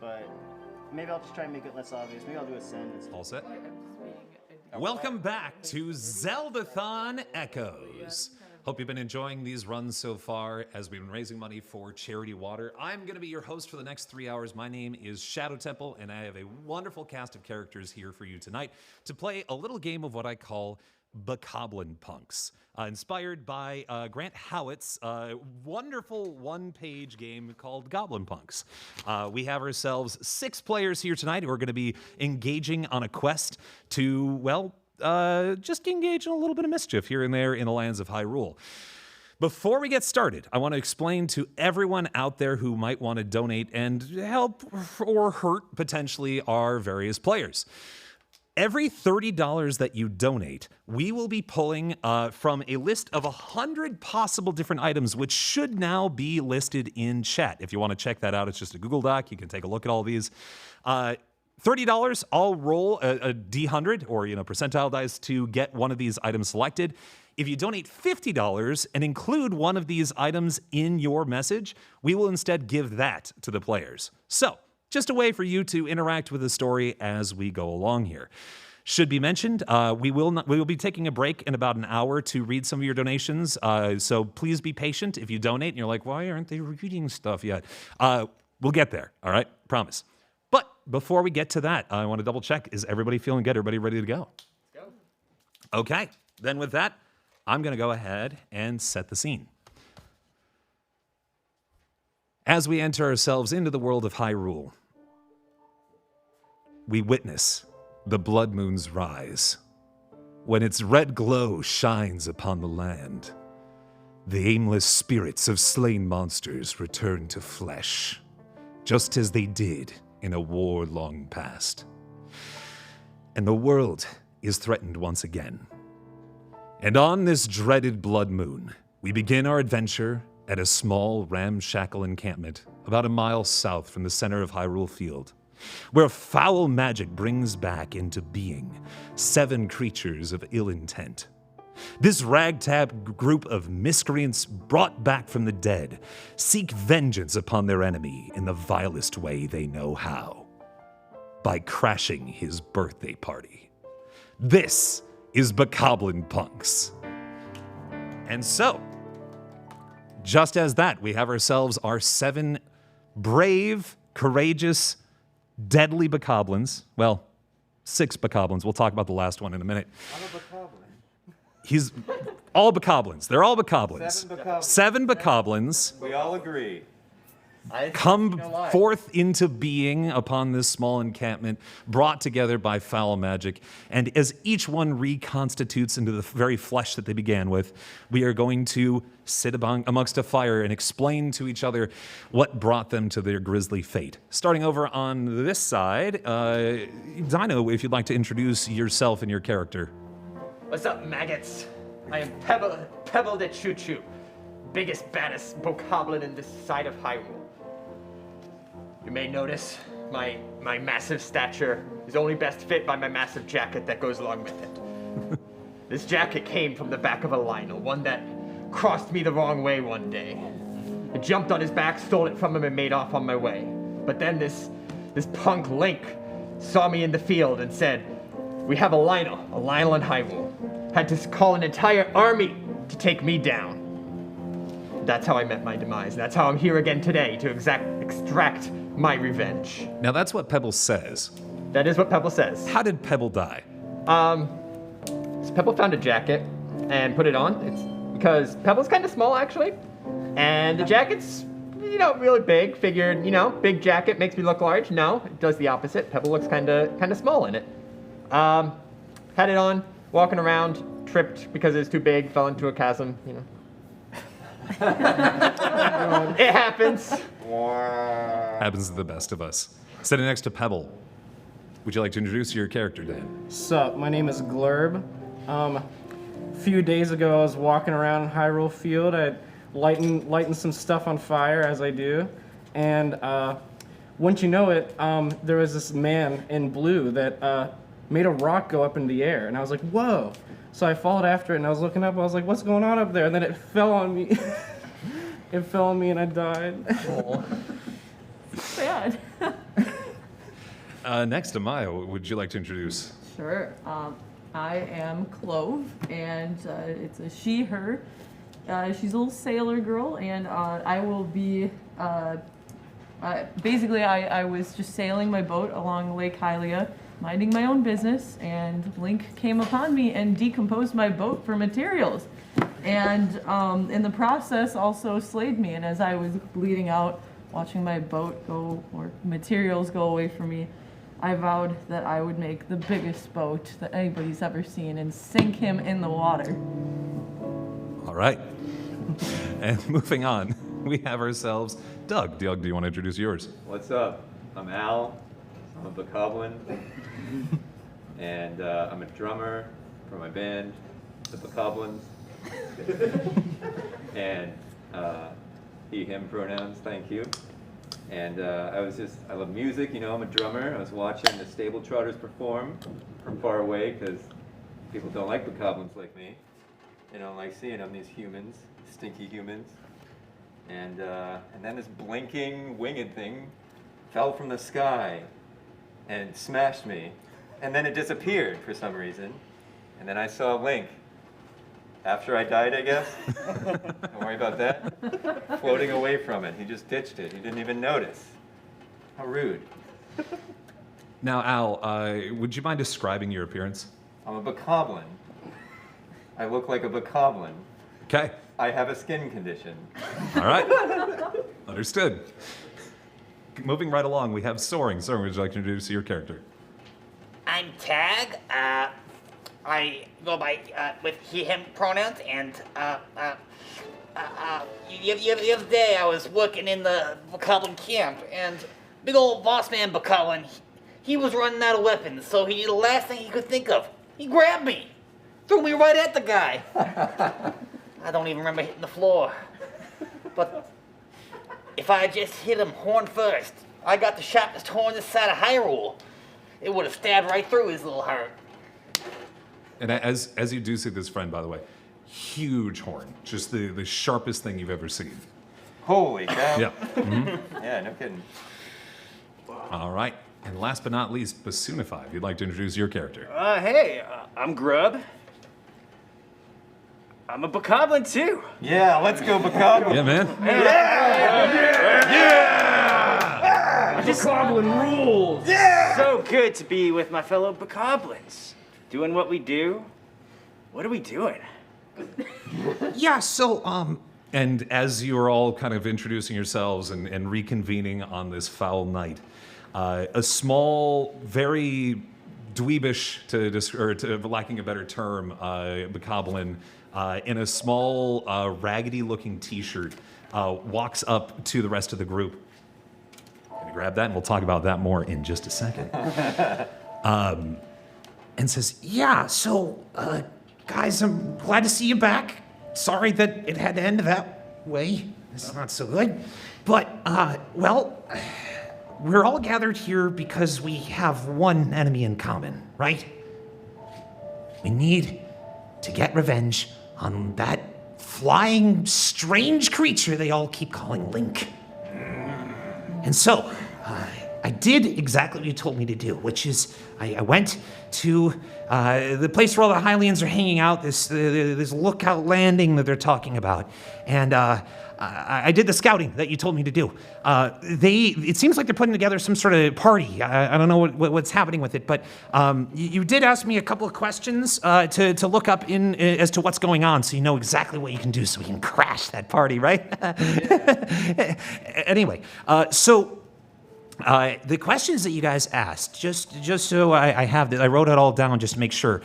but maybe I'll just try and make it less obvious. Maybe I'll do a sin. All set? Welcome back to Zeldathon Echoes. Hope you've been enjoying these runs so far as we've been raising money for Charity Water. I'm going to be your host for the next 3 hours. My name is Shadow Temple, and I have a wonderful cast of characters here for you tonight to play a little game of what I call Bokoblin Punks, inspired by Grant Howitt's wonderful one-page game called Goblin Punks. We have ourselves 6 players here tonight who are going to be engaging on a quest to, well, just engage in a little bit of mischief here and there in the lands of Hyrule. Before we get started, I want to explain to everyone out there who might want to donate and help or hurt potentially our various players. Every $30 that you donate, we will be pulling from a list of 100 possible different items, which should now be listed in chat. If you want to check that out, it's just a Google Doc. You can take a look at all these. $30, I'll roll a D100 or percentile dice to get one of these items selected. If you donate $50 and include one of these items in your message, we will instead give that to the players. So, just a way for you to interact with the story as we go along here. Should be mentioned, we will be taking a break in about an hour to read some of your donations. So please be patient if you donate and you're like, why aren't they reading stuff yet? We'll get there, all right? Promise. But before we get to that, I want to double check. Is everybody feeling good? Everybody ready to go? Let's go. Okay, then with that, I'm going to go ahead and set the scene. As we enter ourselves into the world of Hyrule, we witness the blood moon's rise. When its red glow shines upon the land, the aimless spirits of slain monsters return to flesh, just as they did in a war long past. And the world is threatened once again. And on this dreaded blood moon, we begin our adventure at a small ramshackle encampment about a mile south from the center of Hyrule Field, where foul magic brings back into being 7 creatures of ill intent. This ragtag group of miscreants brought back from the dead seek vengeance upon their enemy in the vilest way they know how, by crashing his birthday party. This is Bokoblin Punks. And so, just as that, we have ourselves our 7 brave, courageous, deadly Bokoblins. Well, 6 Bokoblins. We'll talk about the last one in a minute. I'm a Bokoblin. He's all Bokoblins. They're all Bokoblins. 7 Bokoblins. 7 Bokoblins. We all agree. Come forth into being upon this small encampment, brought together by foul magic. And as each one reconstitutes into the very flesh that they began with, we are going to sit amongst a fire and explain to each other what brought them to their grisly fate. Starting over on this side, Dino, if you'd like to introduce yourself and your character. What's up, maggots? I am Pebble the Choo Choo, biggest, baddest Bokoblin in this side of Hyrule. You may notice my massive stature is only best fit by my massive jacket that goes along with it. This jacket came from the back of a Lionel, one that crossed me the wrong way one day. I jumped on his back, stole it from him, and made off on my way. But then this punk Link saw me in the field and said, we have a Lionel in Hyrule. Had to call an entire army to take me down. That's how I met my demise. That's how I'm here again today, to extract my revenge. Now that's what Pebble says. That is what Pebble says. How did Pebble die? So Pebble found a jacket and put it on. It's because Pebble's kind of small, actually. And the jacket's, really big. Figured, big jacket makes me look large. No, it does the opposite. Pebble looks kind of small in it. Had it on, walking around, tripped because it was too big, fell into a chasm, It happens. Happens to the best of us. Sitting next to Pebble, would you like to introduce your character, Dan? Sup, my name is Glurb. A few days ago, I was walking around Hyrule Field. I lighting some stuff on fire, as I do. And wouldn't you know it, there was this man in blue that made a rock go up in the air. And I was like, whoa. So I followed after it, and I was looking up. I was like, what's going on up there? And then it fell on me. It fell on me, and I died. Sad. Next to Maya, would you like to introduce? Sure. I am Clove, and it's a she, her. She's a little sailor girl, and I will be. Basically, I was just sailing my boat along Lake Hylia, minding my own business, and Link came upon me and decomposed my boat for materials. And in the process, also slayed me. And as I was bleeding out, watching my boat go, or materials go away from me, I vowed that I would make the biggest boat that anybody's ever seen and sink him in the water. All right. And moving on, we have ourselves Doug. Doug, do you want to introduce yours? What's up? I'm Al. I'm a Bokoblin. And I'm a drummer for my band, the Bokoblins. And he, him pronouns, thank you. And I love music, you know, I'm a drummer. I was watching the Stable Trotters perform from far away because people don't like Bokoblins like me. They don't like seeing them, these humans, stinky humans. And then this blinking winged thing fell from the sky and smashed me. And then it disappeared for some reason. And then I saw Link. After I died, I guess. Don't worry about that. Floating away from it. He just ditched it. He didn't even notice. How rude. Now, Al, would you mind describing your appearance? I'm a Bokoblin. I look like a Bokoblin. Okay. I have a skin condition. All right. Understood. Moving right along, we have Soaring. Soaring, would you like to introduce your character? I'm Tag. I go by with he, him pronouns, and the other day I was working in the Bokoblin camp, and big old boss man Bokoblin, he was running out of weapons, so he did the last thing he could think of. He grabbed me, threw me right at the guy. I don't even remember hitting the floor. But if I had just hit him horn first, I got the sharpest horn this side of Hyrule. It would have stabbed right through his little heart. And as you do see this friend, by the way, huge horn, just the sharpest thing you've ever seen. Holy cow. Yeah. Mm-hmm. Yeah, no kidding. All right. And last but not least, Basunify, if you'd like to introduce your character. Hey, I'm Grub. I'm a Bokoblin too. Yeah, let's go Bokoblin. Yeah, man. Bokoblin rules! So good to be with my fellow Bokoblins. Doing what we do. What are we doing? Yeah, so, and as you are all kind of introducing yourselves and reconvening on this foul night, a small, very dweebish, to lacking a better term, Bokoblin, in a small, raggedy-looking T-shirt, walks up to the rest of the group. Gonna grab that, and we'll talk about that more in just a second. And says, yeah, so, guys, I'm glad to see you back. Sorry that it had to end that way. This is not so good. But, well, we're all gathered here because we have one enemy in common, right? We need to get revenge on that flying, strange creature they all keep calling Link. And so, I did exactly what you told me to do, which is I went to the place where all the Hylians are hanging out, this lookout landing that they're talking about. And I did the scouting that you told me to do. It seems like they're putting together some sort of party. I don't know what's happening with it, but you did ask me a couple of questions to look up as to what's going on, so you know exactly what you can do so we can crash that party, right? Anyway, so the questions that you guys asked, just so I have that, I wrote it all down just to make sure.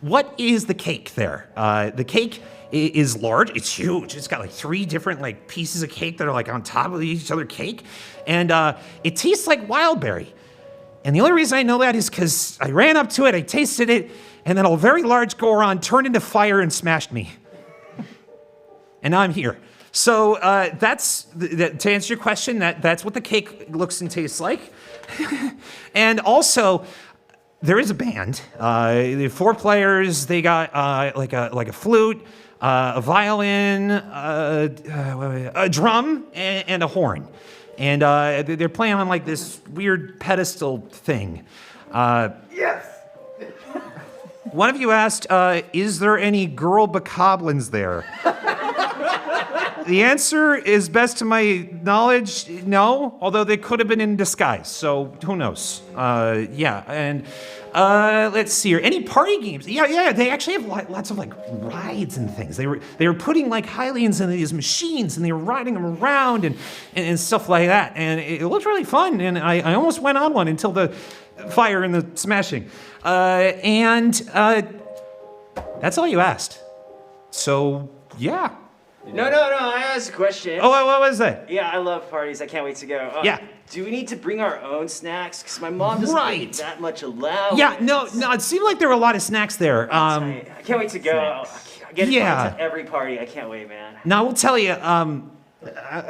What is the cake there? The cake is large. It's huge. It's got like 3 different like pieces of cake that are like on top of each other cake, and it tastes like wildberry. And the only reason I know that is because I ran up to it, I tasted it, and then a very large Goron turned into fire and smashed me. And now I'm here. So that's to answer your question. That's what the cake looks and tastes like. And also, there is a band. There are 4 players. They got like a flute, a violin, a drum, and a horn. and they're playing on like this weird pedestal thing. Yes! One of you asked, is there any girl bokoblins there? The answer is, best to my knowledge, no, although they could have been in disguise, so who knows? Yeah, and let's see here. Any party games? Yeah, they actually have lots of like rides and things. They were putting like Hylians in these machines and they were riding them around and stuff like that. And it looked really fun, and I almost went on one until the fire and the smashing. That's all you asked. So, yeah. No, I asked a question. Oh, what was that? Yeah, I love parties. I can't wait to go. Yeah. Do we need to bring our own snacks? Because my mom doesn't Right. eat that much allowance. Yeah, no, it seemed like there were a lot of snacks there. I can't wait to go. I get invited Yeah. to every party. I can't wait, man. Now, I will tell you, I'm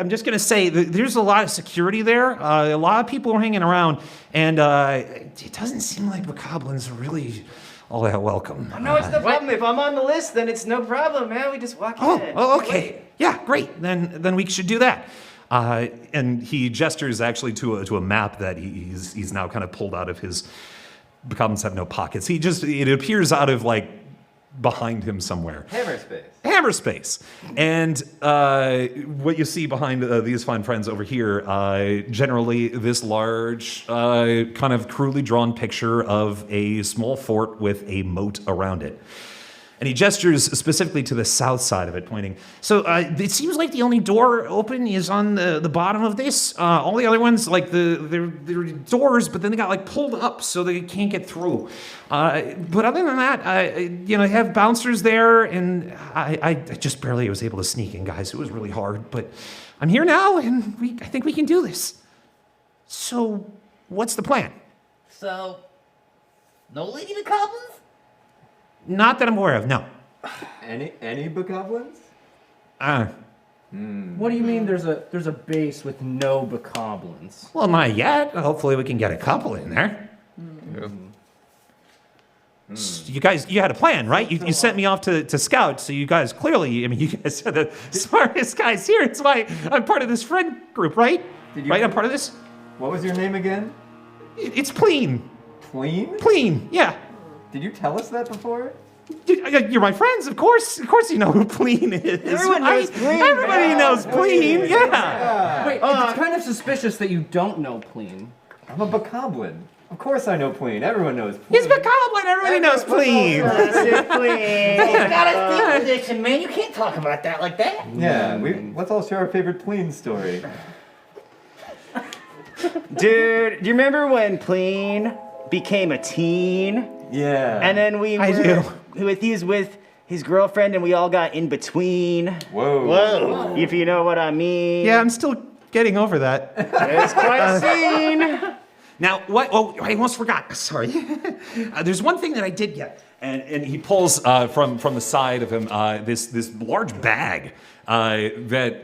just going to say there's a lot of security there. A lot of people are hanging around, and it doesn't seem like bokoblins are really all that welcome. No, it's no problem. If I'm on the list, then it's no problem, man. We just walk in. Oh, okay. Yeah, great. Then we should do that. And he gestures actually to a map that he's now kind of pulled out of his. Bokoblins have no pockets. It appears out of like behind him somewhere. Hammer space. And what you see behind these fine friends over here, generally this large, kind of crudely drawn picture of a small fort with a moat around it. And he gestures specifically to the south side of it, pointing. So it seems like the only door open is on the bottom of this. All the other ones, like they're doors, but then they got like pulled up so they can't get through. But other than that, I have bouncers there, and I just barely was able to sneak in, guys. It was really hard, but I'm here now, and I think we can do this. So, what's the plan? So, no Lady Bokoblins? Not that I'm aware of, no. Any bokoblins? What do you mean there's a base with no bokoblins? Well, not yet. Hopefully we can get a couple in there. You guys, you had a plan, right? You sent me off to scout, so you guys clearly, you guys are the smartest guys here. It's why I'm part of this friend group, right? I'm part of this? What was your name again? It's Pleen. Pleen? Pleen, yeah. Did you tell us that before? You're my friends, of course. Of course you know who Pleen is. Everyone knows Pleen. Everybody knows Pleen, yeah. Wait, it's kind of suspicious that you don't know Pleen. I'm a bokoblin. Of course I know Pleen. Everyone knows Pleen. He's Bokoblin. Everybody knows Pleen. You got a steam addiction, man. You can't talk about that like that. Yeah, let's all share our favorite Pleen story. Dude, do you remember when Pleen became a teen? Yeah. And then he was with his girlfriend and we all got in between. Whoa. If you know what I mean. Yeah, I'm still getting over that. It's quite a scene. Now, what? Oh, I almost forgot. Sorry. There's one thing that I did get, and he pulls from the side of him this large bag that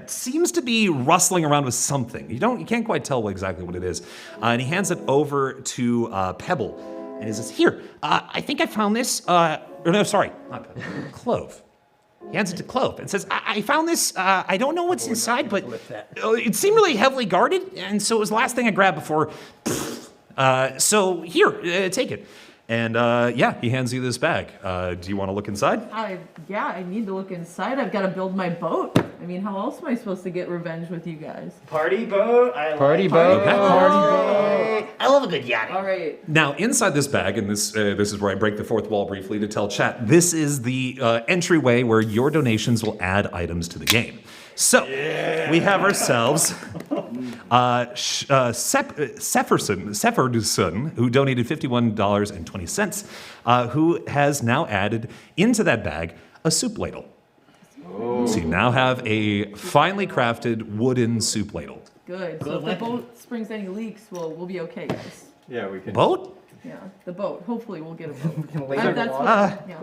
seems to be rustling around with something. You can't quite tell exactly what it is. And he hands it over to Pebble, and he says, "Here, I think I found this. No, sorry, not Pebble. Clove." He hands it to Clove and says, I found this. I don't know what's inside, but it seemed really heavily guarded, and so it was the last thing I grabbed before. So here, take it. And he hands you this bag. Do you want to look inside? I need to look inside. I've got to build my boat. I mean, how else am I supposed to get revenge with you guys? Party boat. Party boat. I love a good yachting. All right. Now, inside this bag, and this is where I break the fourth wall briefly to tell chat, this is the entryway where your donations will add items to the game. So, we have ourselves Sepherson, who donated $51.20, who has now added into that bag a soup ladle. Oh. So you now have a finely crafted wooden soup ladle. Good. So if the boat springs any leaks, we'll be okay, guys. Yeah, we can. Boat? Yeah, the boat. Hopefully we'll get a boat.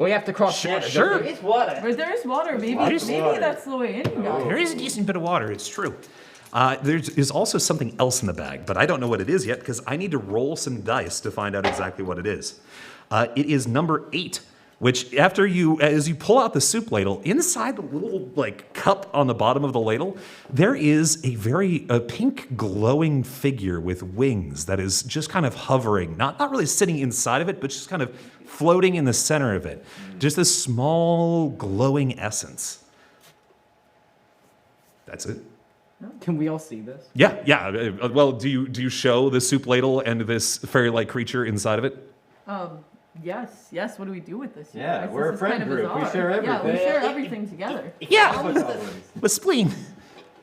We have to cross water. Sure. It's water. But there is water. Maybe that's the way in, you guys. There is a decent bit of water, it's true. There is also something else in the bag, but I don't know what it is yet, because I need to roll some dice to find out exactly what it is. It is number 8 which as you pull out the soup ladle, inside the little like cup on the bottom of the ladle, there is a pink glowing figure with wings that is just kind of hovering, not really sitting inside of it, but just kind of floating in the center of it. Just this small glowing essence. That's it. Can we all see this? Yeah. Well, do you show the soup ladle and this fairy-like creature inside of it? Yes. What do we do with this? You Yeah, guys? we're This a is friend kind of group. We bizarre. share Yeah, we everything. share everything together. Yeah, with spleen.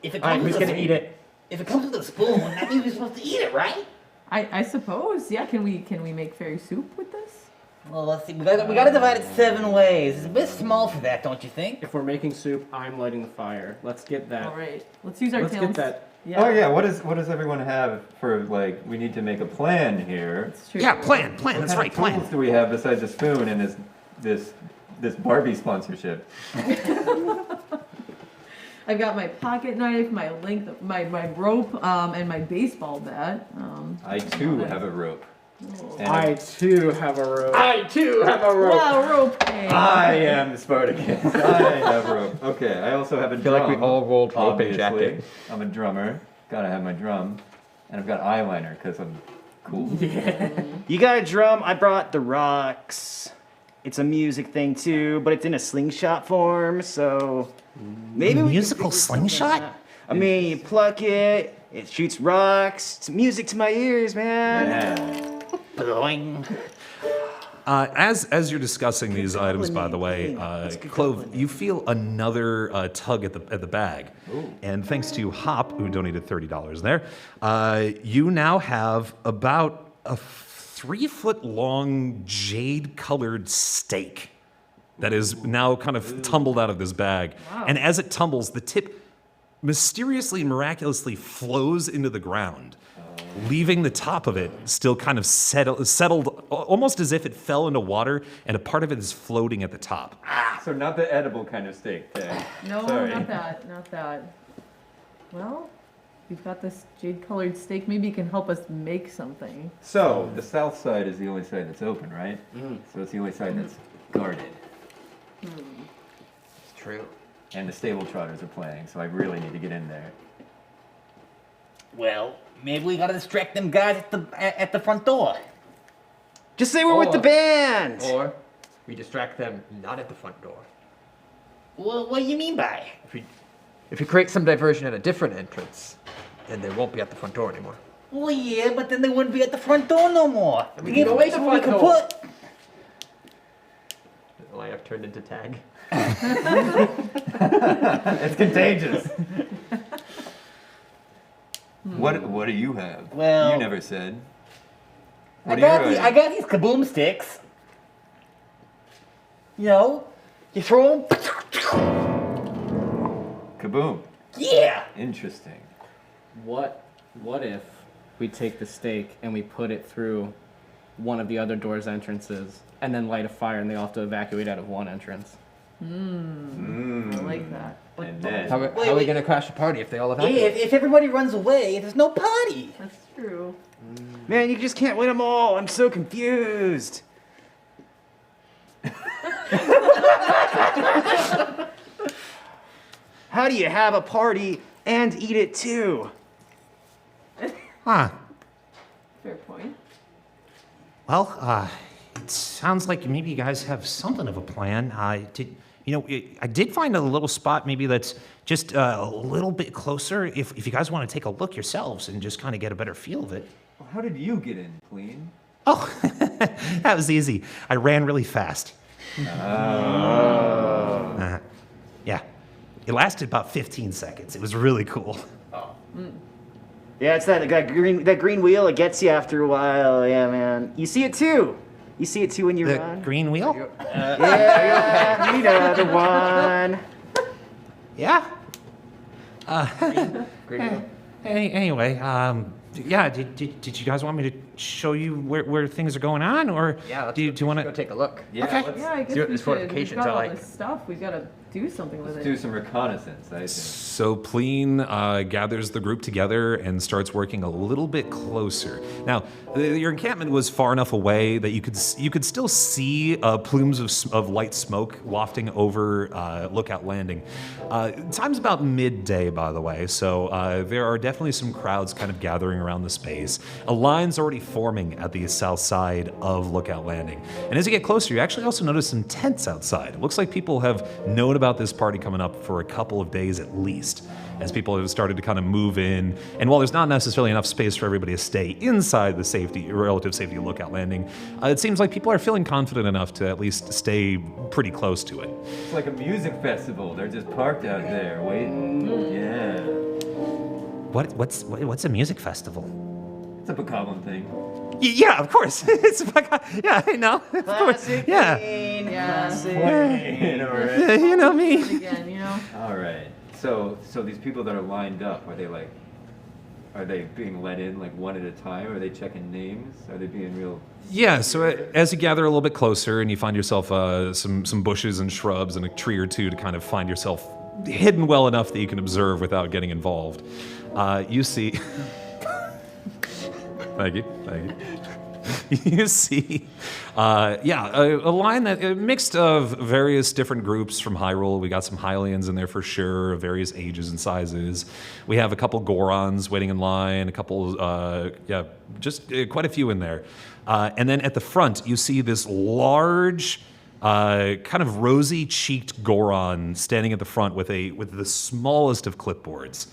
If it All right, comes who's with gonna eat it? If it comes with a spoon, that means we're supposed to eat it, right? I suppose. Yeah. Can we make fairy soup with this? Well, let's see. We gotta divide it 7 ways. It's a bit small for that, don't you think? If we're making soup, I'm lighting the fire. Let's get that. All right. Let's use our Let's talents. get that. Yeah. Oh yeah, what does everyone have for like? We need to make a plan here. It's true. Yeah, plan. What That's kind right, of tools plan. do we have besides a spoon and this Barbie sponsorship? I've got my pocket knife, my length, my rope, and my baseball bat. I too have a rope. And I too have a rope. I too have a rope. Wow, rope game. I am Spartacus. I have rope. Okay, I also have a I feel drum. like we all rolled rope and obviously. jacket. I'm a drummer. Gotta have my drum. And I've got eyeliner because I'm cool. You got a drum? I brought the rocks. It's a music thing too, but it's in a slingshot form, so maybe we Musical slingshot? I mean, you pluck it, it shoots rocks. It's music to my ears, man. Yeah. Blowing. As you're discussing these items, by the way, Clove, you feel another tug at the bag, and thanks to Hop, who donated $30 there, you now have about a 3-foot-long jade-colored steak that is now kind of tumbled out of this bag, and as it tumbles, the tip mysteriously and miraculously flows into the ground, leaving the top of it still kind of settled, almost as if it fell into water, and a part of it is floating at the top. So not the edible kind of steak, Tag. No, Sorry. not that. Well, we've got this jade-colored steak. Maybe you can help us make something. So the south side is the only side that's open, right? So it's the only side that's guarded. It's true. And the stable trotters are playing, so I really need to get in there. Well, maybe we gotta distract them guys at the front door. Just say we're with the band. Or we distract them not at the front door. Well, what do you mean by? If we create some diversion at a different entrance, then they won't be at the front door anymore. Well, yeah, but then they wouldn't be at the front door no more. we can go in the Somewhere we front can door. put. Will I have turned into Tag? It's contagious. What do you have? Well, you never said. I got these kaboom sticks. You know, you throw them. Kaboom. Yeah. Interesting. What if we take the steak and we put it through one of the other door's entrances and then light a fire and they all have to evacuate out of one entrance? I like that. And then How are we wait. going to crash a party if they all Yeah, evacuate? if everybody runs away, there's no party. That's true. Man, you just can't win them all. I'm so confused. How do you have a party and eat it too? Huh. Fair point. Well, it sounds like maybe you guys have something of a plan. I did find a little spot maybe that's just a little bit closer. If you guys want to take a look yourselves and just kind of get a better feel of it. Well, how did you get in, Clean? Oh, that was easy. I ran really fast. Yeah. It lasted about 15 seconds. It was really cool. Yeah, it's that green wheel. It gets you after a while. Yeah, man. You see it too. You see it too when you The run. green wheel? Yeah, you know the one. Yeah. Green wheel. Anyway, yeah. Did you guys want me to show you where things are going on, or Yeah, let's do you want go to? take a look. Yeah. Okay. Let's- Yeah, I guess See what we this should. fortifications We've got are all like. this stuff. We've got to do something with Let's it. do some reconnaissance, I think. So Pleen gathers the group together and starts working a little bit closer. Now, your encampment was far enough away that you could still see plumes of light smoke wafting over Lookout Landing. Time's about midday, by the way, so there are definitely some crowds kind of gathering around the space. A line's already forming at the south side of Lookout Landing. And as you get closer, you actually also notice some tents outside. It looks like people have known about this party coming up for a couple of days at least, as people have started to kind of move in. And while there's not necessarily enough space for everybody to stay inside the relative safety of Lookout Landing, it seems like people are feeling confident enough to at least stay pretty close to it. It's like a music festival. They're just parked out there waiting. Yeah. What's a music festival? It's a Bokoblin thing. Yeah, of course. It's yeah, I know. Of course. Yeah. Wait, all right. Yeah, you know me. Again, you know. All right. So these people that are lined up, are they being let in like one at a time? Are they checking names? Are they being real? Yeah, so as you gather a little bit closer and you find yourself some bushes and shrubs and a tree or two to kind of find yourself hidden well enough that you can observe without getting involved, you see... Thank you. You see, a line that mixed of various different groups from Hyrule. We got some Hylians in there for sure, of various ages and sizes. We have a couple Gorons waiting in line, a couple, just quite a few in there. And then at the front, you see this large, kind of rosy-cheeked Goron standing at the front with the smallest of clipboards.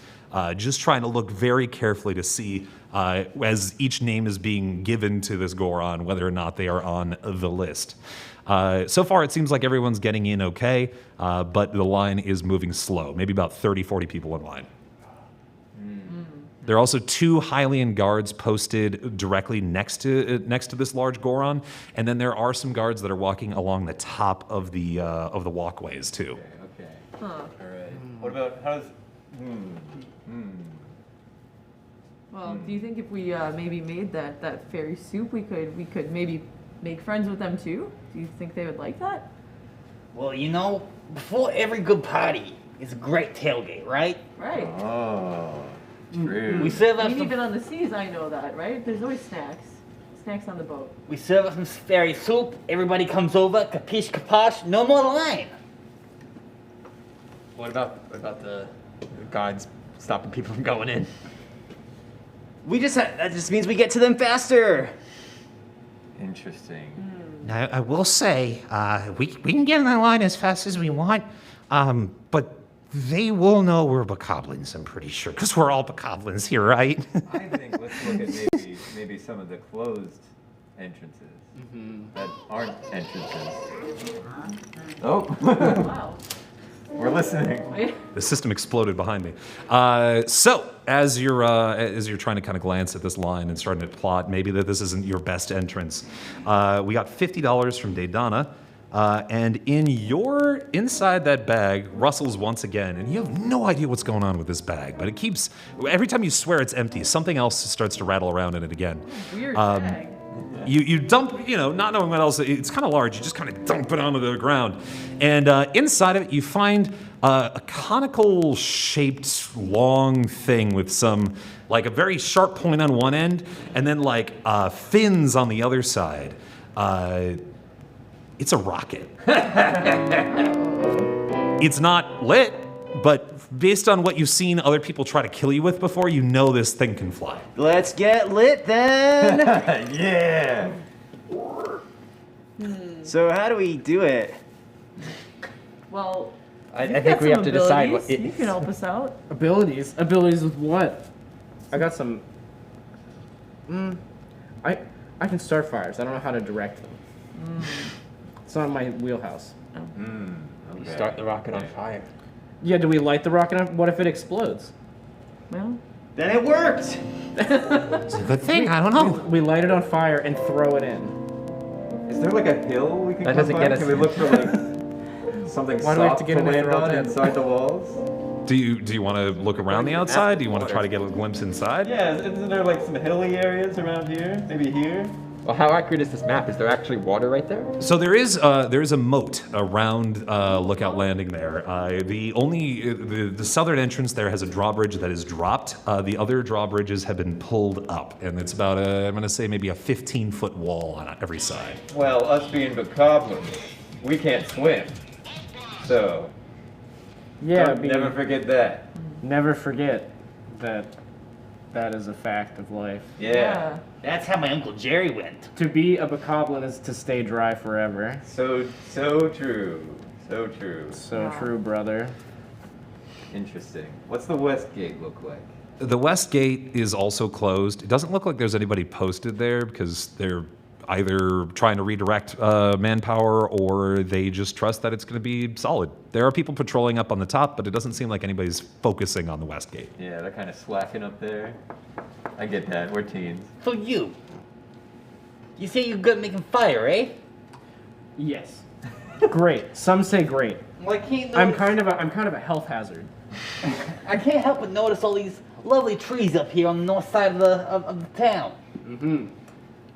Just trying to look very carefully to see, as each name is being given to this Goron, whether or not they are on the list. So far, it seems like everyone's getting in okay, but the line is moving slow, maybe about 30, 40 people in line. There are also 2 Hylian guards posted directly next to this large Goron, and then there are some guards that are walking along the top of the walkways too. Okay. Huh. All right. What about how's? Well, do you think if we maybe made that fairy soup, we could maybe make friends with them too? Do you think they would like that? Well, you know, before every good party is a great tailgate, right? Right. Oh, true. We serve I up mean, some, even on the seas, I know that, right? There's always snacks. Snacks on the boat. we serve up some fairy soup. Everybody comes over. Capiche, capoche. No more line. What about the guards stopping people from going in? That just means we get to them faster. Interesting. Now, I will say, we can get in that line as fast as we want, but they will know we're Bokoblins, I'm pretty sure, because we're all Bokoblins here, right? I think let's look at maybe some of the closed entrances that aren't entrances. Oh, Wow. we're listening. The system exploded behind me. So as you're trying to kind of glance at this line and starting to plot maybe that this isn't your best entrance, we got $50 from Daedana, and inside that bag rustles once again, and you have no idea what's going on with this bag, but it keeps, every time you swear it's empty, something else starts to rattle around in it again. Weird bag. You dump, not knowing what else, it's kind of large, you just kind of dump it onto the ground. And inside of it, you find a conical shaped long thing with some, like a very sharp point on one end, and then like fins on the other side. It's a rocket. It's not lit, but based on what you've seen other people try to kill you with before, you know this thing can fly. Let's get lit then. Yeah. So how do we do it? Well, I you've think got we some have to decide what abilities. You can help us out. Abilities? Abilities with what? I got some... I can start fires. I don't know how to direct them. It's not my wheelhouse. Okay. Start the rocket on fire. Yeah, do we light the rocket up? What if it explodes? Well, Then it worked. It's a good thing, I don't know. We light it on fire and throw it in. Is there like a hill we can That come doesn't by? get us Can we in. look for like something Why do we have soft to get in there land and throw on it in? inside the walls? Do you want to look around the outside? Do you want to try to get a glimpse inside? Yeah, isn't there like some hilly areas around here? Maybe here? Well, how accurate is this map? Is there actually water right there? So there is a moat around Lookout Landing there. The southern entrance there has a drawbridge that is dropped. The other drawbridges have been pulled up, and it's about I'm going to say maybe a 15-foot wall on every side. Well, us being Bokoblins, we can't swim. So, Yeah, never forget that. never forget that that is a fact of life. Yeah. That's how my Uncle Jerry went. To be a Bokoblin is to stay dry forever. So true. So true. So true, brother. Interesting. What's the West Gate look like? The west gate is also closed. It doesn't look like there's anybody posted there because they're either trying to redirect manpower or they just trust that it's going to be solid. There are people patrolling up on the top, but it doesn't seem like anybody's focusing on the west gate. Yeah, they're kind of slacking up there. I get that. We're teens. So you say you're good at making fire, eh? Yes. Great. Some say great. Well, I can't I'm notice- kind of a health hazard. I can't help but notice all these lovely trees up here on the north side of the town. Mm-hmm.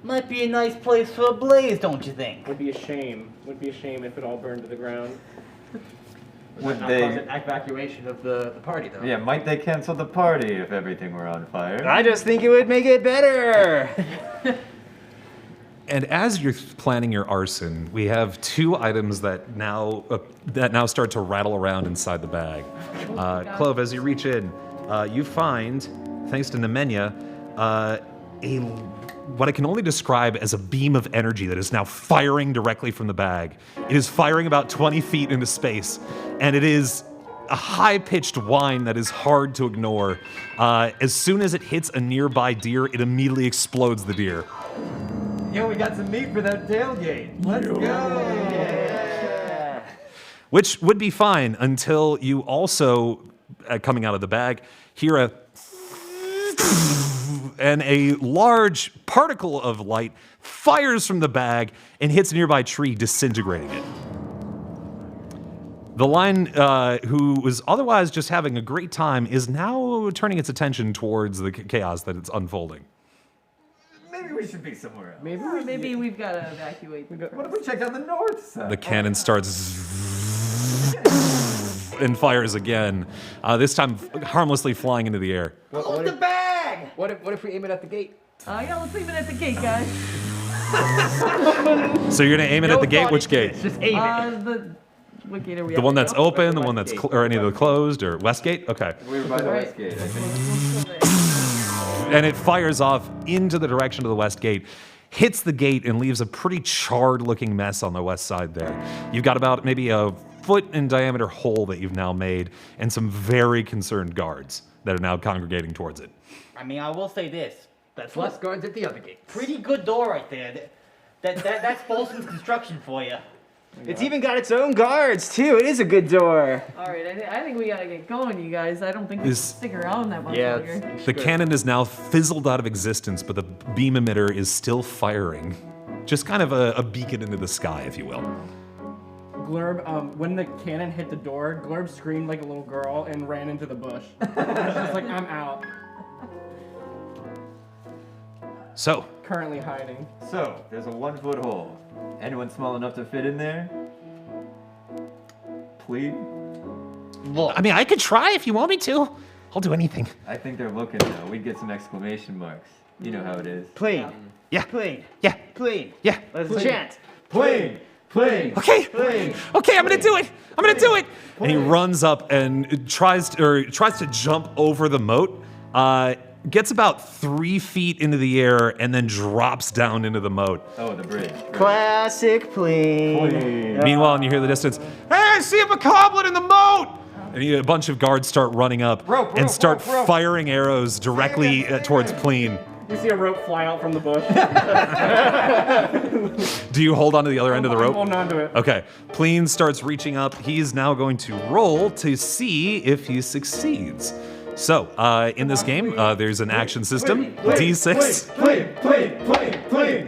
Might be a nice place for a blaze, don't you think? Would be a shame. Would be a shame if it all burned to the ground. Would Not they? cause an evacuation of the party, though. Yeah, might they cancel the party if everything were on fire? I just think it would make it better. And as you're planning your arson, we have two items that now start to rattle around inside the bag. Clove, as you reach in, you find, thanks to Nemenya, what I can only describe as a beam of energy that is now firing directly from the bag. It is firing about 20 feet into space, and it is a high-pitched whine that is hard to ignore. As soon as it hits a nearby deer, it immediately explodes the deer. Yo, we got some meat for that tailgate. Let's go! Yeah. Which would be fine until you also, coming out of the bag, hear and a large particle of light fires from the bag and hits a nearby tree, disintegrating it. The lion, who was otherwise just having a great time, is now turning its attention towards the chaos that it's unfolding. Maybe we should be somewhere else. Maybe we've got to evacuate. What if we check out the north side? The cannon starts and fires again, this time harmlessly flying into the air. Close the bag! What if we aim it at the gate? Yeah, let's leave it at the gate, guys. So you're gonna aim it at the gate? Which gate? Just aim it. What gate are we The at? one that's open, the West one that's gate. or any of the closed, or west gate? Okay. We were by the Right. West Gate, I think. And it fires off into the direction of the west gate, hits the gate, and leaves a pretty charred-looking mess on the west side there. You've got about maybe a foot in diameter hole that you've now made, and some very concerned guards that are now congregating towards it. I mean, I will say this. That's Plus guards at the other gate. pretty good door right there. That's Bolson's construction for you. It's even got its own guards, too. It is a good door. All right, I think we got to get going, you guys. I don't think we can Is- stick around that much Yeah, longer. The cannon is now fizzled out of existence, but the beam emitter is still firing. Just kind of a beacon into the sky, if you will. Glurb, when the cannon hit the door, Glurb screamed like a little girl and ran into the bush. She's like, I'm out. So, Currently hiding. So, there's a 1-foot hole. Anyone small enough to fit in there? Please? Look, I mean, I could try if you want me to. I'll do anything. I think they're looking though. We'd get some exclamation marks. You know how it is. Plane. Yeah. Plane. Yeah. Plane. Yeah. Let's chant. Plane! Plane! Okay. Plane! Okay, I'm gonna do it. I'm gonna do it. and he runs up and tries to jump over the moat. Gets about 3 feet into the air and then drops down into the moat. Oh, the bridge. Right. Classic plane. Plane. Meanwhile, you hear the distance, "Hey, I see a bokoblin in the moat!" And a bunch of guards start running up Rope, and rope, start rope, rope. firing arrows directly towards Pleen. You see a rope fly out from the bush. Do you hold on to the other end of the I'm rope? holding on to it. Okay. Pleen starts reaching up. He's now going to roll to see if he succeeds. So, in this game, there's an action system, D6. Plane! Plane! Plane! Plane!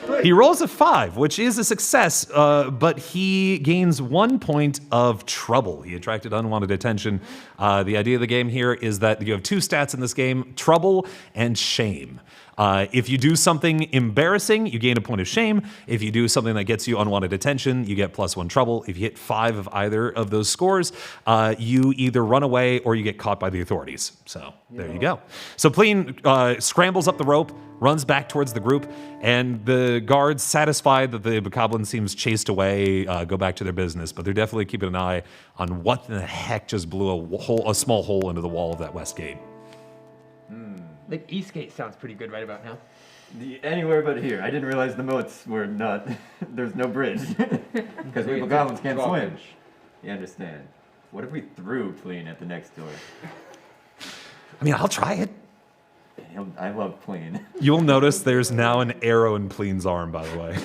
Plane! He He rolls a 5, which is a success, but he gains 1 point of trouble. He attracted unwanted attention. The idea of the game here is that you have 2 stats in this game, trouble and shame. If you do something embarrassing, you gain a point of shame. If you do something that gets you unwanted attention, you get +1 trouble. If you hit 5 of either of those scores, you either run away or you get caught by the authorities. So there you go. So Pleen scrambles up the rope, runs back towards the group, and the guards, satisfied that the Bokoblin seems chased away, go back to their business. But they're definitely keeping an eye on what the heck just blew a small hole into the wall of that west gate. I think Eastgate sounds pretty good right about now. Anywhere but here. I didn't realize the moats were not. There's no bridge because we goblins can't swim. You understand? What if we threw Pleen at the next door? I mean, I'll try it. I love Pleen. You'll notice there's now an arrow in Pleen's arm, by the way.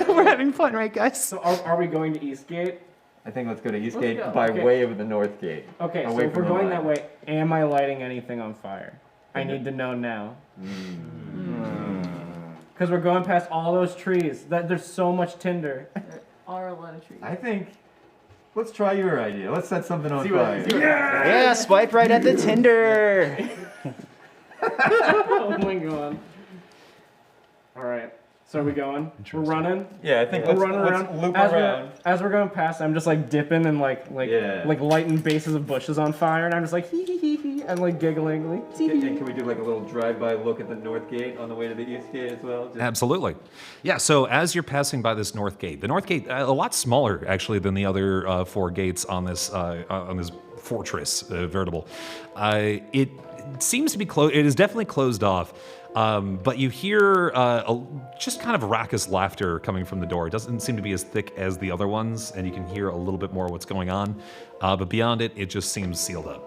We're having fun, right, guys? So are we going to Eastgate? I think let's go to Let's Eastgate go. by Okay. way of the North Gate. Okay, so Away if we're from the going line. that way, am I lighting anything on fire? I need to know now. Because we're going past all those trees. There's so much tinder. There are a lot of trees. I think. Let's try your idea. Let's set something on See what- fire. see what- Yeah, swipe right at the Tinder. Oh my god. All right. So are we going? We're running. Yeah, I think We're let's, running let's around. loop as around. we're going past, I'm just like dipping and like Yeah. lighting bases of bushes on fire, and I'm just like hee hee hee hee, and like giggling. Like, hee, hee, And hee. can we do like a little drive-by look at the North Gate on the way to the East Gate as well? Just- Absolutely. Yeah, so as you're passing by this north gate, the north gate, a lot smaller actually than the other 4 gates on this fortress, veritable. It seems to be closed. It is definitely closed off. But you hear just kind of raucous laughter coming from the door. It doesn't seem to be as thick as the other ones, and you can hear a little bit more what's going on. But beyond it, it just seems sealed up.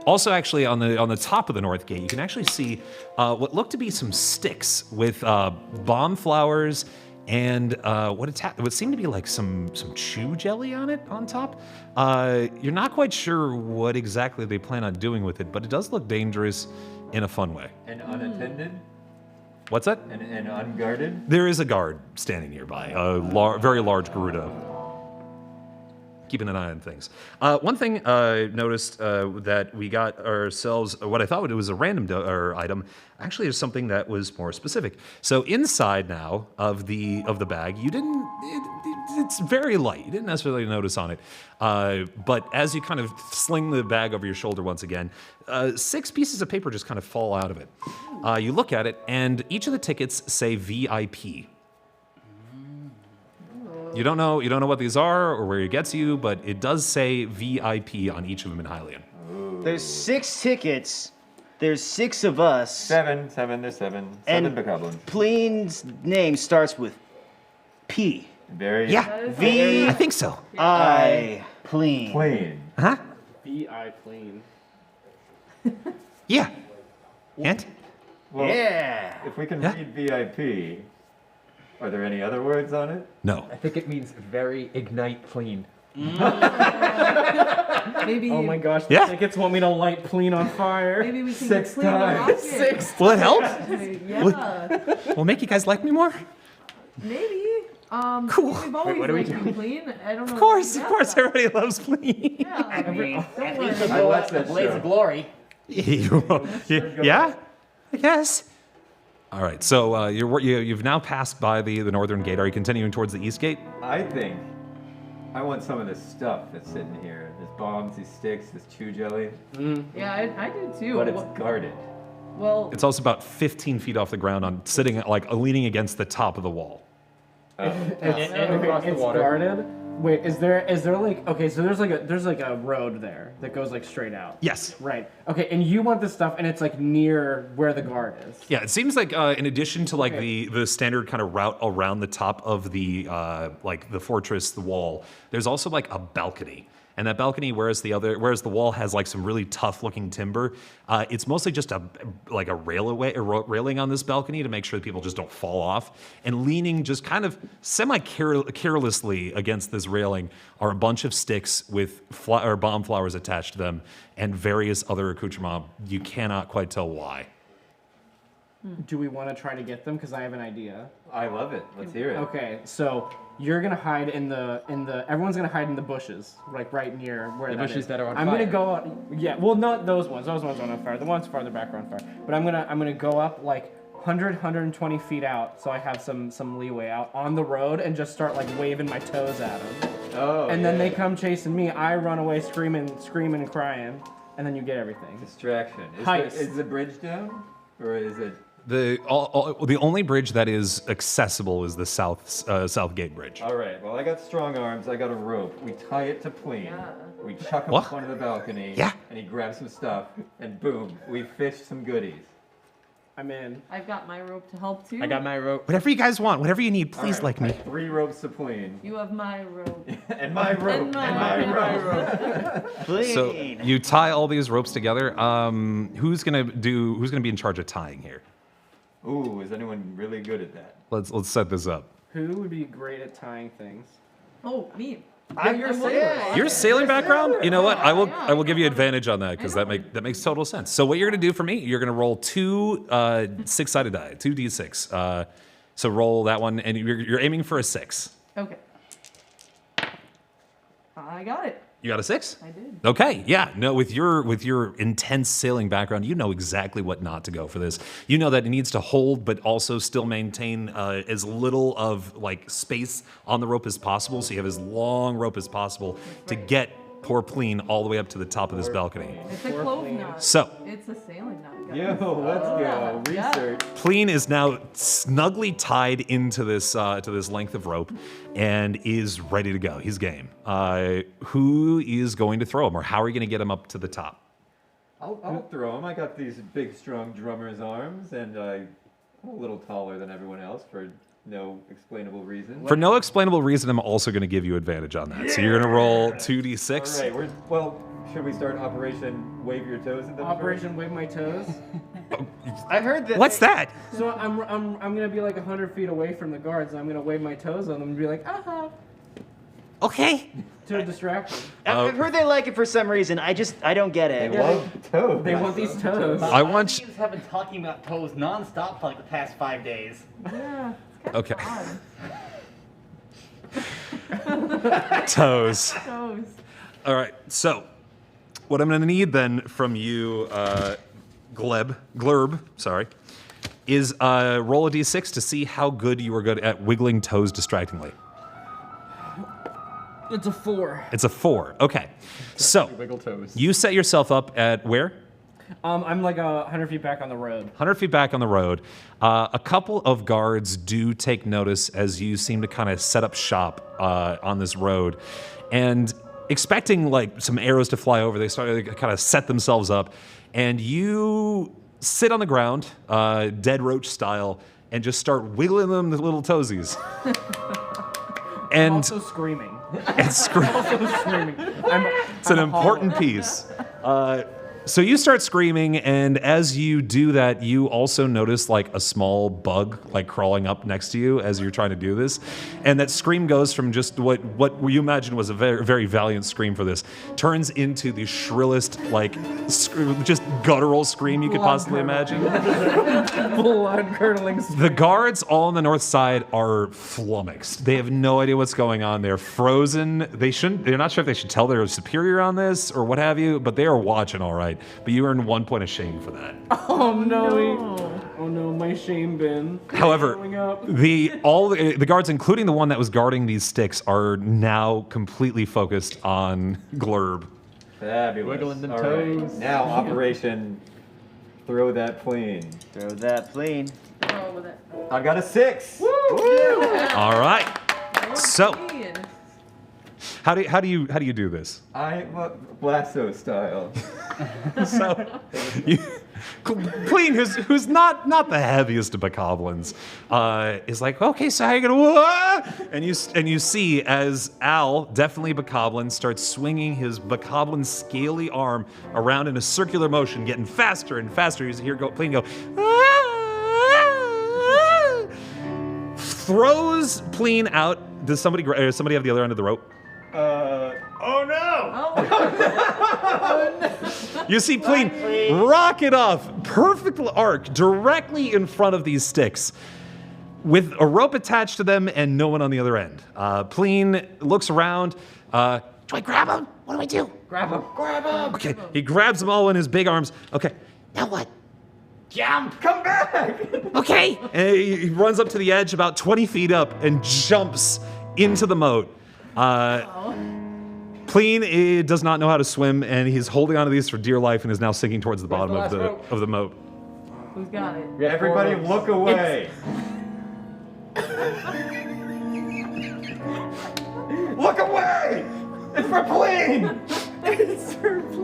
Also, actually, on the top of the north gate, you can actually see what look to be some sticks with bomb flowers and what seemed to be like some chew jelly on it on top. You're not quite sure what exactly they plan on doing with it, but it does look dangerous in a fun way. And unattended? What's that? And unguarded? There is a guard standing nearby, a very large Gerudo. Keeping an eye on things. One thing I noticed that we got ourselves, what I thought it was a random item, actually is something that was more specific. So inside now of the bag, you didn't. It's very light. You didn't necessarily notice on it, but as you kind of sling the bag over your shoulder once again, 6 pieces of paper just kind of fall out of it. You look at it, and each of the tickets say VIP. You don't know what these are or where it gets you, but it does say VIP on each of them in Hylian. There's 6 tickets. There's 6 of us. 7. There's 7. 7 Bokoblins. Pleen's name starts with P. Very Yeah, V. I think so. I. Pleen. plain. Huh? B.I. clean. Yeah. And? Well, Yeah. if we can Yeah. read VIP, are there any other words on it? No. I think it means very ignite clean. Maybe. Oh my gosh, the Yeah. tickets want me to light Pleen on fire. Maybe we can 6 clean the times. rocket. 6. Will it help? Yeah. Will it make you guys like me more? Maybe. Cool. We've always what are we liked you clean. I don't know. Of course, Yeah. everybody loves Pleen. Yeah. I mean, Don't at worry. least I go watched out the that blaze show. of glory. Yeah, I guess. All right, so you've now passed by the northern gate. Are you continuing towards the east gate? I think I want some of this stuff that's sitting here. There's bombs, these sticks, this chew jelly, Yeah, I do too. but it's guarded. Well, It's also about 15 feet off the ground, sitting like leaning against the top of the wall. Across the It's water. guarded. Wait, is there like okay? So there's like a road there that goes like straight out. Yes. Right. Okay, and you want this stuff, and it's like near where the guard is. Yeah, it seems like in addition to like the standard kind of route around the top of the like the fortress, the wall, there's also like a balcony. And that balcony, whereas the wall has like some really tough looking timber, it's mostly just a railing on this balcony to make sure that people just don't fall off. And leaning just kind of carelessly against this railing are a bunch of sticks with bomb flowers attached to them and various other accoutrements. You cannot quite tell why. do we want to try to get them? Because I have an idea. I love it. Let's hear it. Okay, so you're gonna hide in the everyone's gonna hide in the bushes, like right near where The that bushes is. that are on I'm fire. gonna go up. Yeah, well, not those ones. Those ones aren't on fire. The ones farther back are on fire. But I'm gonna go up like 120 feet out, so I have some leeway out on the road, and just start like waving my toes at them. Oh. And then they come chasing me. I run away screaming and crying, and then you get everything. Distraction. Heist. Is the bridge down, or is it? The only bridge that is accessible is the South Gate Bridge. All right. Well, I got strong arms. I got a rope. We tie it to Pleen. We chuck him What? in front of the balcony. Yeah. And he grabs some stuff, and boom, we fished some goodies. I'm in. I've got my rope to help too. I got my rope. Whatever you guys want, whatever you need, All please right, like me. 3 ropes to Pleen. You have my rope. And my rope. And my rope. Clean. So you tie all these ropes together. Who's gonna be in charge of tying here? Ooh, is anyone really good at that? Let's set this up. Who would be great at tying things? Oh, me. Your sailor. Your sailing background? You know what? I will give you advantage on that because that makes total sense. So what you're gonna do for me? You're gonna roll 2 6-sided die, 2d6. So roll that one, and you're aiming for a 6. Okay. I got it. You got a 6? I did. Okay, yeah. No, with your intense sailing background, you know exactly what not to go for this. You know that it needs to hold, but also still maintain as little of like space on the rope as possible. So you have as long rope as possible to get poor Pleen all the way up to the top of this balcony. It's a clove knot. So It's a sailing knot. guys. Yo, let's go. Yeah. Research. Pleen is now snugly tied into this length of rope and is ready to go. He's game. Who is going to throw him, or how are you going to get him up to the top? I'll throw him. I got these big, strong drummer's arms, and I'm a little taller than everyone else for no explainable reason. For no explainable reason, I'm also going to give you advantage on that. So you're going to roll 2d6. All right. Well, should we start Operation Wave Your Toes at them Operation Wave My Toes. I heard that. What's that? So I'm gonna be like 100 feet away from the guards, and I'm gonna wave my toes on them and be like, aha, Okay. to distract them. I've heard they like it for some reason. I don't get it. They love toes. They want these toes. I want you. have been talking about toes nonstop for like the past 5 days. Yeah. Okay. Odd. Toes. Toes. All right. So, what I'm going to need then from you, Glurb, sorry, is roll a d6 to see how good you are good at wiggling toes distractingly. It's a 4. It's a 4. Okay. So, Wiggle toes. you set yourself up at where? I'm like 100 feet back on the road. 100 feet back on the road. A couple of guards do take notice as you seem to kind of set up shop on this road. And expecting like some arrows to fly over, they start to kind of set themselves up. And you sit on the ground, dead roach style, and just start wiggling them the little toesies. And Also screaming. it's screaming. Also screaming. It's an important piece. So you start screaming, and as you do that, you also notice like a small bug like crawling up next to you as you're trying to do this. And that scream goes from just what you imagine was a very, very valiant scream for this, turns into the shrillest, like, just guttural scream you could possibly imagine. Blood curdling. The guards all on the north side are flummoxed. They have no idea what's going on. They're frozen. They're not sure if they should tell their superior on this or what have you, but they are watching all right. But you earn 1 point of shame for that. Oh no. Oh no, my shame bin. However, Growing up. the guards, including the one that was guarding these sticks, are now completely focused on Glurb. Fabulous. Wiggling them All right. toes. Now, Operation Throw That Pleen. Throw that plane. Oh, with it. I got a 6. All right. So, Ian. how do you do this? Blasto style. So, Pleen, who's not the heaviest of bokoblins, is like, okay, so how you gonna? Whoa! And you see as Al, definitely bokoblin, starts swinging his bokoblin scaly arm around in a circular motion, getting faster and faster. You hear Pleen go. Throws Pleen out. Does somebody have the other end of the rope? Oh no! Oh. You see Pleen rocket off, perfect arc, directly in front of these sticks, with a rope attached to them and no one on the other end. Pleen looks around. Do I grab him? What do I do? Grab him. Grab him. Okay, he grabs them all in his big arms. Okay, Now what? Jump. Come back. Okay. and he runs up to the edge about 20 feet up and jumps into the moat. Pleen does not know how to swim, and he's holding onto these for dear life and is now sinking towards the bottom of the moat. Who's got it? Everybody look away. Look away. It's for Pleen.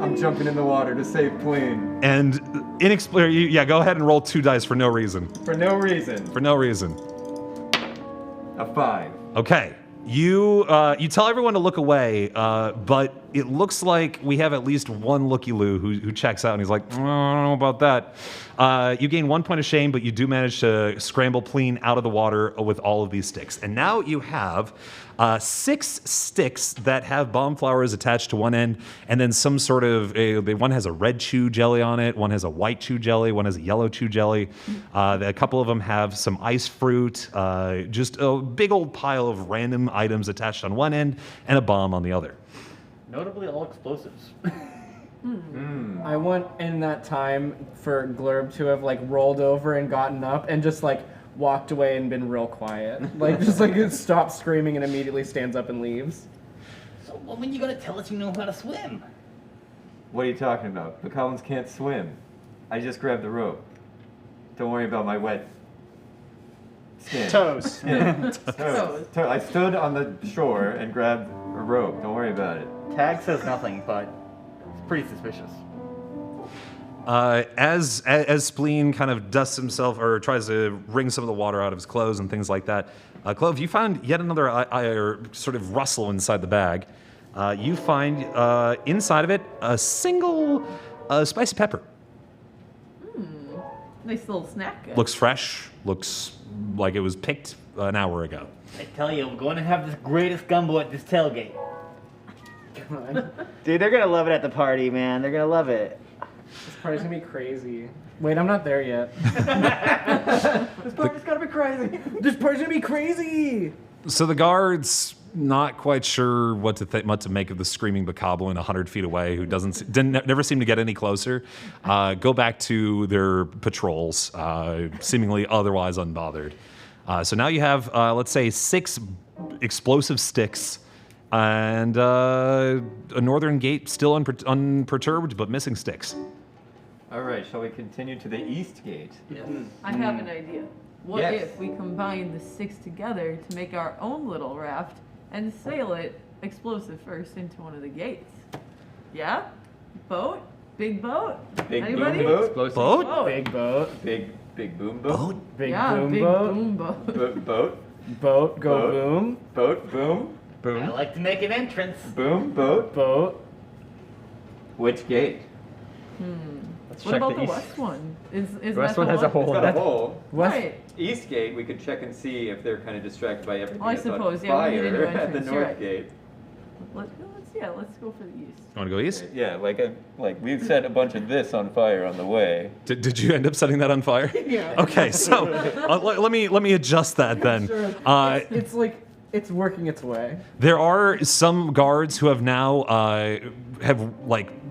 I'm jumping in the water to save Pleen. And go ahead and roll 2 dice for no reason. For no reason. For no reason. A 5. Okay. You tell everyone to look away, but it looks like we have at least one looky-loo who checks out and he's like, I don't know about that. You gain 1 point of shame, but you do manage to scramble Pleen out of the water with all of these sticks. And now you have 6 sticks that have bomb flowers attached to one end, and then some sort of one has a red chew jelly on it, one has a white chew jelly, one has a yellow chew jelly. A couple of them have some ice fruit, just a big old pile of random items attached on one end and a bomb on the other. Notably, all explosives. I want in that time for Glurb to have like rolled over and gotten up and just like walked away and been real quiet. Like just like stops screaming and immediately stands up and leaves. So when are you gonna tell us you know how to swim? What are you talking about? The Collins can't swim. I just grabbed the rope. Don't worry about my wet skin. Toes. Toes. I stood on the shore and grabbed a rope. Don't worry about it. Tag says nothing, but it's pretty suspicious. As Spleen kind of dusts himself or tries to wring some of the water out of his clothes and things like that, Clove, you found yet another sort of rustle inside the bag. You find inside of it a single spicy pepper. Nice little snack. Looks fresh. Looks like it was picked an hour ago. I tell you, we're going to have the greatest gumbo at this tailgate. Dude, they're gonna love it at the party, man. They're gonna love it. This party's gonna be crazy. Wait, I'm not there yet. This party's gonna be crazy. This party's gonna be crazy. So the guards not quite sure what to make of the screaming Bokoblin 100 feet away, who never seem to get any closer. Go back to their patrols, seemingly otherwise unbothered. So now you have, let's say, 6 explosive sticks and a northern gate still unperturbed, but missing sticks. All right, shall we continue to the east gate? Yes. I have an idea. What Yes. if we combine the 6 together to make our own little raft and sail it explosive first into one of the gates? Yeah? Boat? Big boat? Big Anybody? boom boat? Boat? Boat. Big boat. Big boom boat? Big Yeah, boom big boat. boom boat. Boat? Boat, go Boat. boom. Boat, boom? I like to make an entrance. Boom, boat? Boat. Which gate? Let's What check about the the east. west one? Is The that west the one has a It's hole got in a it. hole. Right. East gate, we could check and see if they're kind of distracted by everything Oh, I that's on suppose, yeah, we need a new fire at the entrance, you're north right. gate. Let's go for the east. You want to go east? Yeah, like we set a bunch of this on fire on the way. Did you end up setting that on fire? Yeah. Okay, so let me adjust that then. It's like it's working its way. There are some guards who have now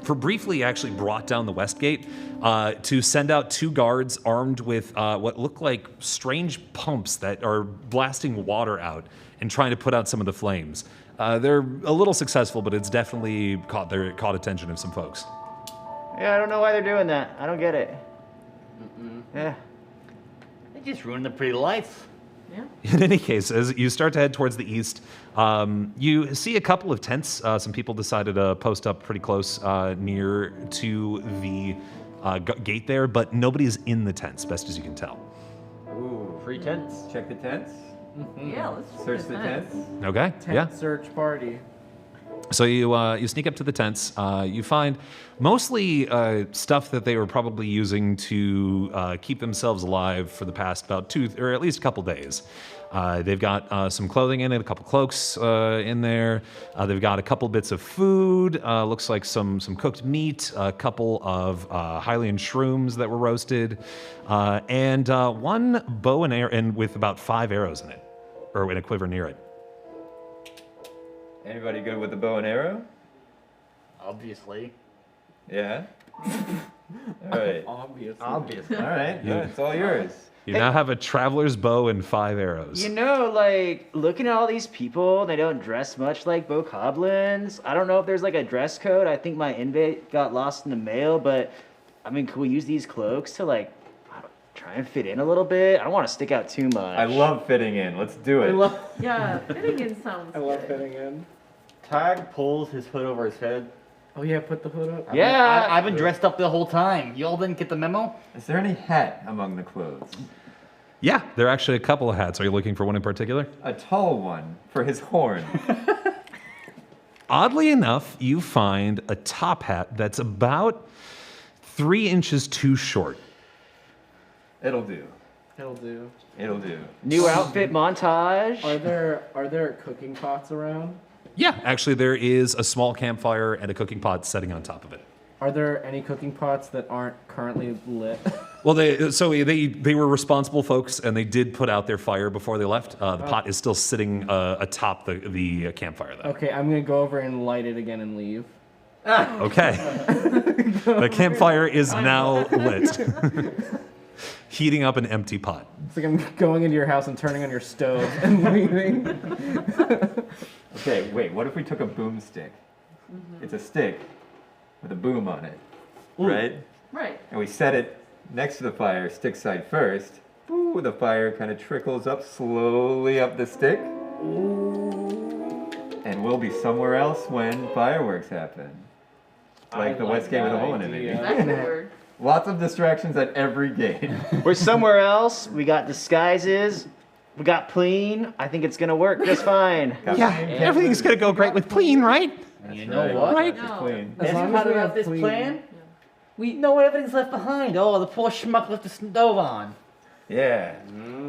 briefly actually brought down the west gate to send out 2 guards armed with what look like strange pumps that are blasting water out and trying to put out some of the flames. They're a little successful, but it's definitely caught attention of some folks. Yeah, I don't know why they're doing that. I don't get it. Yeah. They just ruined the pretty lights. Yeah. In any case, as you start to head towards the east, you see a couple of tents. Some people decided to post up pretty close near to the gate there, but nobody's in the tents, best as you can tell. Ooh, Free tents. check the tents. Yeah, let's Search the tents. Okay, Tent yeah. search party. So you sneak up to the tents. You find mostly stuff that they were probably using to keep themselves alive for the past about 2 or at least a couple days. They've got some clothing in it, a couple cloaks in there. They've got a couple bits of food. Looks like some cooked meat, a couple of Hylian shrooms that were roasted, and one bow and arrow, and with about 5 arrows in it, or in a quiver near it. Anybody good with the bow and arrow? Obviously. Yeah. All right. Obviously. All right. Yeah, it's all yours. You now have a traveler's bow and 5 arrows. You know, like, looking at all these people, they don't dress much like bokoblins. I don't know if there's like a dress code. I think my invite got lost in the mail, but I mean, could we use these cloaks to like, try and fit in a little bit? I don't want to stick out too much. I love fitting in. Let's do it. Yeah, fitting in sounds I love good. fitting in. Tag pulls his hood over his head. Oh yeah, put the hood up. Yeah. I've been dressed up the whole time. Y'all didn't get the memo? Is there any hat among the clothes? Yeah, there are actually a couple of hats. Are you looking for one in particular? A tall one for his horn. Oddly enough, you find a top hat that's about 3 inches too short. It'll do. It'll do. It'll do. New outfit montage. Are there cooking pots around? Yeah, actually, there is a small campfire and a cooking pot setting on top of it. Are there any cooking pots that aren't currently lit? Well, they were responsible folks, and they did put out their fire before they left. The pot is still sitting atop the campfire, though. Okay, I'm gonna go over and light it again and leave. Okay. The campfire is now lit. Heating up an empty pot. It's like I'm going into your house and turning on your stove and leaving. Okay, wait. What if we took a boomstick? It's a stick with a boom on it, right? Right. And we set it next to the fire, stick side first. Ooh, the fire kind of trickles up slowly up the stick. And we'll be somewhere else when fireworks happen. Like the West Gate with a hole in it, maybe. That could work. Lots of distractions at every gate. We're somewhere else. We got disguises. We got Pleen. I think it's gonna work just fine. Yeah, everything's gonna go great with Pleen, right? You know what? Right? No. Clean. As Best long as part we about have this clean- plan? No evidence left behind. Oh, the poor schmuck left the stove on. Yeah,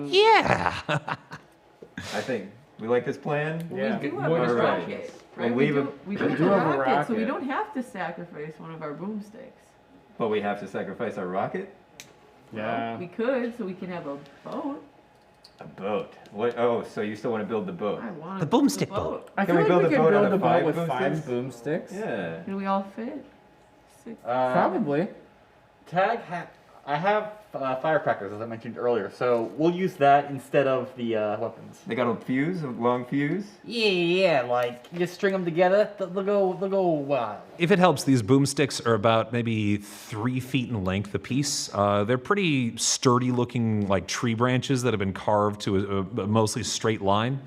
Yeah. I think we like this plan. Yeah. We do have All a right. rocket. We'll Right? leave We it- do we have do a have a rocket, so we rocket. don't have to sacrifice one of our boomsticks. But we have to sacrifice our rocket? Yeah. We could, so we can have a boat. A boat. What? Oh, so you still want to build the boat? I want The boomstick boat. I Can feel we like build we a could boat out build of a boat 5 with boomsticks? 5 boomsticks. Yeah. Can we all fit? 6. Probably. I have firecrackers, as I mentioned earlier, so we'll use that instead of the weapons. They got a fuse, a long fuse? Yeah, like, you just string them together, they'll go wild. If it helps, these boomsticks are about maybe 3 feet in length apiece. They're pretty sturdy looking, like tree branches that have been carved to a mostly straight line.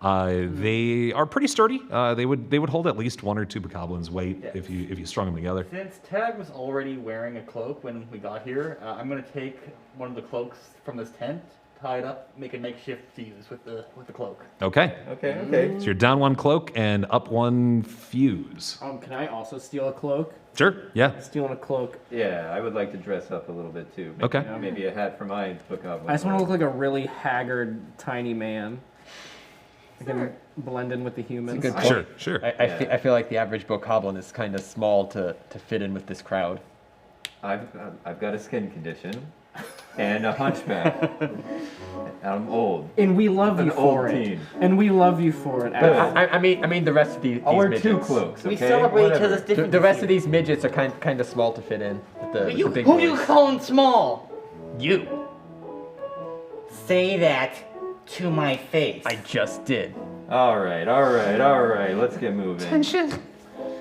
They are pretty sturdy. They would hold at least 1 or 2 bokoblins' weight Yeah. if you strung them together. Since Tag was already wearing a cloak when we got here, I'm gonna take one of the cloaks from this tent, tie it up, make a makeshift fuse with the cloak. Okay, Okay, okay. so you're down 1 cloak and up 1 fuse. Can I also steal a cloak? Sure, yeah. Stealing a cloak. Yeah, I would like to dress up a little bit too. Maybe, Okay. Maybe a hat for my bokoblin. I just want to look like a really haggard, tiny man. I can blend in with the humans. good Sure, sure. I feel like the average bokoblin is kind of small to fit in with this crowd. I've got a skin condition and a hunchback. I'm old. And we love An you old for it. teen. And we love you for it. Good. Alex. I mean the rest of these. I'll wear these 2 midgets. cloaks, okay? We celebrate each Whatever. other's The differences. rest of these midgets are kind of small to fit in. With the You, big who do you boys. calling small? You. Say that to my face. I just did. All right. Let's get moving. Tension.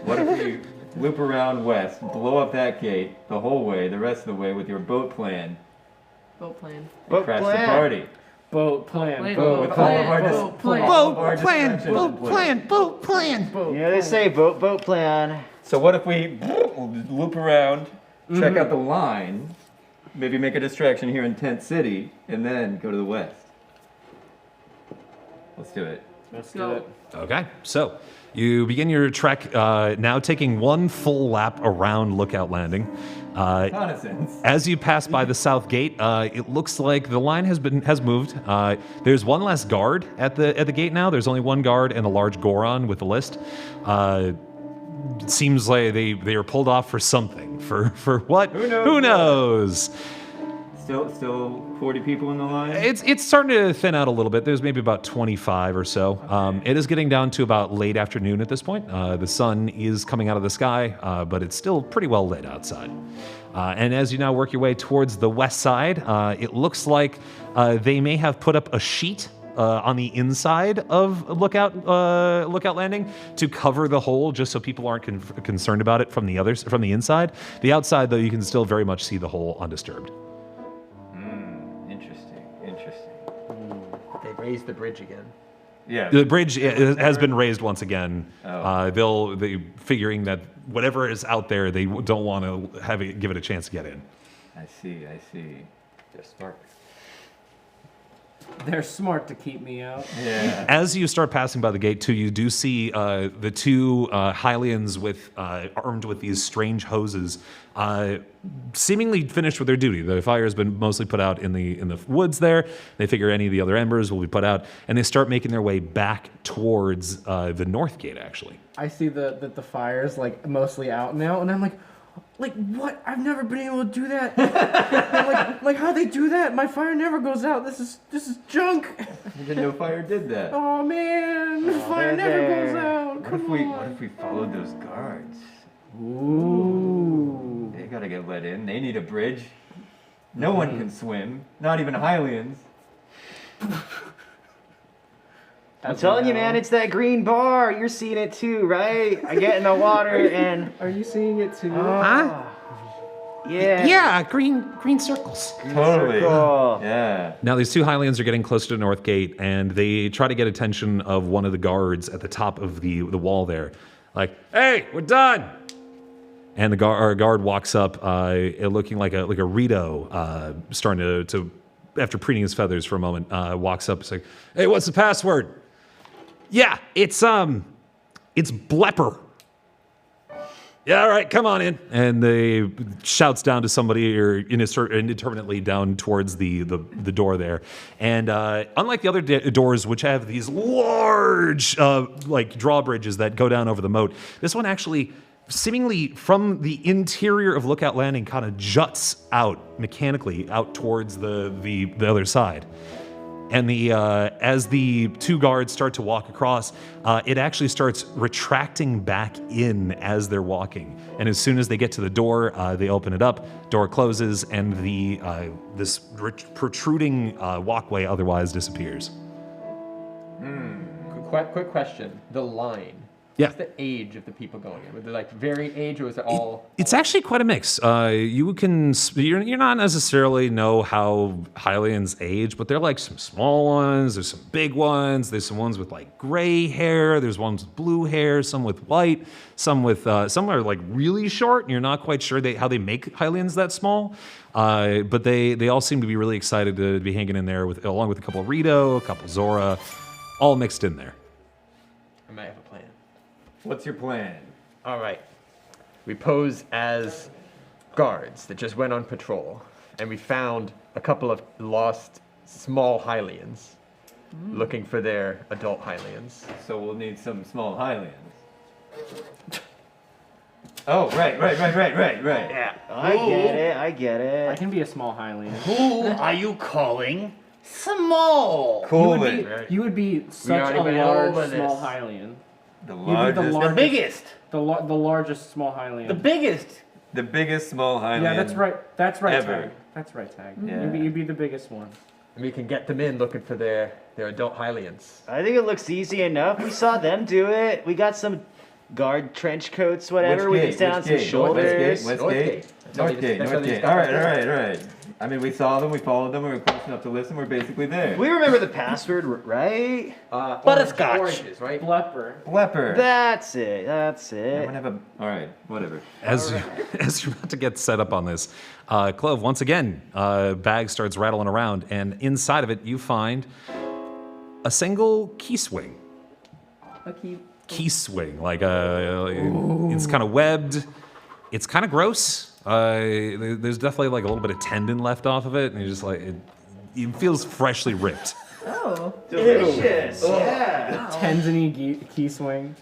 What if we loop around west, blow up that gate the whole way, the rest of the way with your boat plan, Boat plan. and Boat crash the plan. party? Boat plan. Wait, Boat With all plan, of our boat plan. all of our Boat plan. distractions Boat in place. plan. Boat plan. You know they say boat plan. So what if we loop around, check out the line, maybe make a distraction here in Tent City, and then go to the west? Let's do it. Let's do go. it. Okay, so you begin your trek, now taking one full lap around Lookout Landing. Reconnaissance. As you pass by the south gate, it looks like the line has moved. There's one less guard at the gate now. There's only one guard and a large Goron with a list. It seems like they are pulled off for something. For what? Who knows? Still 40 people in the line? It's starting to thin out a little bit. There's maybe about 25 or so. Okay. It is getting down to about late afternoon at this point. The sun is coming out of the sky, but it's still pretty well lit outside. And as you now work your way towards the west side, it looks like they may have put up a sheet on the inside of Lookout Landing to cover the hole, just so people aren't concerned about it from the inside. The outside, though, you can still very much see the hole undisturbed. Interesting. They raised the bridge again. Yeah. The bridge has been raised once again. Oh. They figuring that whatever is out there, they don't want to give it a chance to get in. I see. They're smart. They're smart to keep me out. Yeah. As you start passing by the gate, too, you do see the two Hylians armed with these strange hoses, seemingly finished with their duty. The fire has been mostly put out in the woods there. They figure any of the other embers will be put out, and they start making their way back towards the north gate, actually. I see the fire's like mostly out now, and I'm like what? I've never been able to do that. I'm like how'd they do that? My fire never goes out. This is junk. I didn't know fire did that. Oh man, the fire never goes out. What if we followed those guards? Ooh. They gotta get let in. They need a bridge. No one can swim. Not even Hylians. I'm telling you, man, it's that green bar. You're seeing it too, right? I get in the water and... Are you seeing it too? Huh? Yeah. Yeah, green circles. Totally. Circle. Yeah. Now, these two Hylians are getting close to the north gate, and they try to get attention of one of the guards at the top of the wall there. Like, hey, we're done! And the guard walks up, looking like a Rito, starting to, after preening his feathers for a moment, walks up and says, hey, what's the password? Yeah, it's Blepper. Yeah, all right, come on in. And they shouts down to somebody, or indeterminately down towards the door there. And unlike the other doors, which have these large drawbridges that go down over the moat, this one actually, seemingly from the interior of Lookout Landing, kind of juts out mechanically out towards the other side. And as the two guards start to walk across, it actually starts retracting back in as they're walking. And as soon as they get to the door, they open it up, door closes, and this protruding walkway otherwise disappears. Quick question. The line. Yeah. What's the age of the people going in? Were they like very age, or was it all? It's actually quite a mix. You're not necessarily know how Hylians age, but they're like some small ones. There's some big ones. There's some ones with like gray hair. There's ones with blue hair. Some with white. Some are like really short, and you're not quite sure how they make Hylians that small. But they all seem to be really excited to be hanging in there along with a couple of Rito, a couple Zora, all mixed in there. I might have a plan. What's your plan? All right. We pose as guards that just went on patrol, and we found a couple of lost small Hylians looking for their adult Hylians. So we'll need some small Hylians. Oh, right. Yeah. I get it. I can be a small Hylian. Who are you calling small? Cool it. You would be such already a went large over small this. Hylian. The You'd be largest. The biggest. The largest small Hylian. The biggest. The biggest small Hylian. Yeah, that's right. That's right, ever. Tag. That's right, Tag. Yeah. You'd be the biggest one. And we can get them in looking for their adult Hylians. I think it looks easy enough. We saw them do it. We got some guard trench coats, whatever. We can stand on some shoulders. Westgate. Northgate. All right. I mean, we saw them, we followed them, we were close enough to listen, we're basically there. We remember the password, right? Butterscotch. Oranges, right? Blepper. That's it. All right, whatever. As you're about to get set up on this, Clove, once again, bag starts rattling around, and inside of it you find a single key swing. A key swing. Like it's kind of webbed. It's kind of gross. There's definitely like a little bit of tendon left off of it, and you're just like it feels freshly ripped. Oh. Delicious. Yeah. Tenzini key swing.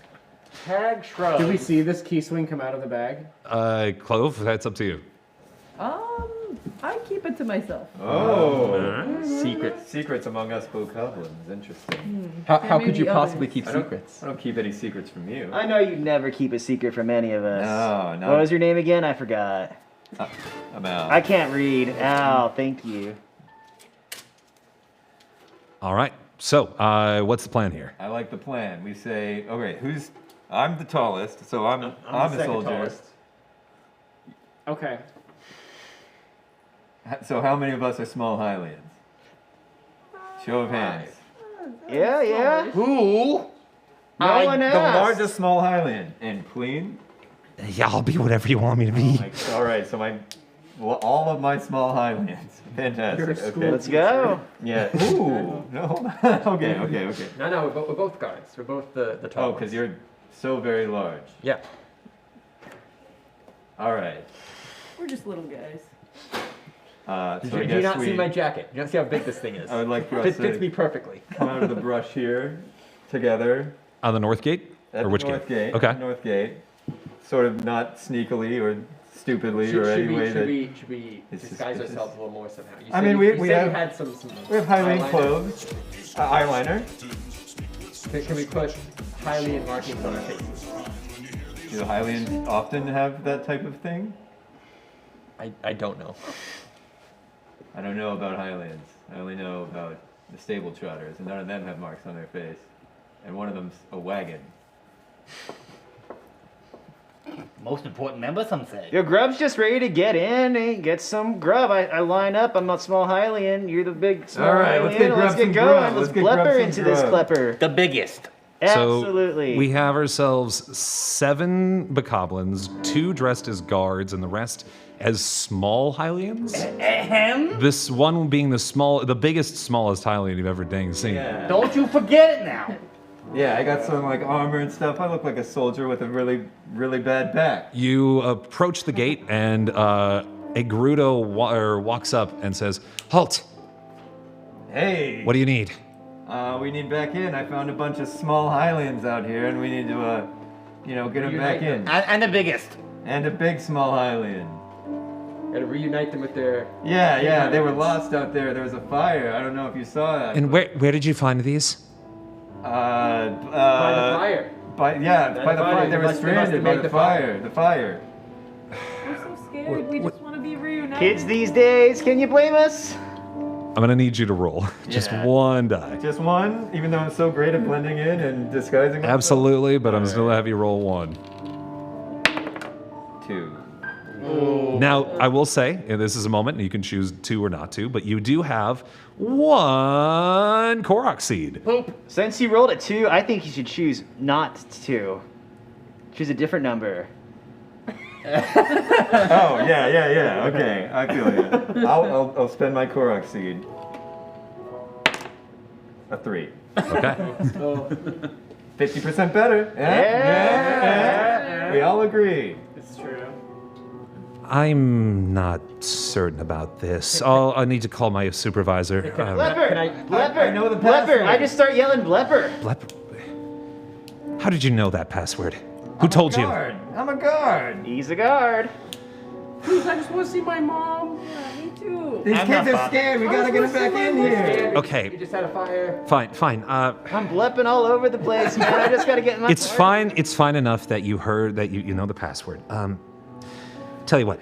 Tag shrub. Did we see this key swing come out of the bag? Clove, that's up to you. I keep it to myself. Oh, secrets among us Bokoblins. Interesting. How may could you be possibly others. keep secrets? I don't keep any secrets from you. I know you never keep a secret from any of us. No, no. What was your name again? I forgot. I'm out. I can't read. Ow, thank you. All right. So, what's the plan here? I like the plan. We say, okay, I'm the tallest, so I'm the a second soldier. tallest. Okay. So how many of us are small Hylians? Show of hands. Yeah. Who? No one The asked. largest small Hylian. And clean? Yeah, I'll be whatever you want me to be. All right, so all of my small Hylians. Fantastic. Okay. Let's go. Yeah. Ooh. No, hold on. Okay. No, we're both guards. We're both the tall Oh, ones. because you're so very large. Yeah. All right. We're just little guys. So Did I you guess not see we- my jacket? You don't see how big this thing is. I would like for us Fits to me perfectly. come out of the brush here together. On the north gate? At Or which the north gate? Okay. North gate. Sort of not sneakily or stupidly or any way that... Should we is disguise suspicious. ourselves a little more somehow? You I said mean, you we said have- you had some We have Hylian eyeliner. clothes. Eyeliner. Can we put Hylian markings on our faces? Do the Hylians often have that type of thing? I don't know. I don't know about Hylians. I only know about the stable trotters, and none of them have marks on their face. And one of them's a wagon. Most important member, some say. Yo, Grub's just ready to get in and get some grub. I line up. I'm not small Hylian. You're the big small All right, Hylian. let's get Grub some going. grub. Let's Let's get Grub blepper some into this grub. klepper. The biggest. Absolutely. So we have ourselves 7 Bokoblins, 2 dressed as guards, and the rest as small Hylians. Ahem. This one being the biggest, smallest Hylian you've ever dang seen. Yeah. Don't you forget it now. Yeah, I got some like armor and stuff. I look like a soldier with a really, really bad back. You approach the gate, and a Gerudo walks up and says, "Halt! Hey. What do you need?" We need back in. I found a bunch of small Hylians out here, and we need to, get them back in. And the biggest. And a big small Hylian. Gotta reunite them with their. Yeah, they were lost out there. There was a fire. I don't know if you saw that. And where did you find these? By the fire. By the fire. They were must have stranded by made the fire. The fire. We're so scared. We just want to be reunited. Kids these days, can you blame us? I'm gonna need you to roll just Yeah. one die. Just one, even though I'm so great at blending in and disguising myself? Absolutely, but I'm still gonna have you roll 1. 2. Now, I will say, and this is a moment, and you can choose to or not to, but you do have 1 Korok seed. Since you rolled a 2, I think you should choose not to. Choose a different number. Oh, yeah. Okay, I feel you. I'll spend my Korok seed. A 3. Okay. 50% better. Yeah. We all agree. It's true. I'm not certain about this. I need to call my supervisor. Blepper! I know the Blepper! password. I just start yelling Blepper. How did you know that password? Who told you? I'm a guard. He's a guard. Please, I just want to see my mom. Yeah, me too. These I'm kids not are scared. We gotta get them back in here. Okay. You just had a fire. Fine. I'm blepping all over the place, man. I just gotta get in my It's fine. It's fine enough that you heard that you know the password. Tell you what.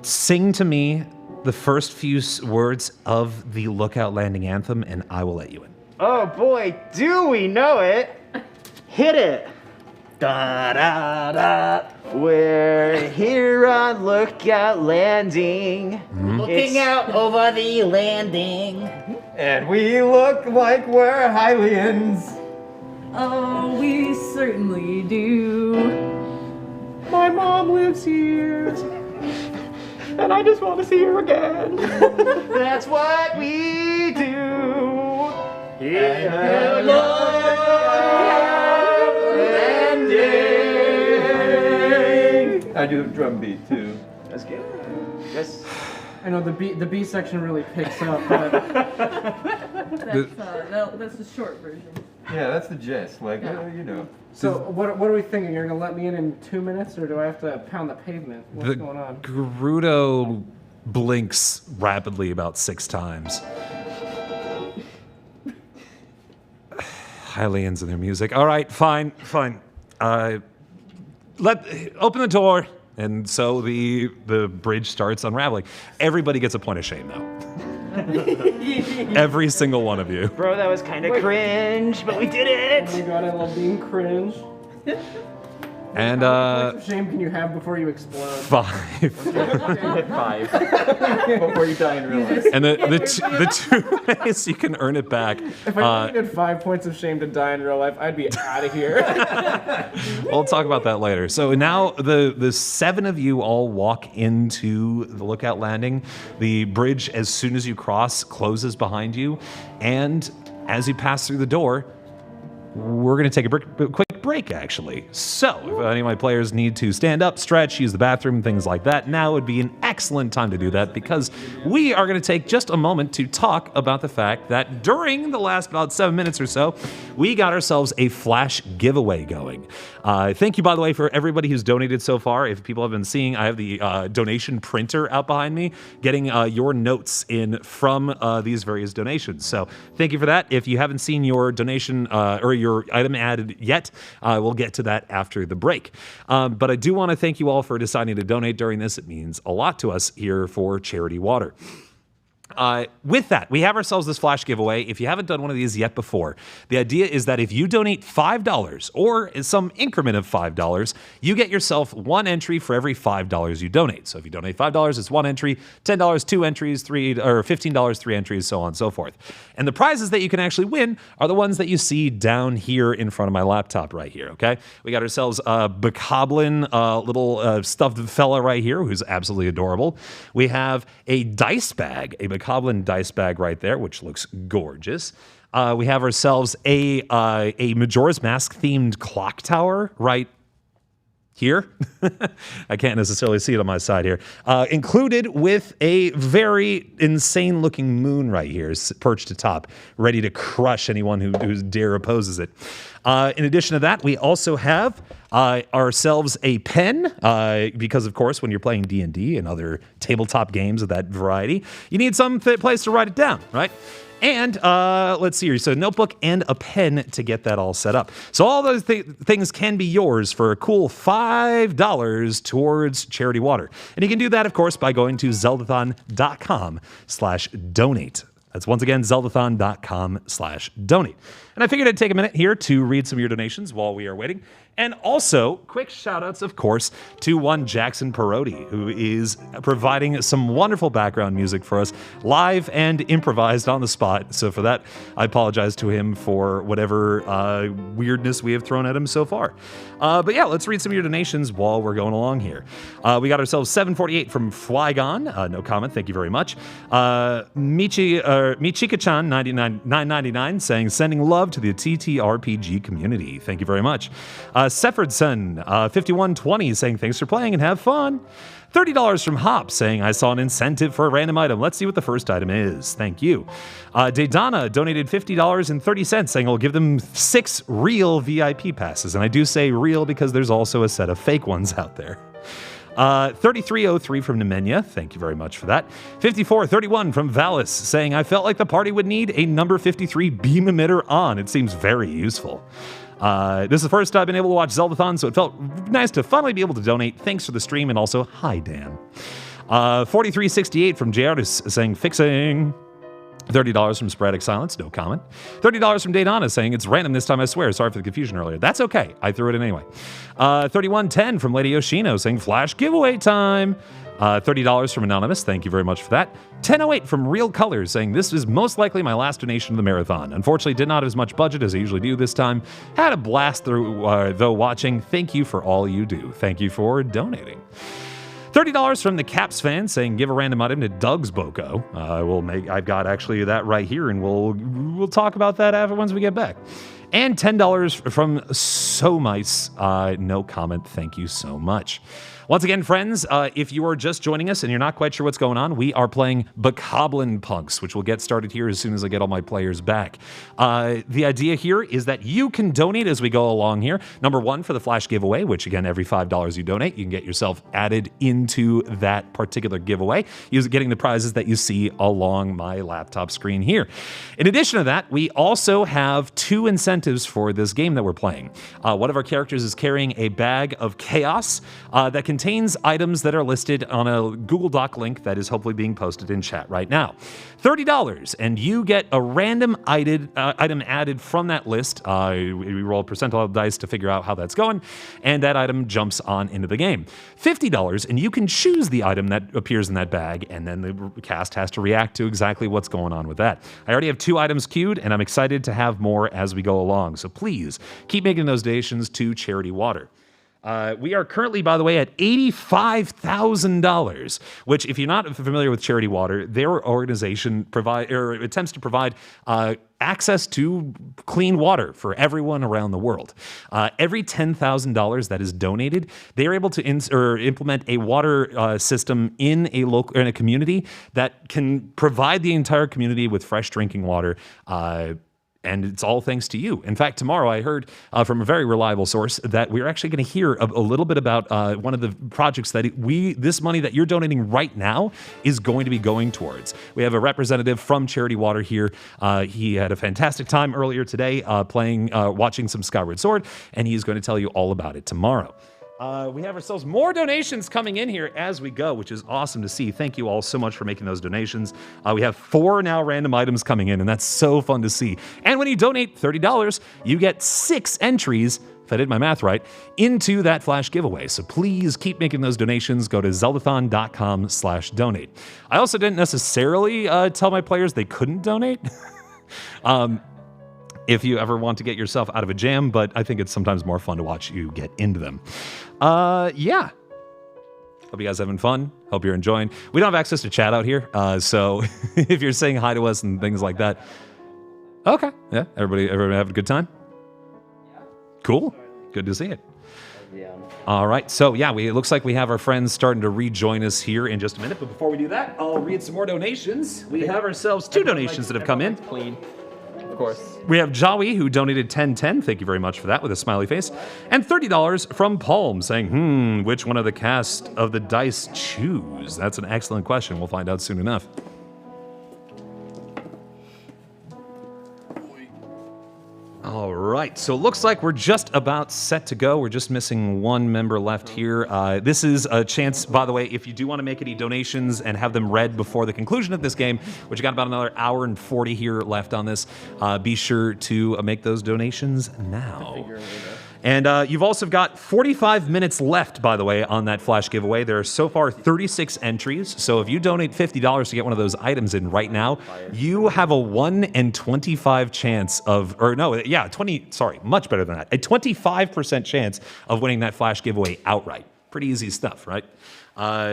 Sing to me the first few words of the Lookout Landing anthem, and I will let you in. Oh boy, do we know it. Hit it. Da da da. We're here on Lookout Landing. Looking It's- out over the landing. And we look like we're Hylians. Oh, we certainly do. My mom lives here. And I just want to see her again. That's what we do. Hello. do a drum beat too. That's good. Yes. I know the B section really picks up, but That's the short version. Yeah, that's the gist. Like, you know. so what are we thinking? You're gonna let me in 2 minutes, or do I have to pound the pavement? What's going on? Gerudo blinks rapidly about 6 times. Hylians and their music. All right, fine. Open the door. And so the bridge starts unraveling. Everybody gets a point of shame, though. Every single one of you. Bro, that was kind of cringe, but we did it. Oh my god, I love being cringe. And How much shame can you have before you explode? 5. 5 before you die in real life. And the 2 ways you can earn it back. If I needed 5 points of shame to die in real life, I'd be out of here. We'll talk about that later. So now the 7 of you all walk into the lookout landing. The bridge, as soon as you cross, closes behind you. And as you pass through the door, we're going to take a quick break, actually. So, if any of my players need to stand up, stretch, use the bathroom, things like that, now would be an excellent time to do that, because we are going to take just a moment to talk about the fact that during the last about 7 minutes or so, we got ourselves a flash giveaway going. Thank you, by the way, for everybody who's donated so far. If people have been seeing, I have the donation printer out behind me, getting your notes in from these various donations. So, thank you for that. If you haven't seen your donation or your item added yet, we'll get to that after the break. But I do want to thank you all for deciding to donate during this. It means a lot to us here for Charity Water. With that, we have ourselves this flash giveaway. If you haven't done one of these yet before, the idea is that if you donate $5 or some increment of $5, you get yourself 1 entry for every $5 you donate. So if you donate $5, it's 1 entry, $10, 2 entries, 3 or $15, 3 entries, so on and so forth. And the prizes that you can actually win are the ones that you see down here in front of my laptop right here, okay? We got ourselves a Bokoblin, little stuffed fella right here who's absolutely adorable. We have a dice bag, a Bokoblin dice bag right there, which looks gorgeous. We have ourselves a Majora's Mask themed clock tower right here. I can't necessarily see it on my side here. Included with a very insane looking moon right here, perched atop, ready to crush anyone who dare opposes it. In addition to that, we also have ourselves a pen, because of course when you're playing D&D and other tabletop games of that variety, you need some place to write it down, right? And let's see here. So a notebook and a pen to get that all set up. So all those things can be yours for a cool $5 towards Charity Water. And you can do that, of course, by going to zeldathon.com/donate. That's once again, zeldathon.com/donate. And I figured I'd take a minute here to read some of your donations while we are waiting. And also, quick shout-outs, of course, to one Jackson Perotti, who is providing some wonderful background music for us, live and improvised on the spot. So for that, I apologize to him for whatever weirdness we have thrown at him so far. But yeah, let's read some of your donations while we're going along here. We got ourselves 748 from Flygon. No comment, thank you very much. Michika-chan 999 saying, sending love to the TTRPG community. Thank you very much. Seffordson 5120 saying, thanks for playing and have fun. $30 from Hop saying, I saw an incentive for a random item. Let's see what the first item is. Thank you. Daydana donated $50.30 saying, I'll give them 6 real VIP passes. And I do say real because there's also a set of fake ones out there. 3303 from Nemenya, thank you very much for that. 5431 from Valis saying, I felt like the party would need a number 53 beam emitter on. It seems very useful. This is the first time I've been able to watch Zeldathon, so it felt nice to finally be able to donate. Thanks for the stream, and also, hi, Dan. 4368 from J-Artis saying, fixing. $30 from Sporadic Silence, no comment. $30 from Daydana saying, it's random this time, I swear. Sorry for the confusion earlier. That's okay. I threw it in anyway. 3110 from Lady Yoshino saying, flash giveaway time. $30 from Anonymous. Thank you very much for that. 1008 from Real Colors saying, this is most likely my last donation to the marathon. Unfortunately, did not have as much budget as I usually do this time. Had a blast through, though, watching. Thank you for all you do. Thank you for donating. $30 from the Caps fan saying, give a random item to Doug's Boko. I've got actually that right here, and we'll talk about that after once we get back. And $10 from So Mice. No comment. Thank you so much. Once again, friends, if you are just joining us and you're not quite sure what's going on, we are playing Bokoblin Punks, which will get started here as soon as I get all my players back. The idea here is that you can donate as we go along here. Number one, for the flash giveaway, which again, every $5 you donate, you can get yourself added into that particular giveaway, getting the prizes that you see along my laptop screen here. In addition to that, we also have 2 incentives for this game that we're playing. One of our characters is carrying a bag of chaos that contains items that are listed on a Google Doc link that is hopefully being posted in chat right now. $30, and you get a random item added from that list. We roll percentile dice to figure out how that's going, and that item jumps on into the game. $50, and you can choose the item that appears in that bag, and then the cast has to react to exactly what's going on with that. I already have 2 items queued, and I'm excited to have more as we go along. So please keep making those donations to Charity Water. We are currently, by the way, at $85,000, which, if you're not familiar with Charity Water, their organization attempts to provide access to clean water for everyone around the world. Every $10,000 that is donated, they are able to implement a water system in a community that can provide the entire community with fresh drinking water. And it's all thanks to you. In fact, tomorrow I heard from a very reliable source that we're actually going to hear a little bit about one of the projects that this money that you're donating right now is going to be going towards. We have a representative from Charity Water here. He had a fantastic time earlier today watching some Skyward Sword, and he's going to tell you all about it tomorrow. We have ourselves more donations coming in here as we go, which is awesome to see. Thank you all so much for making those donations. We have 4 now random items coming in, and that's so fun to see. And when you donate $30, you get 6 entries, if I did my math right, into that flash giveaway. So please keep making those donations. Go to zeldathon.com/donate. I also didn't necessarily tell my players they couldn't donate. If you ever want to get yourself out of a jam, but I think it's sometimes more fun to watch you get into them. Yeah. Hope you guys are having fun. Hope you're enjoying. We don't have access to chat out here, so if you're saying hi to us and things like that. Okay, yeah, everybody having a good time? Cool, good to see it. Yeah. All right, so yeah, it looks like we have our friends starting to rejoin us here in just a minute, but before we do that, I'll read some more donations. We have ourselves 2 donations that have come in. Clean. Of course. We have Jawi, who donated $10.10. Thank you very much for that, with a smiley face. And $30 from Palm, saying, which one of the cast of the dice choose? That's an excellent question. We'll find out soon enough. All right, so it looks like we're just about set to go. We're just missing 1 member left here. This is a chance, by the way, if you do want to make any donations and have them read before the conclusion of this game, which you got about another hour and 40 here left on this, be sure to make those donations now. And you've also got 45 minutes left, by the way, on that flash giveaway. There are so far 36 entries. So if you donate $50 to get one of those items in right now, you have a 1 in 25 chance of, much better than that. A 25% chance of winning that flash giveaway outright. Pretty easy stuff, right?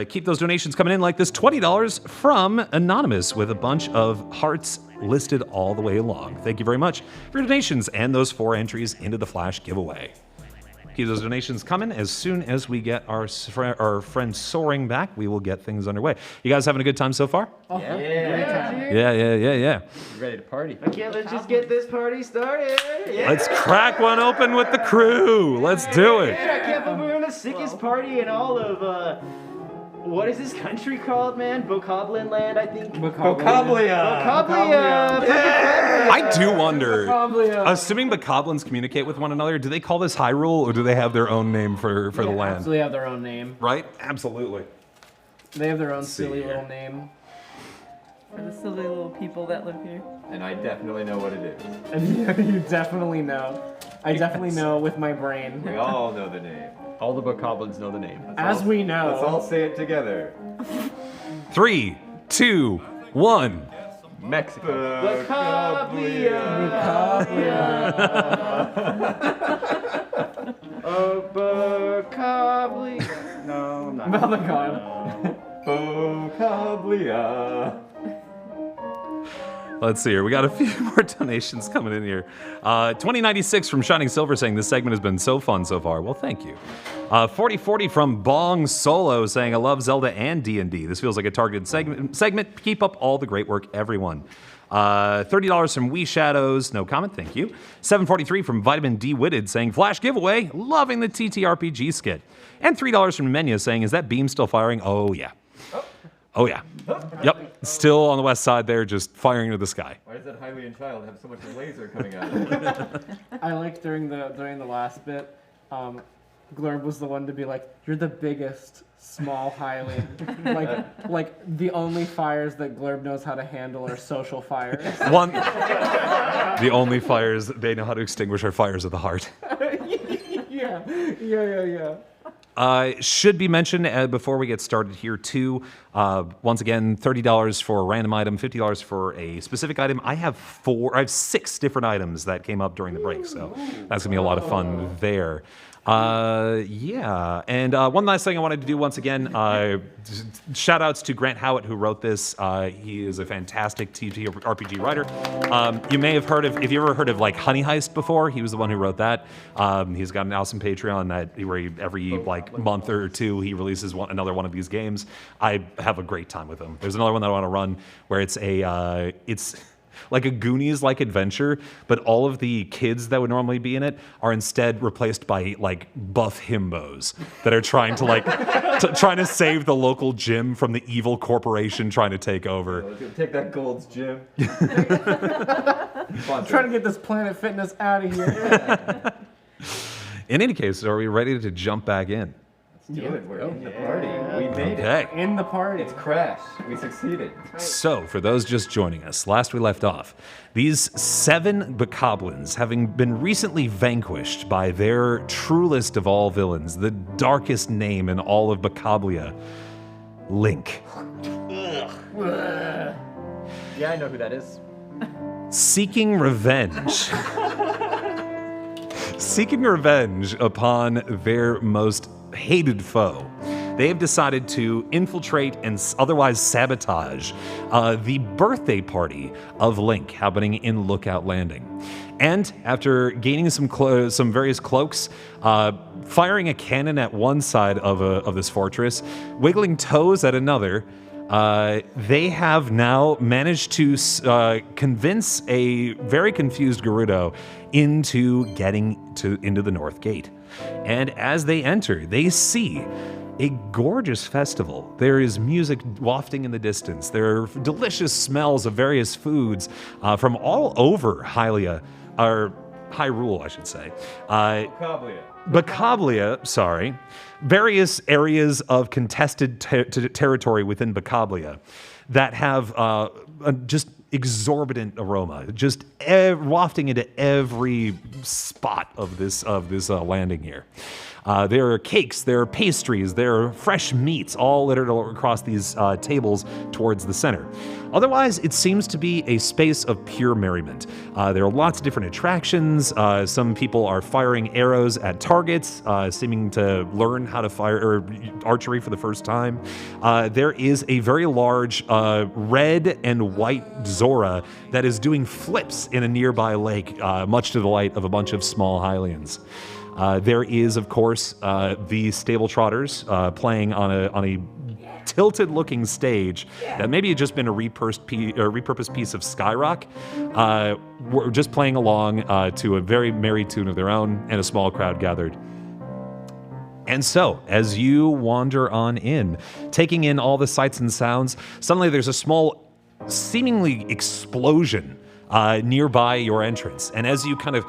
Keep those donations coming in like this. $20 from Anonymous with a bunch of hearts listed all the way along. Thank you very much for your donations and those 4 entries into the flash giveaway. Keep those donations coming. As soon as we get our friend Soaring back, we will get things underway. You guys having a good time so far? Oh, yeah. Yeah. Ready to party. Okay, let's just get this party started. Yeah. Let's crack one open with the crew. Let's do it. I can't believe we're in the sickest party in all of, what is this country called, man? Bokoblin land, I think. Bokoblia. I do wonder, assuming Bokoblins communicate with one another, do they call this Hyrule, or do they have their own name for the land? Absolutely have their own name. Right? Absolutely. They have their own silly little name. For the silly little people that live here. And I definitely know what it is. And you definitely know. I definitely know with my brain. We all know the name. All the Bokoblins know the name. As we know. Let's all say it together. 3, 2, 1. Mexico. Bokoblia. Oh, Bokoblia. No, I'm not. Malacon. Bokoblia. Let's see here. We got a few more donations coming in here. 2096 from Shining Silver saying this segment has been so fun so far. Well, thank you. 4040 from Bong Solo saying I love Zelda and D&D. This feels like a targeted segment. Keep up all the great work, everyone. $30 from Wee Shadows. No comment, thank you. 743 from Vitamin D Witted saying Flash giveaway. Loving the TTRPG skit. And $3 from Menya saying is that beam still firing? Oh, yeah. Oh, yeah. Yep. Still on the west side there, just firing into the sky. Why does that Hylian child have so much laser coming out of it? I liked during the last bit, Glurb was the one to be like, "You're the biggest small Hylian." like the only fires that Glurb knows how to handle are social fires. The only fires they know how to extinguish are fires of the heart. Yeah. Should be mentioned before we get started here too. Once again, $30 for a random item, $50 for a specific item. I have 6 different items that came up during the break, so that's gonna be a lot of fun there. Yeah, and one last thing I wanted to do once again, shout outs to Grant Howitt who wrote this. He is a fantastic TTRPG writer. You may have heard of, if you ever heard of like Honey Heist before, he was the one who wrote that. He's got an awesome Patreon where every like month or two he releases another one of these games. I have a great time with him. There's another one that I want to run where it's like a Goonies-like adventure, but all of the kids that would normally be in it are instead replaced by like buff himbos that are trying to trying to save the local gym from the evil corporation trying to take over. Take that Gold's Gym. I'm trying to get this Planet Fitness out of here. In any case, are we ready to jump back in? Let's do it. We're in the party. We made Okay. it. In the party. It's Crash. We succeeded. So, for those just joining us, last we left off, these 7 Bokoblins, having been recently vanquished by their truest of all villains, the darkest name in all of Bokoblia, Link. Yeah, I know who that is. Seeking revenge. Seeking revenge upon their most hated foe. They have decided to infiltrate and otherwise sabotage the birthday party of Link happening in Lookout Landing. And after gaining some various cloaks, firing a cannon at one side of this fortress, wiggling toes at another, they have now managed to convince a very confused Gerudo into getting into the North Gate. And as they enter, they see a gorgeous festival. There is music wafting in the distance. There are delicious smells of various foods from all over Hyrule, I should say. Bokoblia, sorry. Various areas of contested territory within Bokoblia that have just exorbitant aroma, just wafting into every spot of this landing here. There are cakes, there are pastries, there are fresh meats, all littered across these tables towards the center. Otherwise, it seems to be a space of pure merriment. There are lots of different attractions. Some people are firing arrows at targets, seeming to learn how to fire archery for the first time. There is a very large red and white Zora that is doing flips in a nearby lake, much to the delight of a bunch of small Hylians. There is, of course, the Stable Trotters playing on a tilted-looking stage that maybe had just been a repurposed piece of Skyrock. We're just playing along to a very merry tune of their own, and a small crowd gathered. And so, as you wander on in, taking in all the sights and sounds, suddenly there's a small, seemingly explosion nearby your entrance. And as you kind of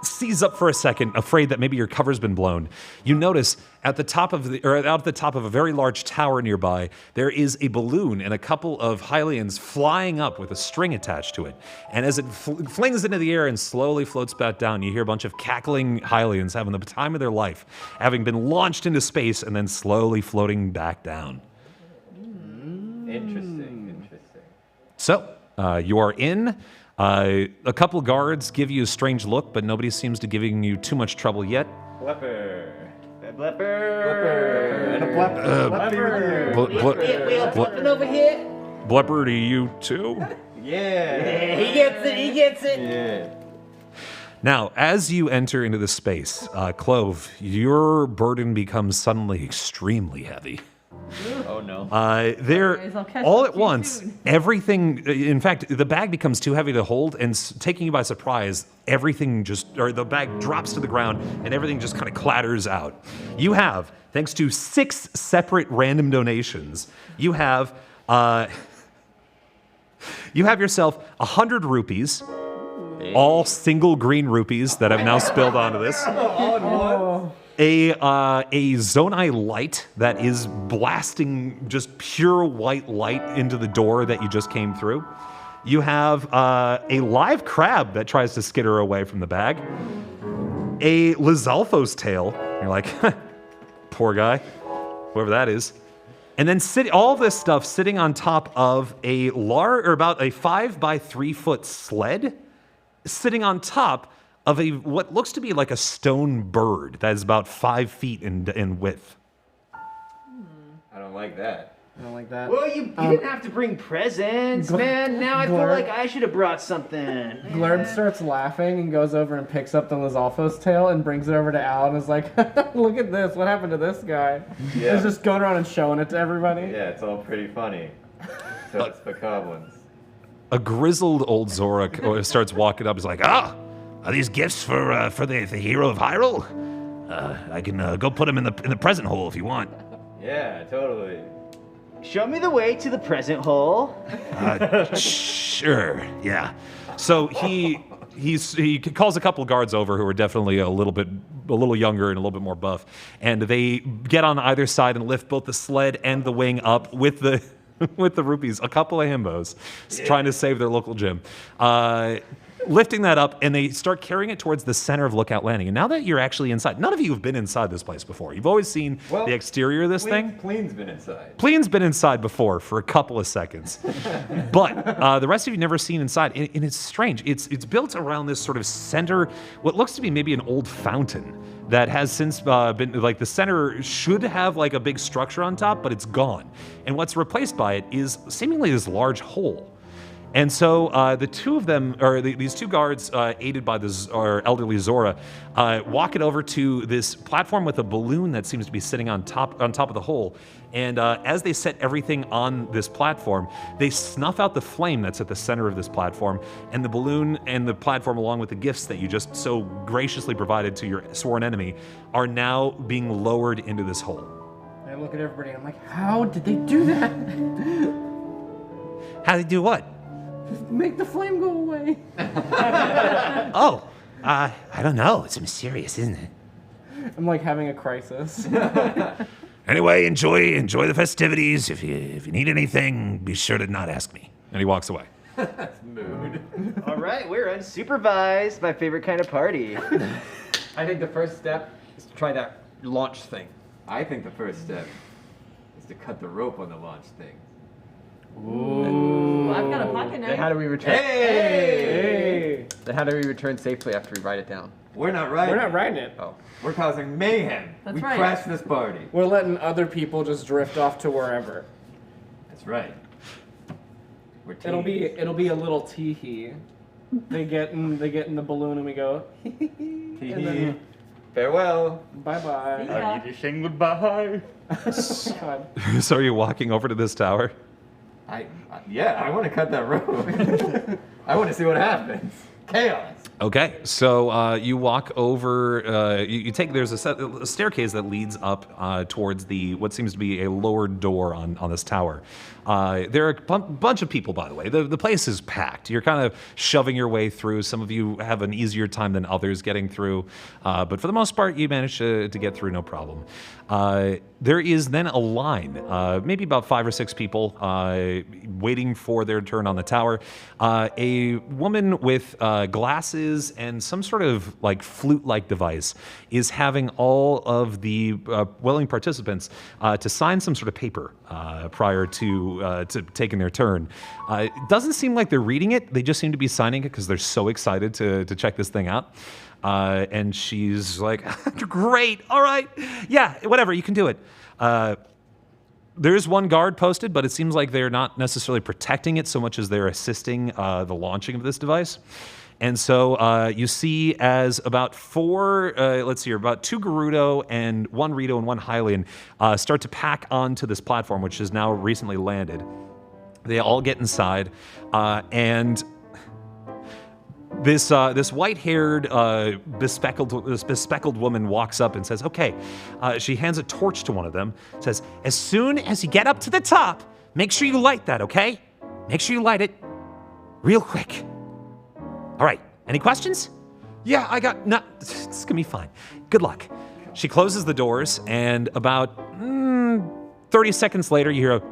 seize up for a second, afraid that maybe your cover's been blown, you notice at the top of a very large tower nearby, there is a balloon and a couple of Hylians flying up with a string attached to it. And as it flings into the air and slowly floats back down, you hear a bunch of cackling Hylians having the time of their life, having been launched into space and then slowly floating back down. Interesting. So, you are in. A couple guards give you a strange look, but nobody seems to giving you too much trouble yet. Blepper. Blepper. And a blepper. We are flipping over here. blubber to you too. Yeah. He gets it. He gets it. Yeah. Now, as you enter into the space, Clove, your burden becomes suddenly extremely heavy. Oh no. Anyways, I'll catch All up at to you once, soon. everything, in fact, the bag becomes too heavy to hold, and taking you by surprise, the bag drops to the ground, and everything just kind of clatters out. You have, thanks to 6 separate random donations, you have yourself 100 rupees, all single green rupees that have now spilled onto this. A Zonai light that is blasting just pure white light into the door that you just came through. You have a live crab that tries to skitter away from the bag. A Lizalfo's tail. You're like, poor guy, whoever that is. And then all this stuff sitting on top of about a 5 by 3 foot sled, sitting on top of what looks to be like a stone bird that is about 5 feet in width. I don't like that. I don't like that. Well, you didn't have to bring presents, man. Now I feel Glurp. like I should have brought something. Glurb starts laughing and goes over and picks up the Lizalfo's tail and brings it over to Al and is like, look at this, what happened to this guy? Yeah. He's just going around and showing it to everybody. Yeah, it's all pretty funny. So it's Bokoblins. A grizzled old Zorak starts walking up. He's like, are these gifts for the hero of Hyrule? I can go put them in the present hole if you want. Yeah, totally. Show me the way to the present hole. Sure, yeah. So he calls a couple guards over who are definitely a little younger and a little bit more buff, and they get on either side and lift both the sled and the wing up with the rupees, a couple of himbos, trying to save their local gym. Lifting that up, and they start carrying it towards the center of Lookout Landing. And now that you're actually inside, none of you have been inside this place before. You've always seen the exterior of this thing. Pleen's been inside. Pleen's been inside before for a couple of seconds. But the rest of you never seen inside. And it's strange. It's built around this sort of center, what looks to be maybe an old fountain that has since been, like, the center should have like a big structure on top, but it's gone. And what's replaced by it is seemingly this large hole. And so the two of them, or these two guards, aided by elderly Zora, walk it over to this platform with a balloon that seems to be sitting on top of the hole. And as they set everything on this platform, they snuff out the flame that's at the center of this platform, and the balloon and the platform, along with the gifts that you just so graciously provided to your sworn enemy, are now being lowered into this hole. I look at everybody and I'm like, how did they do that? How did they do what? Make the flame go away. I don't know. It's mysterious, isn't it? I'm like having a crisis. Anyway, enjoy the festivities. If you need anything, be sure to not ask me. And he walks away. Mood. All right, we're unsupervised. My favorite kind of party. I think the first step is to try that launch thing. I think the first step is to cut the rope on the launch thing. Ooh, I've got a pocket Then knife. how do we return? Hey! Then how do we return safely after we write it down? We're not riding. We're not riding it. Oh. We're causing mayhem. That's we right. crashed this party. We're letting other people just drift off to wherever. That's right. We're It'll be a little tee-hee. They get in the balloon and we go, and then, Farewell. bye-bye. Yeah. to sing goodbye. God. So are you walking over to this tower? Yeah, I want to cut that rope. I want to see what happens. Chaos. Okay, so you walk over. You take. There's a staircase that leads up towards what seems to be a lower door on this tower. There are a bunch of people, by the way. The place is packed. You're kind of shoving your way through. Some of you have an easier time than others getting through, but for the most part, you manage to get through no problem. There is then a line, maybe about 5 or 6 people waiting for their turn on the tower. A woman with glasses and some sort of like flute-like device is having all of the willing participants to sign some sort of paper prior to taking their turn. It doesn't seem like they're reading it. They just seem to be signing it because they're so excited to check this thing out. And she's like, great, all right, yeah, whatever, you can do it. there is one guard posted, but it seems like they're not necessarily protecting it so much as they're assisting the launching of this device. And so you see as about about 2 Gerudo and 1 Rito and 1 Hylian start to pack onto this platform, which has now recently landed. They all get inside, and this white-haired, bespeckled woman walks up and says, okay, she hands a torch to one of them, says, as soon as you get up to the top, make sure you light that, okay? Make sure you light it real quick. All right, any questions? Yeah, it's gonna be fine. Good luck. She closes the doors, and about 30 seconds later, you hear a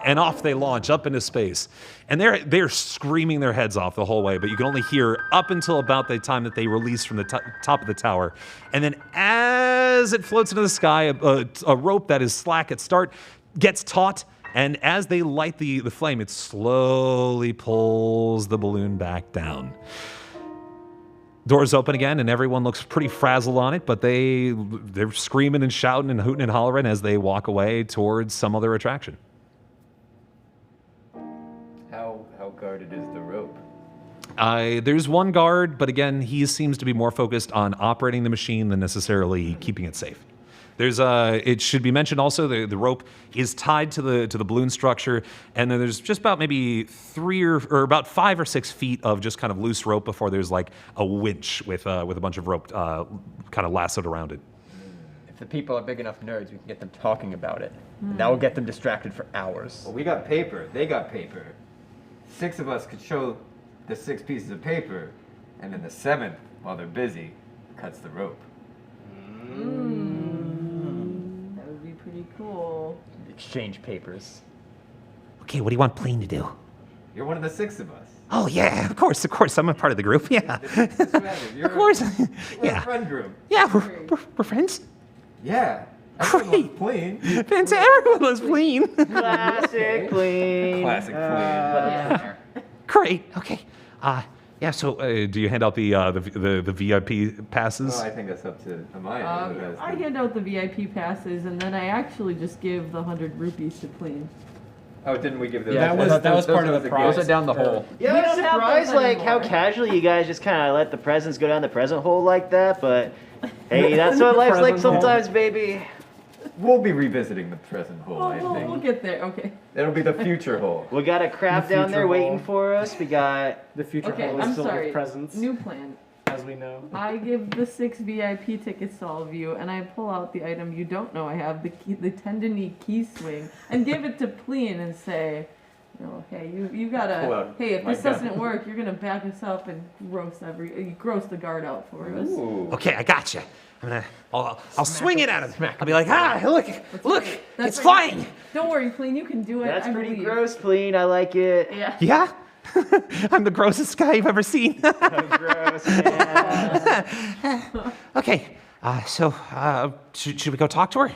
and off they launch up into space. And they're screaming their heads off the whole way, but you can only hear up until about the time that they release from the top of the tower. And then as it floats into the sky, a rope that is slack at start gets taut, and as they light the flame, it slowly pulls the balloon back down. Doors open again, and everyone looks pretty frazzled on it, but they're screaming and shouting and hooting and hollering as they walk away towards some other attraction. How guarded is the rope? There's one guard, but again, he seems to be more focused on operating the machine than necessarily keeping it safe. It should be mentioned also, the rope is tied to the balloon structure, and then there's just about maybe about 5 or 6 feet of just kind of loose rope before there's like a winch with a bunch of rope kind of lassoed around it. If the people are big enough nerds, we can get them talking about it. And that will get them distracted for hours. Well, we got paper. They got paper. 6 of us could show the 6 pieces of paper, and then the 7th, while they're busy, cuts the rope. That would be pretty cool. Exchange papers. Okay, what do you want Plane to do? You're one of the 6 of us. Oh yeah, of course, I'm a part of the group. Yeah, You're of course. We're a friend group. Yeah, we're friends. Yeah. Great. Plane. Fancy, everyone loves Plane. Classic Plane. Classic Plane. Great. Okay. Yeah. So, do you hand out the VIP passes? Oh, I think that's up to Amaya. I hand out the VIP passes, and then I actually just give the 100 rupees to Plane. Oh, didn't we give them? That was part of the prize. Those are down the hole. Yeah, We I'm don't have surprised those like how anymore. casually you guys just kind of let the presents go down the present hole like that, but hey, that's what life's like Present hole. sometimes, baby. We'll be revisiting the present hole, I We'll think. get there. Okay. It'll be the future hole. We got a crab The down there future waiting hole. for us. We got The future Okay. hole is I'm filled sorry. with presents, New plan. as we know. I give the 6 VIP tickets to all of you, and I pull out the item you don't know I have, the tendony key swing, and give it to Plien and say, hey, you Pull gotta, out hey, if my this gun. doesn't work, you're gonna back us up and gross the guard out for us. Ooh. Okay, I got you. I'll swing it at him. I'll be like, look, That's it's right. flying. Don't worry, Plien, you can do it. that's I pretty believe. gross, clean. I like it. Yeah. Yeah. I'm the grossest guy you've ever seen. Gross, man. Okay. So should we go talk to her?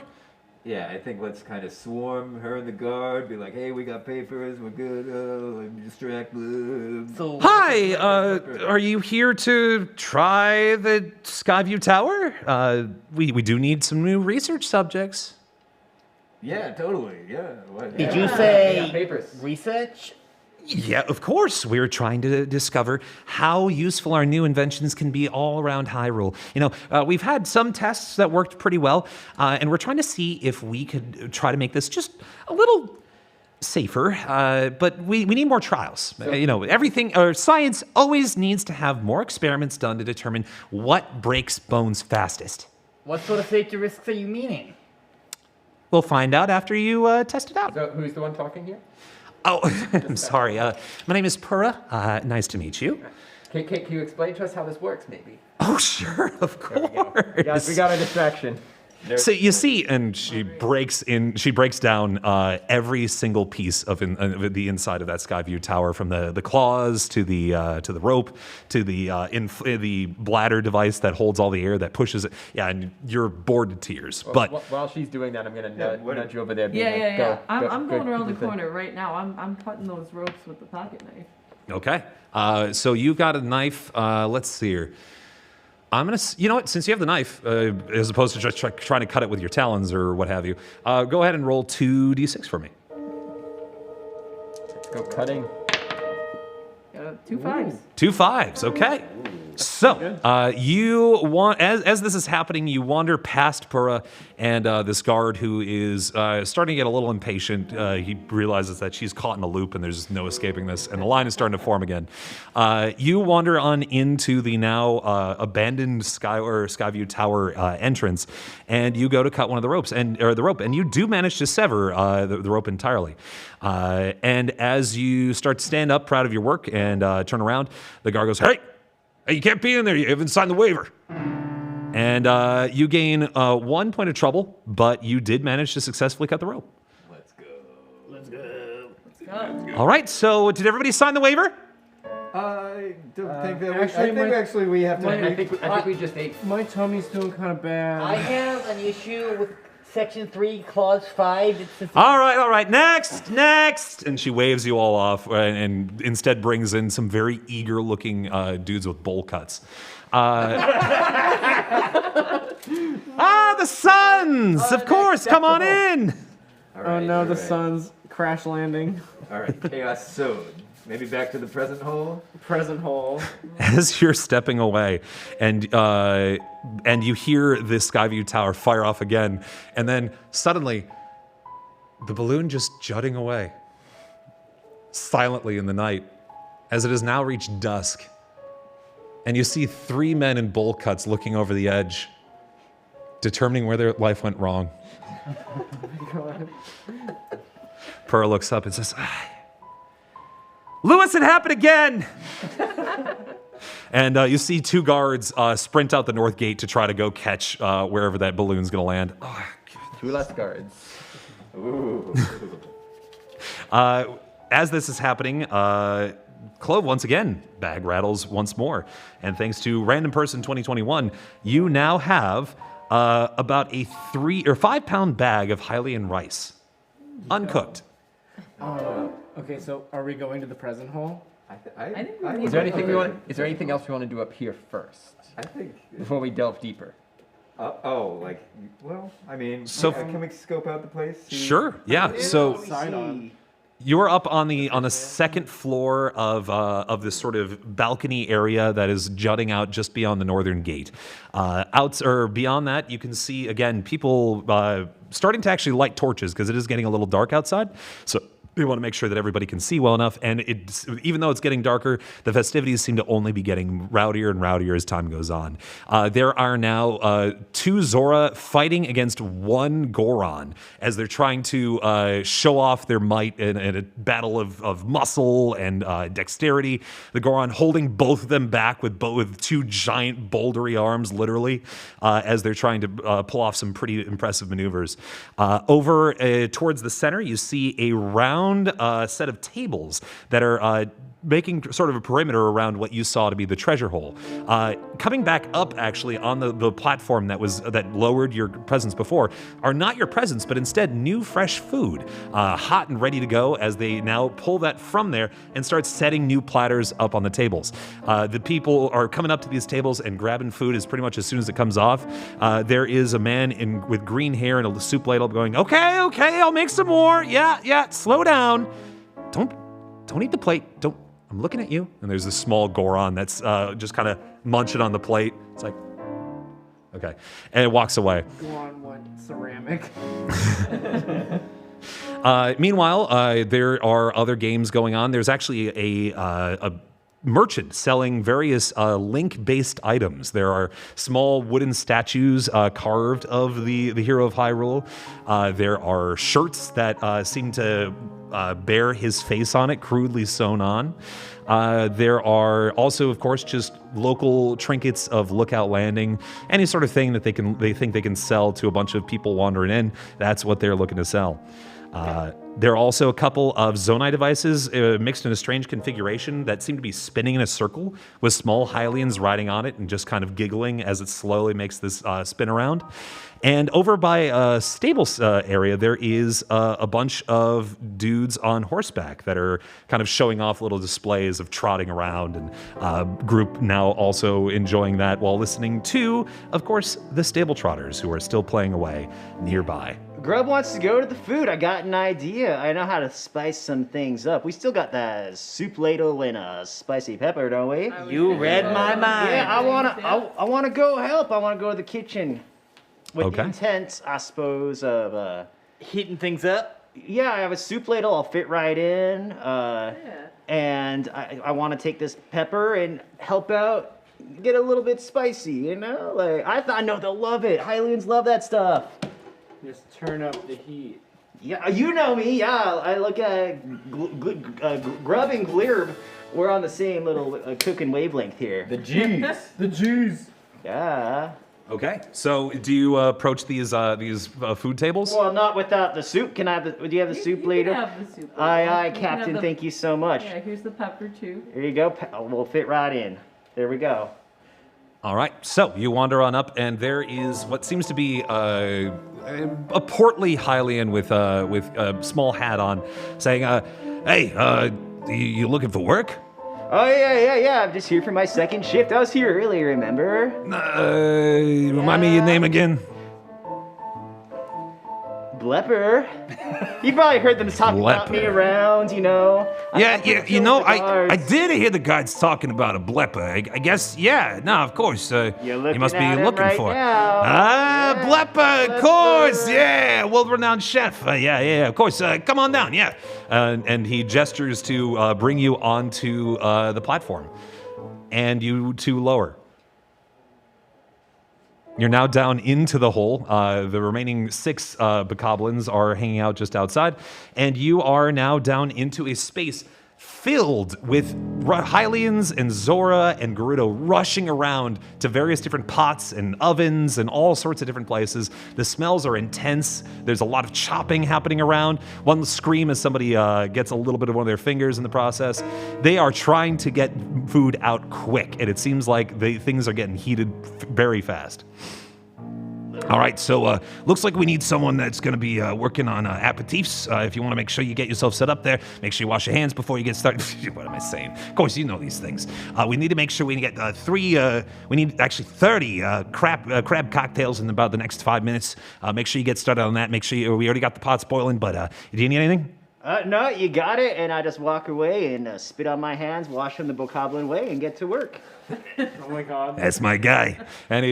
Yeah, I think let's kind of swarm her and the guard, be like, hey, we got papers, we're good, distract them. So Hi. Are you here to try the Skyview Tower? We do need some new research subjects. Yeah, totally, yeah. did you Yeah, say papers. research? Yeah, of course. We're trying to discover how useful our new inventions can be all around Hyrule. We've had some tests that worked pretty well, and we're trying to see if we could try to make this just a little safer. But we need more trials. Science always needs to have more experiments done to determine what breaks bones fastest. What sort of safety risks are you meaning? We'll find out after you test it out. So who's the one talking here? Oh, I'm sorry. My name is Pura. Nice to meet you. Can you explain to us how this works, maybe? Oh, sure, of course. We got a distraction. So you see, and she breaks down every single piece of the inside of that Skyview Tower, from the claws to the rope to the bladder device that holds all the air that pushes it. Yeah, and you're bored to tears. But While she's doing that, I'm gonna nudge you over there. being Yeah, like, yeah. "Go, I'm go, going around the do thing." corner right now. I'm cutting those ropes with the pocket knife. okay, so you've got a knife. Let's see here. I'm gonna, you know what? Since you have the knife, as opposed to just trying to cut it with your talons or what have you, go ahead and roll 2d6 for me. Let's go cutting. 2 5s. 2 5s. Okay. So you want, as this is happening, you wander past Pura and this guard who is starting to get a little impatient. He realizes that she's caught in a loop and there's no escaping this, and the line is starting to form again. You wander on into the now abandoned Skyview Tower entrance, and you go to cut one of the ropes, and you do manage to sever the rope entirely. And as you start to stand up, proud of your work, and turn around, the guard goes, "Hey, you can't be in there. You haven't signed the waiver." And you gain 1 point of trouble, but you did manage to successfully cut the rope. Let's go. Let's go. All right, so did everybody sign the waiver? I don't think that actually, we have to. I think we just ate. My tummy's doing kind of bad. I have an issue with Section 3, Clause 5. All right, next. And she waves you all off and instead brings in some very eager-looking dudes with bowl cuts. The Suns! Of course, come on in! Oh no, the sun's crash landing. All right, chaos sowed. Maybe back to the present hole. Present hole. As you're stepping away, and you hear this Skyview Tower fire off again, and then suddenly, the balloon just jutting away, silently in the night, as it has now reached dusk, and you see 3 men in bowl cuts looking over the edge, determining where their life went wrong. Purr looks up and says, "Lewis, it happened again!" And you see 2 guards sprint out the north gate to try to go catch wherever that balloon's going to land. 2 less guards. Ooh. As this is happening, Clove once again bag rattles once more. And thanks to Random Person 2021, you now have about a 3 or 5 pound bag of Hylian rice, uncooked. Okay, so are we going to the present hole? Is there anything else we want to do up here first? I think. Before we delve deeper. Can we scope out the place? Sure, yeah. So you're up on the second floor of this sort of balcony area that is jutting out just beyond the northern gate. Beyond that, you can see again people starting to actually light torches because it is getting a little dark outside. So we want to make sure that everybody can see well enough, and even though it's getting darker, the festivities seem to only be getting rowdier and rowdier as time goes on. There are now 2 Zora fighting against 1 Goron as they're trying to show off their might in a battle of muscle and dexterity. The Goron holding both of them back with 2 giant bouldery arms, literally, as they're trying to pull off some pretty impressive maneuvers. Over towards the center, you see a round set of tables that are making sort of a perimeter around what you saw to be the treasure hole. Coming back up, actually, on the platform that lowered your presence before, are not your presents, but instead new fresh food, hot and ready to go as they now pull that from there and start setting new platters up on the tables. The people are coming up to these tables and grabbing food as pretty much as soon as it comes off. There is a man with green hair and a soup ladle going, okay, I'll make some more. Yeah, slow down. Don't eat the plate. I'm looking at you. And there's this small Goron that's just kind of munching on the plate. It's like, okay. And it walks away. Goron, what? Ceramic? Meanwhile, there are other games going on. There's actually a merchant selling various Link-based items. There are small wooden statues carved of the hero of Hyrule. There are shirts that seem to bear his face on it, crudely sewn on. There are also, of course, just local trinkets of Lookout Landing, any sort of thing that they think they can sell to a bunch of people wandering in. That's what they're looking to sell. There are also a couple of Zonai devices mixed in a strange configuration that seem to be spinning in a circle with small Hylians riding on it and just kind of giggling as it slowly makes this spin around. And over by stables area, there is a bunch of dudes on horseback that are kind of showing off little displays of trotting around, and group now also enjoying that while listening to, of course, the stable trotters who are still playing away nearby. Grub wants to go to the food. I got an idea. I know how to spice some things up. We still got that soup ladle and a spicy pepper, don't we? You read my mind. Yeah, I wanna go help. I wanna go to the kitchen with the intent, I suppose, of Heating things up. yeah, I have a soup ladle. I'll fit right in. And I want to take this pepper and help out, get a little bit spicy. You know, like I know they'll love it. Hylians love that stuff. Just turn up the heat. Yeah, you know me. Yeah, I look at Grub and Glirb. We're on the same little cooking wavelength here. The G's. The G's. Yeah. Okay. So do you approach these food tables? Well, not without the soup. Can I have the? Do you have the soup You can later? have the soup. Aye, Captain. Thank you so much. Yeah, here's the pepper too. Here you go. We'll fit right in. There we go. All right, so you wander on up, and there is what seems to be a portly Hylian with a small hat on, saying, "Hey, you looking for work?" Oh yeah. I'm just here for my second shift. I was here earlier. Remember? Remind me your name again. Blepper. You probably heard them talking about me around, you know. Yeah, you know, I did hear the guys talking about a blepper. I guess, yeah, no, of course. You must be looking for it. Blepper, of course, yeah, world-renowned chef. Yeah, of course. Come on down, yeah. And he gestures to bring you onto the platform, and you two lower. You're now down into the hole. The remaining 6 Bokoblins are hanging out just outside, and you are now down into a space filled with Hylians and Zora and Gerudo rushing around to various different pots and ovens and all sorts of different places. The smells are intense. There's a lot of chopping happening around. One scream as somebody gets a little bit of one of their fingers in the process. They are trying to get food out quick, and it seems like things are getting heated very fast. All right, so looks like we need someone that's going to be working on aperitifs. If you want to make sure you get yourself set up there, make sure you wash your hands before you get started. What am I saying? Of course, you know these things. We need to make sure we get 30 crab cocktails in about the next 5 minutes. Make sure you get started on that. Make sure we already got the pots boiling, but do you need anything? No, you got it. And I just walk away and spit on my hands, wash them the Bokoblin way, and get to work. Oh my God. That's my guy. And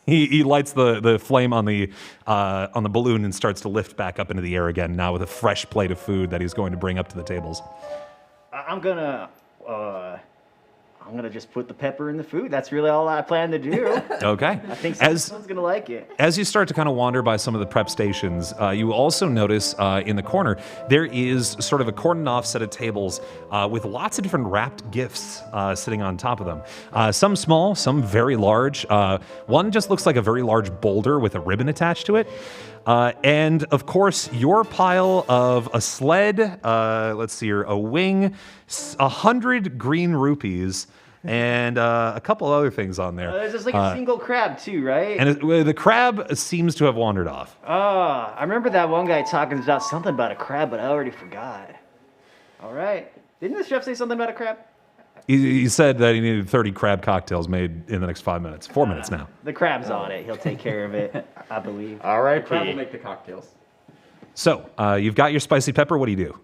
he lights the flame on the balloon and starts to lift back up into the air again, now with a fresh plate of food that he's going to bring up to the tables. I'm gonna just put the pepper in the food. That's really all I plan to do. Okay. I think someone's gonna like it. As you start to kind of wander by some of the prep stations, you also notice in the corner there is sort of a cordoned off set of tables with lots of different wrapped gifts sitting on top of them. Some small, some very large. One just looks like a very large boulder with a ribbon attached to it. And of course, your pile of a sled, let's see here, a wing, 100 green rupees, and a couple other things on there. There's just like a single crab too, right? And the crab seems to have wandered off. I remember that one guy talking about something about a crab, but I already forgot. All right. Didn't the chef say something about a crab? He said that he needed 30 crab cocktails made in the next 5 minutes. 4 minutes now. The crab's on it. He'll take care of it, I believe. All right, crab will make the cocktails. So, you've got your spicy pepper. What do you do?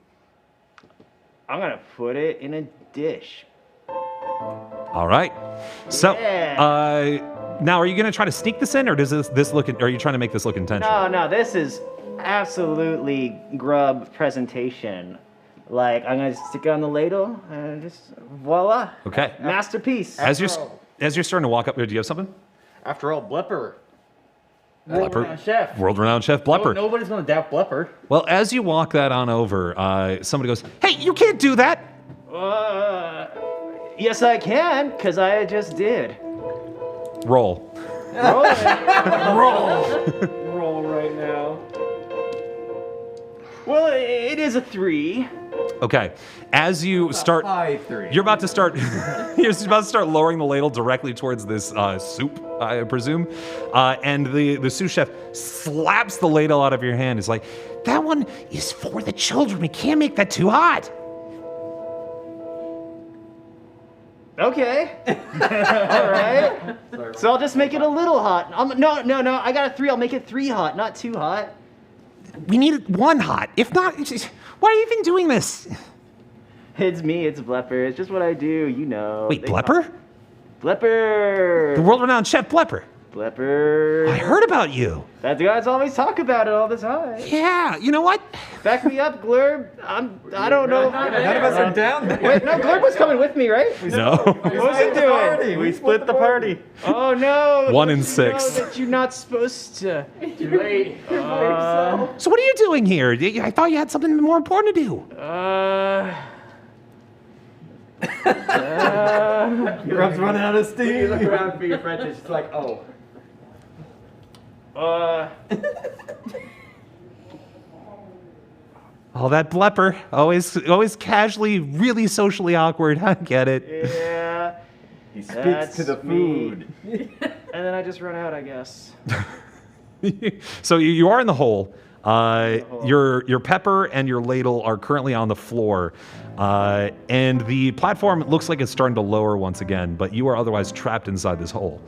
I'm going to put it in a dish. All right. So, now are you going to try to sneak this in, or does this look? Are you trying to make this look intentional? No, this is absolutely grub presentation. Like, I'm gonna stick it on the ladle and just voila. Okay. Masterpiece. As you're starting to walk up there, do you have something? After all, Blepper. Blepper. Chef. World-renowned chef Blepper. Nobody's gonna doubt Blepper. Well, as you walk that on over, somebody goes, "Hey, you can't do that." Yes, I can, because I just did. Roll. Roll. Roll right now. Well, it is a 3. Okay. As you start, High 3. you're about to start. You're about to start lowering the ladle directly towards this soup, I presume, and the sous chef slaps the ladle out of your hand. It's like, that one is for the children. We can't make that too hot. Okay. All right. So I'll just make it a little hot. No. I got a 3. I'll make it 3 hot, not too hot. We need it 1 hot. If not, why are you even doing this? It's me. It's Blepper. It's just what I do. You know. Wait, Blepper? Blepper. The world-renowned chef Blepper. Blepper. I heard about you. That guys always talk about it all the time. Yeah, you know what? Back me up, Glurb. I don't know. None of us are down there. Wait, no, Glurb was coming with me, right? No. What was he doing? We split the party. Oh no. 1 in You 6. know that you're not supposed to. Too late. So what are you doing here? I thought you had something more important to do. Grub's running out of You steam. look around for your friends, it's just like, oh. Oh, that Blepper. Always casually, really socially awkward. I get it. Yeah. He speaks That's to the food. And then I just run out, I guess. So you are in the hole. Your pepper and your ladle are currently on the floor. And the platform looks like it's starting to lower once again, but you are otherwise trapped inside this hole.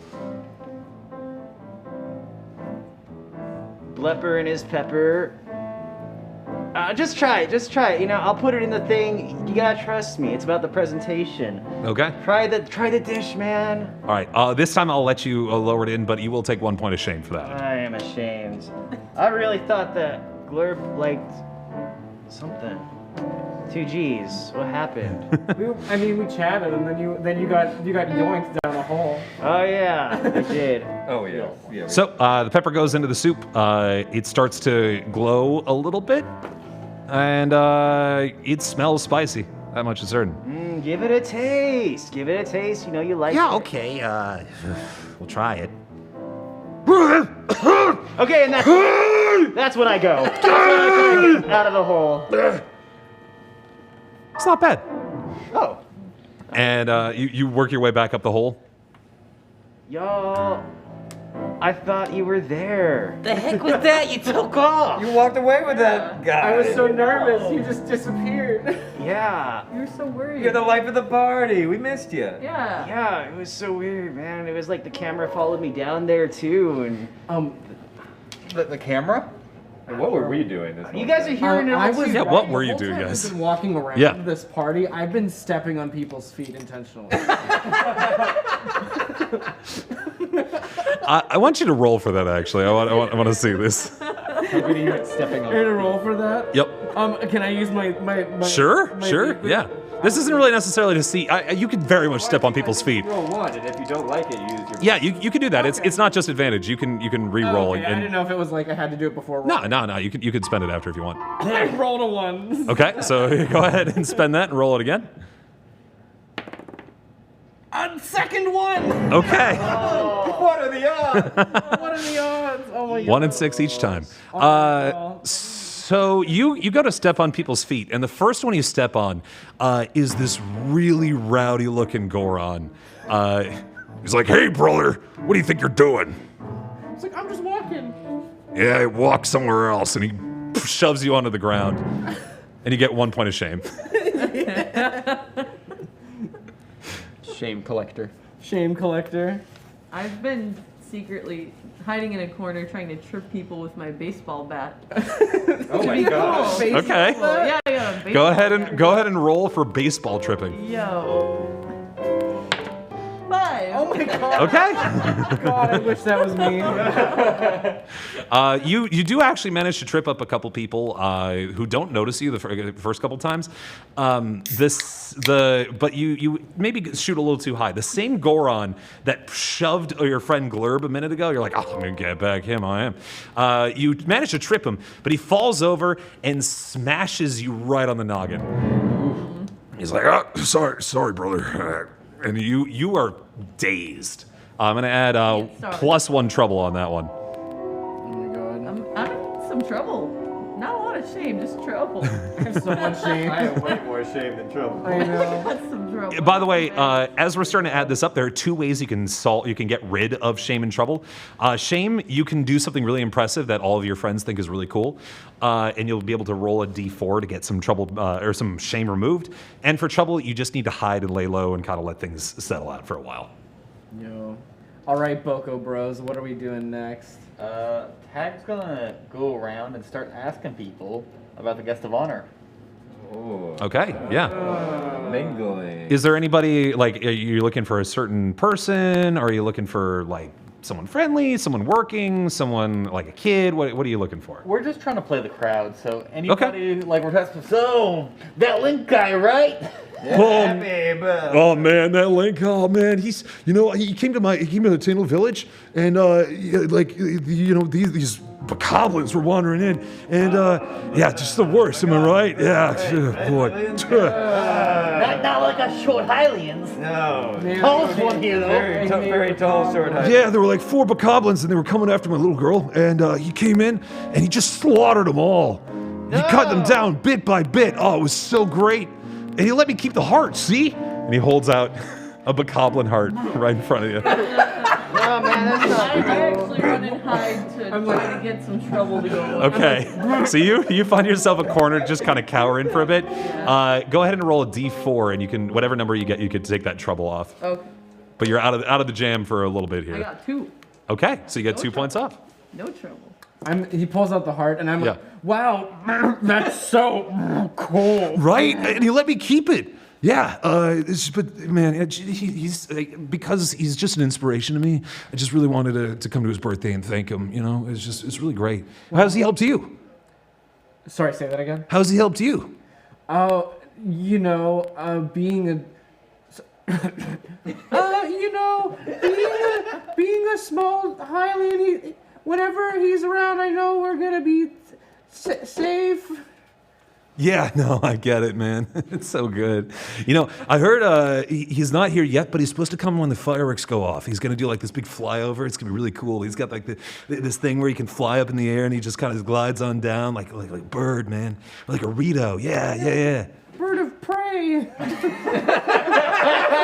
Blepper and his pepper. Just try it. You know, I'll put it in the thing. You gotta trust me. It's about the presentation. Okay. Try the dish, man. All right. This time I'll let you lower it in, but you will take 1 point of shame for that. I am ashamed. I really thought that Glurb liked something. 2 G's. What happened? we chatted, and then you got yoinked down a hole. Oh yeah, I did. Oh, yeah. Yeah. So the pepper goes into the soup. It starts to glow a little bit, and it smells spicy. That much is certain. Give it a taste. Give it a taste. You know you like it. Yeah, okay. We'll try it. Okay, and that's when I go. That's when I go out of the hole. It's not bad. Oh. And you work your way back up the hole. Y'all, I thought you were there. The heck was that? You took off. You walked away with that guy. I was so nervous, you just disappeared. Yeah. You were so worried. You're the life of the party. We missed you. Yeah. Yeah, it was so weird, man. It was like the camera followed me down there too, and The camera? And what were we doing this you guys are hearing I it was Yeah, what were you the whole doing, time guys? I've been walking around Yeah. this party. I've been stepping on people's feet intentionally. I want you to roll for that. Actually, I want to see this. Stepping on. You're gonna roll for that? Yep. Can I use my Sure. my Sure. Yeah. This isn't really necessarily to see. You could very much step on people's feet. Roll 1, and if you don't like it, use your. Yeah, you can do that. It's not just advantage. You can re-roll. Okay, I didn't know if it was like I had to do it before. No. You could spend it after if you want. I rolled a 1. Okay, so go ahead and spend that and roll it again. Second one. Okay. What are the odds? What are the odds? Oh my god. 1 and 6 each time. So you go to step on people's feet, and the first one you step on is this really rowdy looking Goron. He's like, "Hey, brother, what do you think you're doing?" It's like I'm just walking. Yeah, walk somewhere else, and he shoves you onto the ground, and you get 1 point of shame. Shame collector. Shame collector. I've been secretly hiding in a corner trying to trip people with my baseball bat. Oh my gosh. Okay. Well, yeah, yeah. Go ahead and roll for baseball tripping. Yo. 5. Oh my god. Okay. God, I wish that was me. You do actually manage to trip up a couple people who don't notice you the first couple times. But you maybe shoot a little too high. The same Goron that shoved your friend Glurb a minute ago. You're like, oh, I'm gonna get back him. I am. You manage to trip him, but he falls over and smashes you right on the noggin. He's like, oh, sorry, brother. And you are dazed. I'm gonna add +1 trouble on that one. Oh my god. I'm in some trouble. Not a lot of Not shame, just trouble. I have so much shame. I have way more shame than trouble. I know. That's some trouble. By the way, as we're starting to add this up, there are two ways you can get rid of shame and trouble. Shame, you can do something really impressive that all of your friends think is really cool, and you'll be able to roll a d4 to get some trouble or some shame removed. And for trouble, you just need to hide and lay low and kind of let things settle out for a while. Yo. All right, Boko Bros, what are we doing next? Tag's gonna go around and start asking people about the guest of honor. Oh. Okay, yeah. Mingling. Is there anybody, like, are you looking for a certain person? Are you looking for, like, someone friendly, someone working, someone, like, a kid? What are you looking for? We're just trying to play the crowd, so anybody like we're asking, so that Link guy, right? Oh man, that Link! Oh man, he came to the Tingle Village, and these Bokoblins were wandering in, and yeah, just the worst. Am I right? Yeah, boy. Not like us short Hylians. No. Tallest one here, though. Very tall, short height. Yeah, there were like 4 Bokoblins, and they were coming after my little girl, and he came in, and he just slaughtered them all. He cut them down bit by bit. Oh, it was so great. And he let me keep the heart, see? And he holds out a Bokoblin heart right in front of you. Oh man, that's not I actually run and hide to try to get some trouble to go away. Okay, so you find yourself a corner, just kind of cowering for a bit. Go ahead and roll a d4, and you can, whatever number you get, you can take that trouble off. Okay. But you're out of the jam for a little bit I here. got 2. Okay, so you get 2 points off. No trouble. He pulls out the heart, and I'm like, wow, that's so cool. Right? And he let me keep it. Yeah, but man, he's because he's just an inspiration to me. I just really wanted to come to his birthday and thank him. You know, it's really great. How's he helped you? Sorry, say that again. How's he helped you? Being a, being a small Hylian, whenever he's around, I know we're gonna be safe. Yeah, no, I get it, man. It's so good. You know, I heard he's not here yet, but he's supposed to come when the fireworks go off. He's gonna do like this big flyover. It's gonna be really cool. He's got like this thing where he can fly up in the air and he just kind of glides on down like a bird, man, like a Rito. Yeah. Bird of prey.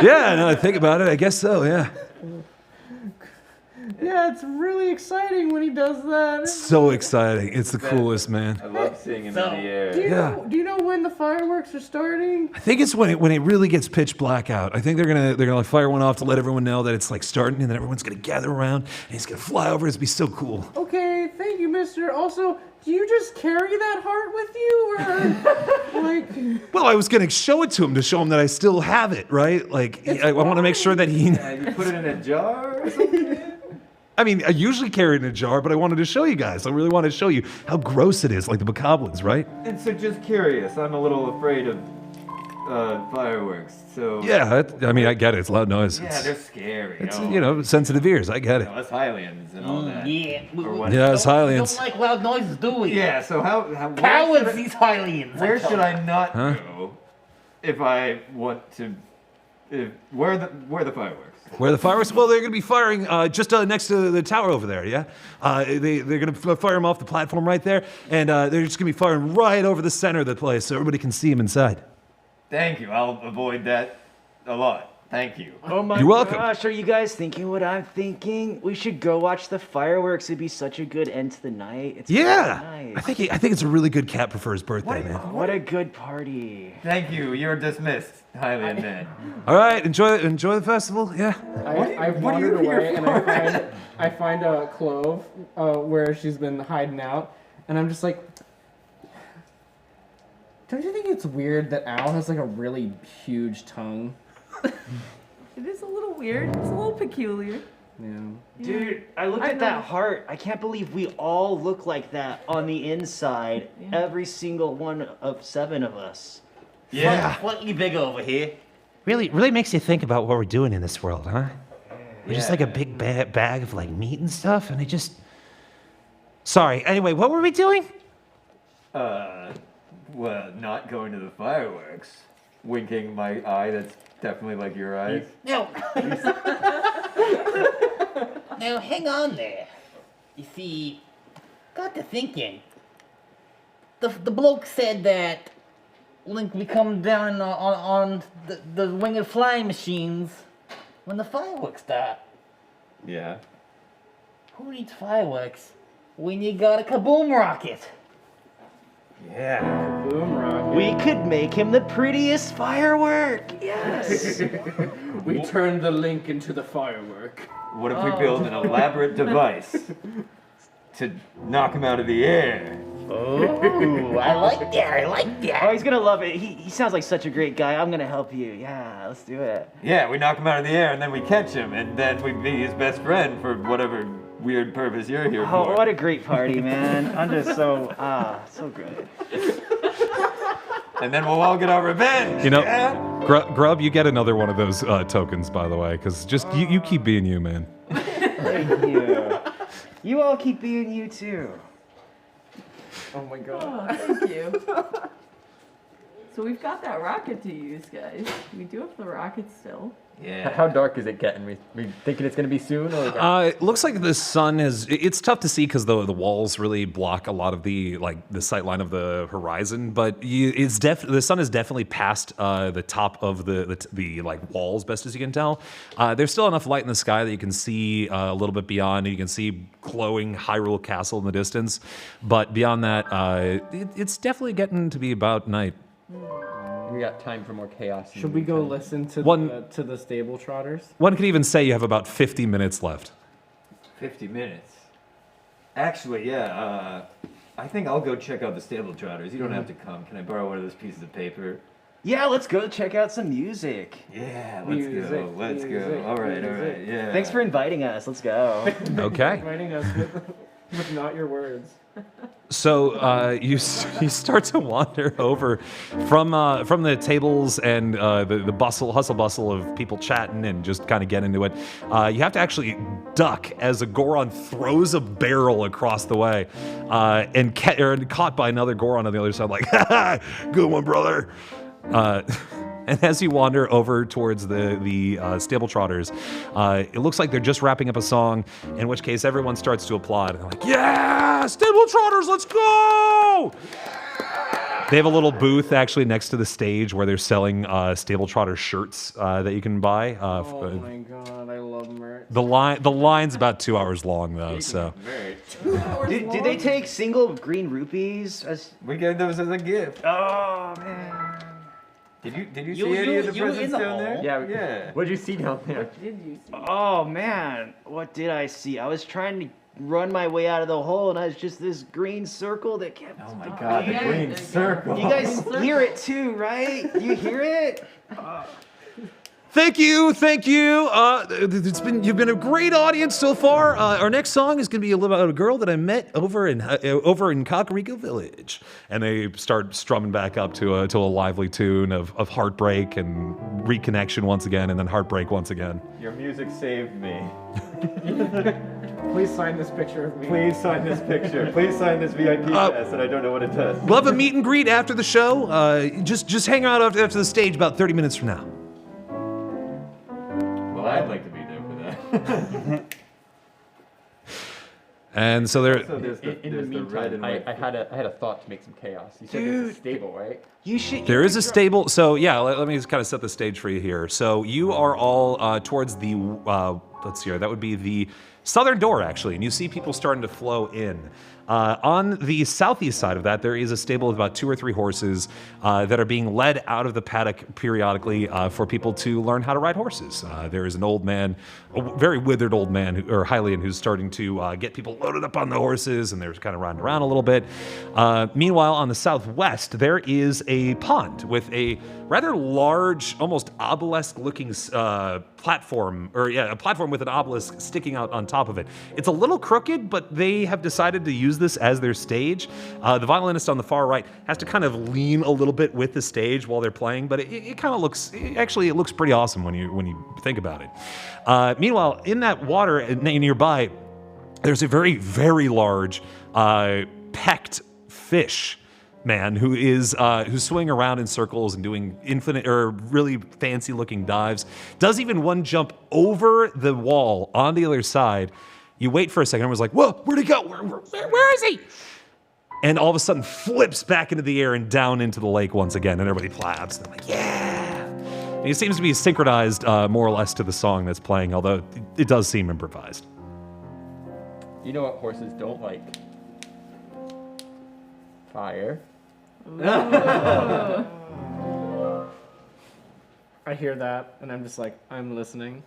Yeah, now I think about it, I guess so. Yeah. Yeah, it's really exciting when he does that. So exciting. It's the coolest, man. I love seeing him in the air. Do you know when the fireworks are starting? I think it's when it really gets pitch black out. I think they're gonna like fire one off to let everyone know that it's like starting, and then everyone's gonna gather around and he's gonna fly over. It's gonna be so cool. Okay, thank you, mister. Also, do you just carry that heart with you, or like? Well, I was gonna show it to him to show him that I still have it, right? Like I want to make sure that he. Yeah, you put it in a jar or something? I mean, I usually carry it in a jar, but I wanted to show you guys. I really wanted to show you how gross it is, like the Bokoblins, right? And so just curious, I'm a little afraid of fireworks, so... Yeah, I mean, I get it. It's loud noise. Yeah, they're scary. It's sensitive ears. I get it. Us Hylians and all that. Yeah. Yeah, us We Hylians. don't like loud noises, do we? Yeah, so how Cowards, these Hylians. where should I not go if I want to... where the fireworks? Where are the fireworks? Well, they're going to be firing just next to the tower over there, yeah? They're going to fire them off the platform right there, and they're just going to be firing right over the center of the place so everybody can see them inside. Thank you. I'll avoid that a lot. Thank you. Oh my You're welcome. gosh, are you guys thinking what I'm thinking? We should go watch the fireworks. It'd be such a good end to the night. It's Yeah! nice. I think it's a really good cat for his birthday, man. What a good party. Thank you. You're dismissed, Hylian man. All right, enjoy the festival, yeah? I wandered away and I find a clove where she's been hiding out, and I'm just like, don't you think it's weird that Al has like a really huge tongue? It is a little weird. It's a little peculiar. Yeah. Dude, I looked I at that know. heart. I can't believe we all look like that on the inside. Every single one of 7 of us. Yeah. Slightly bigger over here. Really makes you think about what we're doing in this world, huh? We're just like a big bag of like meat and stuff, and Sorry. Anyway, what were we doing? Well, not going to the fireworks. Winking my eye that's definitely like your eyes. Now, now hang on there. You see, got to thinking. the bloke said that Link would come down on the winged flying machines when the fireworks start. Yeah. Who needs fireworks when you got a kaboom rocket? Yeah. Boom rocket. We could make him the prettiest firework. Yes. We turned the Link into the firework. What if we build an elaborate device to knock him out of the air? Ooh, I like that. I like Oh, that. he's gonna love it. He sounds like such a great guy. I'm gonna help you. Yeah, let's do it. Yeah, we knock him out of the air and then we catch him and then we be his best friend for whatever weird purpose you're here Oh, for. what a great party, man. I'm just so good. And then we'll all get our revenge. You know, yeah? Grub, you get another one of those tokens, by the way, because just you keep being you, man. Thank you. You all keep being you too. Oh my god. Oh, thank you. So we've got that rocket to use, guys. We do have the rocket still. Yeah. How dark is it getting? We thinking it's gonna be soon, or? It looks like the sun is. It's tough to see because the walls really block a lot of the sight line of the horizon. But the sun is definitely past the top of the walls, best as you can tell. There's still enough light in the sky that you can see a little bit beyond. And you can see glowing Hyrule Castle in the distance. But beyond that, it's definitely getting to be about night. We got time for more chaos. Should we go listen to the stable trotters? One could even say you have about 50 minutes left. 50 minutes. Actually, yeah, I think I'll go check out the stable trotters. You don't have to come. Can I borrow one of those pieces of paper? Yeah, let's go check out some music. Yeah, let's go. All right, yeah. Thanks for inviting us. Let's go. Okay. Writing us with not your words. So you start to wander over from the tables and the hustle bustle of people chatting and just kind of get into it. You have to actually duck as a Goron throws a barrel across the way and caught by another Goron on the other side, like, good one, brother. And as you wander over towards the stable trotters, it looks like they're just wrapping up a song, in which case everyone starts to applaud. And they're like, yeah, stable trotters, let's go! They have a little booth actually next to the stage where they're selling stable trotter shirts that you can buy. Oh my god, I love merch. The line's about 2 hours long though, so. Did they take single green rupees? We gave those as a gift. Oh man. Did you see any of the presents down there? Yeah. What did you see down there? What did you see? Oh man, what did I see? I was trying to run my way out of the hole, and I was just this green circle that kept. Oh my god, the yeah. green circle. You guys hear it too, right? You hear it? Thank you. You've been a great audience so far. Our next song is going to be about a girl that I met over in Kakariko Village, and they start strumming back up to a lively tune of heartbreak and reconnection once again, and then heartbreak once again. Your music saved me. Please sign this picture of me. Please sign this picture. Please sign this VIP pass that I don't know what it does. We'll have a meet and greet after the show. Just hang out after the stage about 30 minutes from now. Well, I'd like to be there for that. And so there. So there's the red meantime, and white. I had a thought to make some chaos. You said there's a stable, right? You should. There is a stable. So yeah, let me just kind of set the stage for you here. So you are all towards the let's see here. That would be the southern door actually, and you see people starting to flow in. On the southeast side of that, there is a stable of about 2 or 3 horses that are being led out of the paddock periodically for people to learn how to ride horses. There is an old man, a very withered old man, or Hylian, who's starting to get people loaded up on the horses, and they're kind of riding around a little bit. Meanwhile, on the southwest, there is a pond with a rather large, almost obelisk-looking platform, a platform with an obelisk sticking out on top of it. It's a little crooked, but they have decided to use this as their stage. The violinist on the far right has to kind of lean a little bit with the stage while they're playing, but it kind of looks, actually it looks pretty awesome when you think about it. Meanwhile, in that water nearby, there's a very, very large pecked fish man who's swinging around in circles and doing infinite or really fancy looking dives. Does even one jump over the wall on the other side. You wait for a second and was like, whoa, where'd he go? Where is he? and all of a sudden flips back into the air and down into the lake once again, and everybody claps. They're like, yeah! And he seems to be synchronized more or less to the song that's playing, although it does seem improvised. You know what horses don't like? Fire. I hear that, and I'm just like, I'm listening.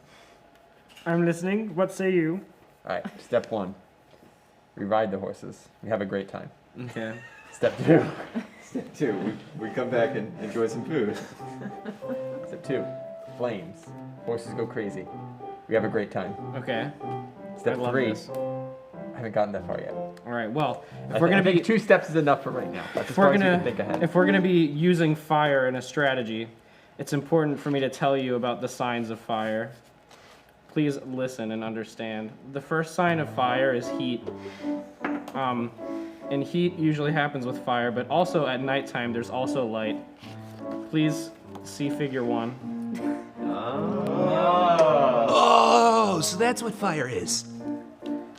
I'm listening. What say you? All right, step 1. We ride the horses. We have a great time. Okay. Step 2. Step 2, we come back and enjoy some food. Step 2. Flames. Horses go crazy. We have a great time. Okay. Step I love 3. this. I haven't gotten that far yet. All right. Well, I think 2 steps is enough for right now. That's as far as we can think ahead. if we're gonna be using fire in a strategy, it's important for me to tell you about the signs of fire. Please listen and understand. The first sign of fire is heat. And heat usually happens with fire, but also at nighttime there's also light. Please see figure 1. Oh, so that's what fire is.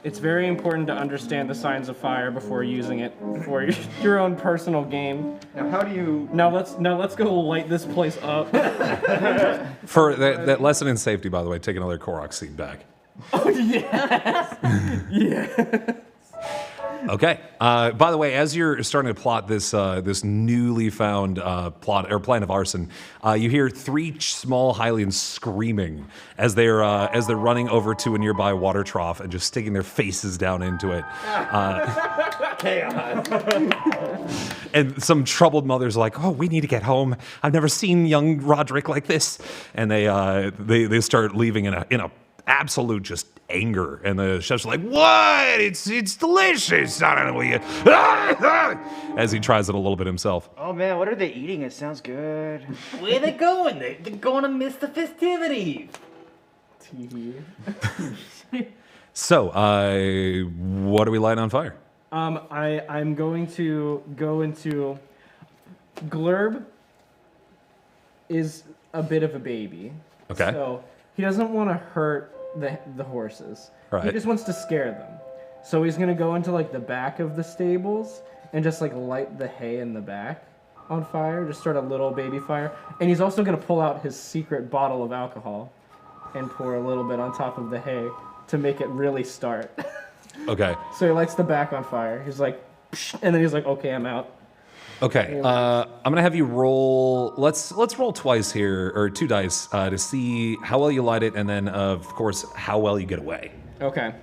It's very important to understand the signs of fire before using it for your own personal game. Now, how do you... Now let's go light this place up. For that lesson in safety, by the way, take another Korok seed back. Oh, yes! Yeah. Okay. By the way, as you're starting to plot this this newly found plot or plan of arson, you hear 3 small Hylians screaming as they're running over to a nearby water trough and just sticking their faces down into it. Chaos. And some troubled mothers are like, "Oh, we need to get home. I've never seen young Roderick like this." And they start leaving in a absolute just anger, and the chef's like, "What? It's delicious!" As he tries it a little bit himself. Oh man, what are they eating? It sounds good. Where they going? They're going to miss the festivities. So, what are we lighting on fire? I'm going to go into... Glurb is a bit of a baby. Okay. So he doesn't want to hurt the horses. Right. He just wants to scare them. So he's going to go into like the back of the stables and just like light the hay in the back on fire. Just start a little baby fire. And he's also going to pull out his secret bottle of alcohol and pour a little bit on top of the hay to make it really start. Okay. So he lights the back on fire. He's like, psh, and then he's like, okay, I'm out. Okay. I'm gonna have you roll. Let's roll twice here, or 2 dice, to see how well you light it, and then of course how well you get away. Okay.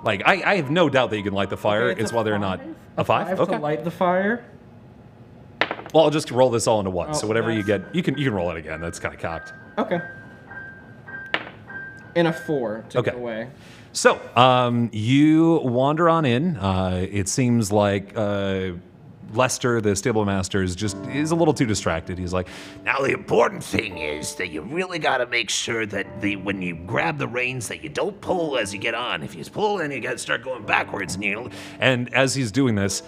Like I have no doubt that you can light the fire. Okay, it's whether or not a 5. I have Okay. to light the fire. Well, I'll just roll this all into one. Oh, So whatever you nice. get, you can roll it again. That's kind of cocked. Okay. And a 4 to Okay. get away. So, you wander on in. It seems like Lester, the stable master, is a little too distracted. He's like, Now the important thing is that you really got to make sure that when you grab the reins that you don't pull as you get on. If you pull, then you got to start going backwards. and as he's doing this,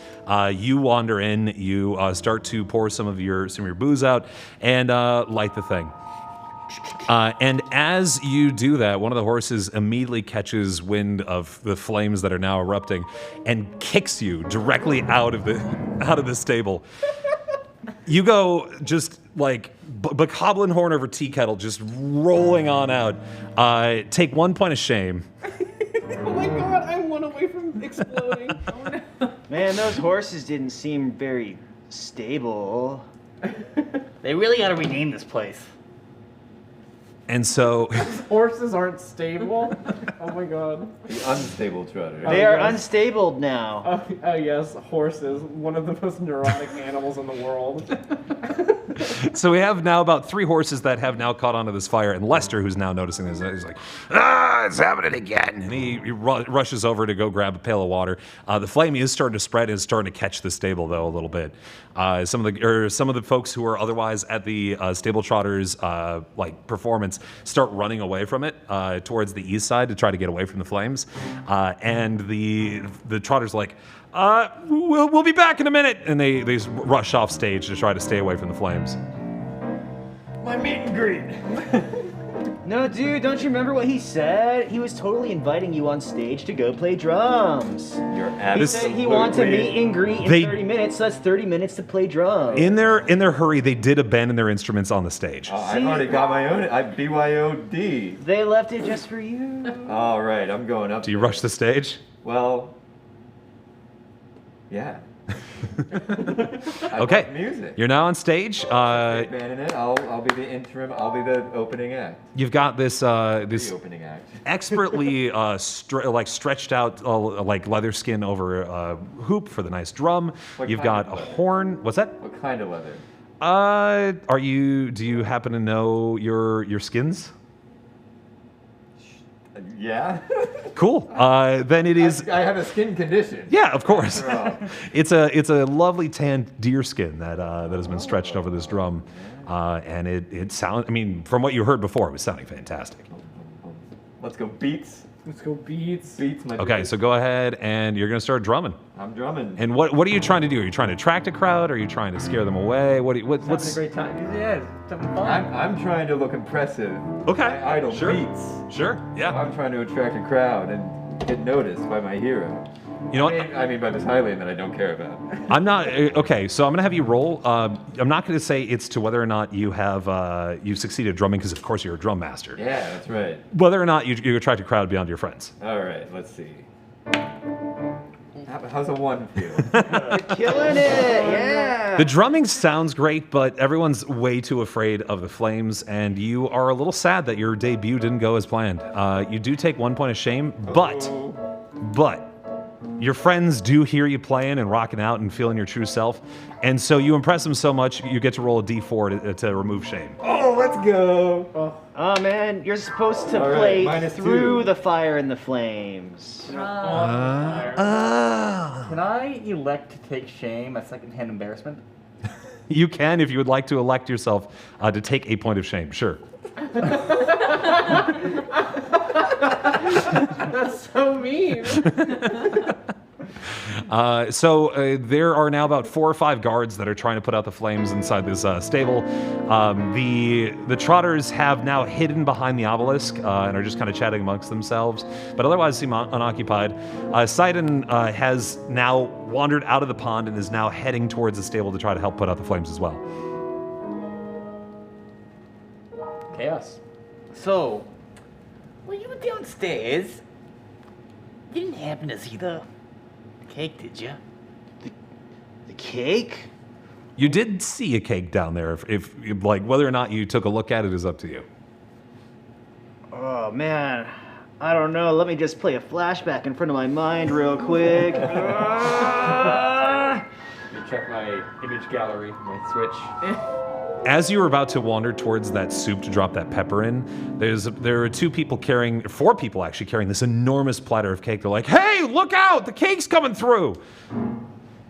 you wander in. You start to pour some of your booze out and light the thing. And as you do that, one of the horses immediately catches wind of the flames that are now erupting and kicks you directly out of the stable. You go just like Bokoblin horn over tea kettle, just rolling on out. Take 1 point of shame. Oh my god, I went away from exploding. Oh no. Man, those horses didn't seem very stable. They really gotta rename this place. And so Horses aren't stable. Oh my god. The unstable trotter. They are unstable now. Oh yes, horses. One of the most neurotic animals in the world. So we have now about 3 horses that have now caught onto this fire, and Lester, who's now noticing this, he's like, It's happening again. and he rushes over to go grab a pail of water. The flame is starting to spread and is starting to catch the stable, though, a little bit. Some of the folks who are otherwise at the stable trotters performance start running away from it towards the east side to try to get away from the flames. And the trotters like, we'll be back in a minute, and they rush off stage to try to stay away from the flames. My meet and greet. No, dude, don't you remember what he said? He was totally inviting you on stage to go play drums. You're He absolutely. said he wanted to meet and greet in 30 minutes, so that's 30 minutes to play drums. In their hurry, they did abandon their instruments on the stage. I've already got my own. BYOD. They left it just for you. All right, I'm going up. Do you rush the stage? Well, yeah. I Okay. love music. You're now on stage. Band in it. I'll be the interim. I'll be the opening act. You've got this The opening act. expertly stretched out like leather skin over a hoop for the nice drum. What You've kind got of a leather? horn. What's that? What kind of leather? Do you happen to know your skins? Yeah. Cool. Then it is. I have a skin condition. Yeah, of course. After all. It's a lovely tanned deer skin that has been stretched over this drum, and it sounds. I mean, from what you heard before, it was sounding fantastic. Let's go beats. Let's go beats. Beats, my Okay, dude. so go ahead and you're gonna start drumming. I'm drumming. And what are you trying to do? Are you trying to attract a crowd? Are you trying to scare them away? What's Having a great time. Yeah, it's having fun. I'm trying to look impressive. Okay, My idol sure. beats. Sure. Yeah. I'm trying to attract a crowd and get noticed by my hero. You know what? I mean by this Hylian that I don't care about. I'm not okay. So I'm gonna have you roll. I'm not gonna say it's to whether or not you have you succeeded drumming because of course you're a drum master. Yeah, that's right. Whether or not you attract a crowd beyond your friends. All right, let's see. How's a 1 feel? Killing it, yeah. The drumming sounds great, but everyone's way too afraid of the flames, and you are a little sad that your debut didn't go as planned. You do take 1 point of shame, but your friends do hear you playing and rocking out and feeling your true self, and so you impress them so much you get to roll a d4 to remove shame. Oh, let's go. Oh man, you're supposed to All right, play -2. through the fire and the flames. Can I elect to take shame as secondhand embarrassment? You can if you would like to elect yourself to take a point of shame. Sure. That's so mean. There are now about 4 or 5 guards that are trying to put out the flames inside this stable. The trotters have now hidden behind the obelisk and are just kind of chatting amongst themselves, but otherwise seem unoccupied. Sidon has now wandered out of the pond and is now heading towards the stable to try to help put out the flames as well. Chaos. So, when you were downstairs, you didn't happen to see the cake, did you? The cake? You did see a cake down there. If like whether or not you took a look at it is up to you. Oh man, I don't know. Let me just play a flashback in front of my mind real quick. Let me check my image gallery, my Switch. As you were about to wander towards that soup to drop that pepper in, there are 4 people actually carrying this enormous platter of cake. They're like, "Hey, look out! The cake's coming through!"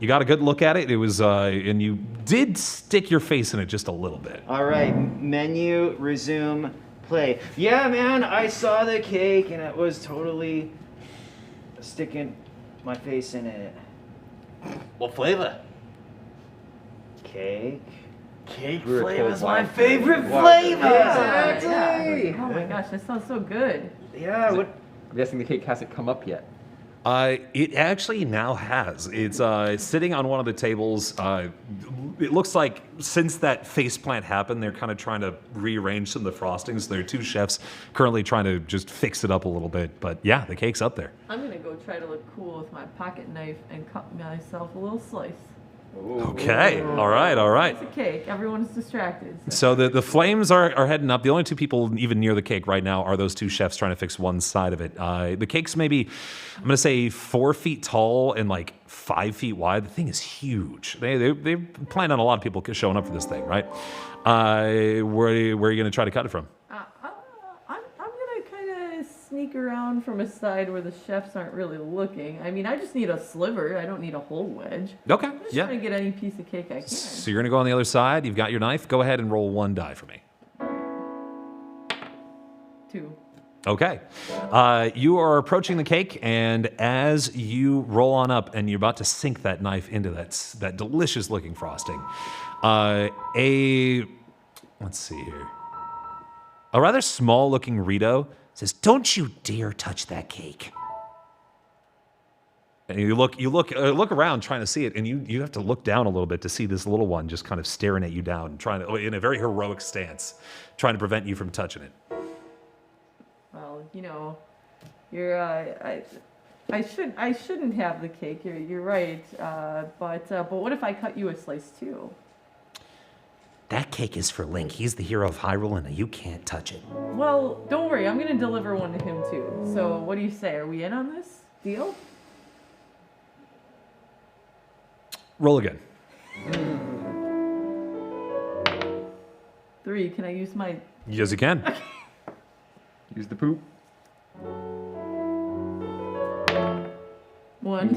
You got a good look at it. It was, and you did stick your face in it just a little bit. All right, menu, resume, play. Yeah, man, I saw the cake and it was totally sticking my face in it. What flavor? Cake. Cake We're flavor's cold my wine favorite flavor. flavor. Exactly. Oh my gosh, that sounds so good. Yeah, what? I'm guessing the cake hasn't come up yet. It actually now has. It's sitting on one of the tables. It looks like since that faceplant happened, they're kind of trying to rearrange some of the frostings. There are 2 chefs currently trying to just fix it up a little bit. But yeah, the cake's up there. I'm gonna go try to look cool with my pocket knife and cut myself a little slice. Okay. All right. It's a cake. Everyone's distracted. So the flames are heading up. The only 2 people even near the cake right now are those 2 chefs trying to fix one side of it. The cake's maybe, I'm going to say 4 feet tall and like 5 feet wide. The thing is huge. They plan on a lot of people showing up for this thing, right? Where are you going to try to cut it from? I'm gonna kind of sneak around from a side where the chefs aren't really looking. I mean, I just need a sliver. I don't need a whole wedge. Okay. I'm just Yeah. trying to get any piece of cake I can. So you're going to go on the other side. You've got your knife. Go ahead and roll 1 die for me. 2. Okay. You are approaching the cake, and as you roll on up and you're about to sink that knife into that delicious looking frosting, let's see here. A rather small-looking Rito says, "Don't you dare touch that cake." And you look around trying to see it, and you have to look down a little bit to see this little one just kind of staring at you down, trying to, in a very heroic stance, trying to prevent you from touching it. Well, you know, you're I shouldn't have the cake. You're right. But what if I cut you a slice too? That cake is for Link. He's the hero of Hyrule, and you can't touch it. Well, don't worry. I'm gonna deliver one to him too. So what do you say? Are we in on this deal? Roll again. 3. Can I use my... Yes, you can. Use the poop. 1.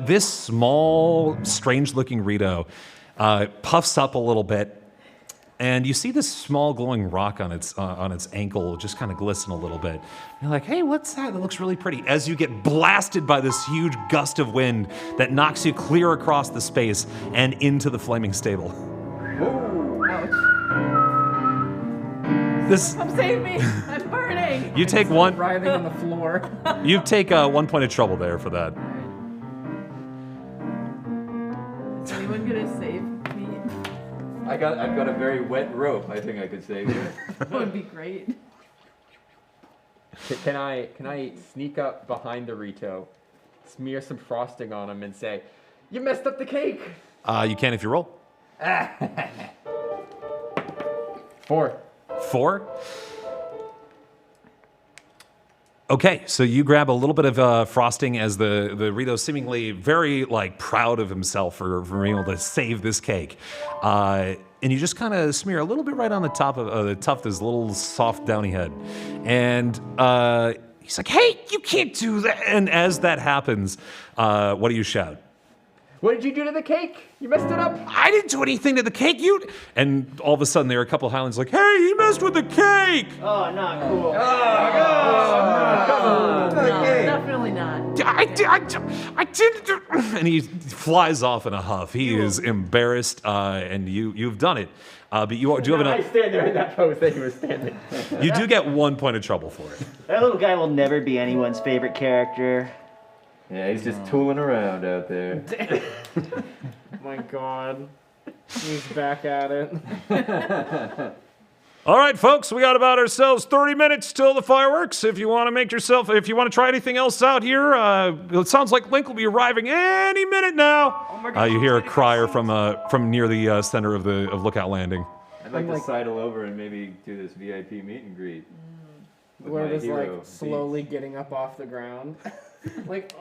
This small, strange-looking Rito puffs up a little bit, and you see this small glowing rock on its ankle just kind of glisten a little bit. You're like, "Hey, what's that? That looks really pretty." As you get blasted by this huge gust of wind that knocks you clear across the space and into the flaming stable. Ouch. This. Come save me! I'm burning! You take one. Writhing on the floor. You take 1 point of trouble there for that. Is anyone gonna save me? I've got a very wet rope. I think I could save you. That would be great. Can I sneak up behind the Rito, smear some frosting on him, and say, "You messed up the cake"? You can if you roll. 4. 4? Okay, so you grab a little bit of frosting as the Rito seemingly very proud of himself for being able to save this cake. And you just kind of smear a little bit right on the top of the tuft of his little soft downy head. And he's like, "Hey, you can't do that." And as that happens, what do you shout? What did you do to the cake? You messed it up. "I didn't do anything to the cake, you..." And all of a sudden there are a couple of Highlands like, "Hey, he messed with the cake!" Oh, not cool. No, definitely not. I didn't do... And he flies off in a huff. He is embarrassed, and you've done it. But you do have I stand there in that pose that he was standing. You do get 1 point of trouble for it. That little guy will never be anyone's favorite character. Yeah, he's just tooling around out there. My God. He's back at it. All right, folks, we got about ourselves 30 minutes till the fireworks. If you want to try anything else out here, it sounds like Link will be arriving any minute now. You hear a crier from near the center of Lookout Landing. I'd like to sidle over and maybe do this VIP meet and greet. Where it was slowly getting up off the ground.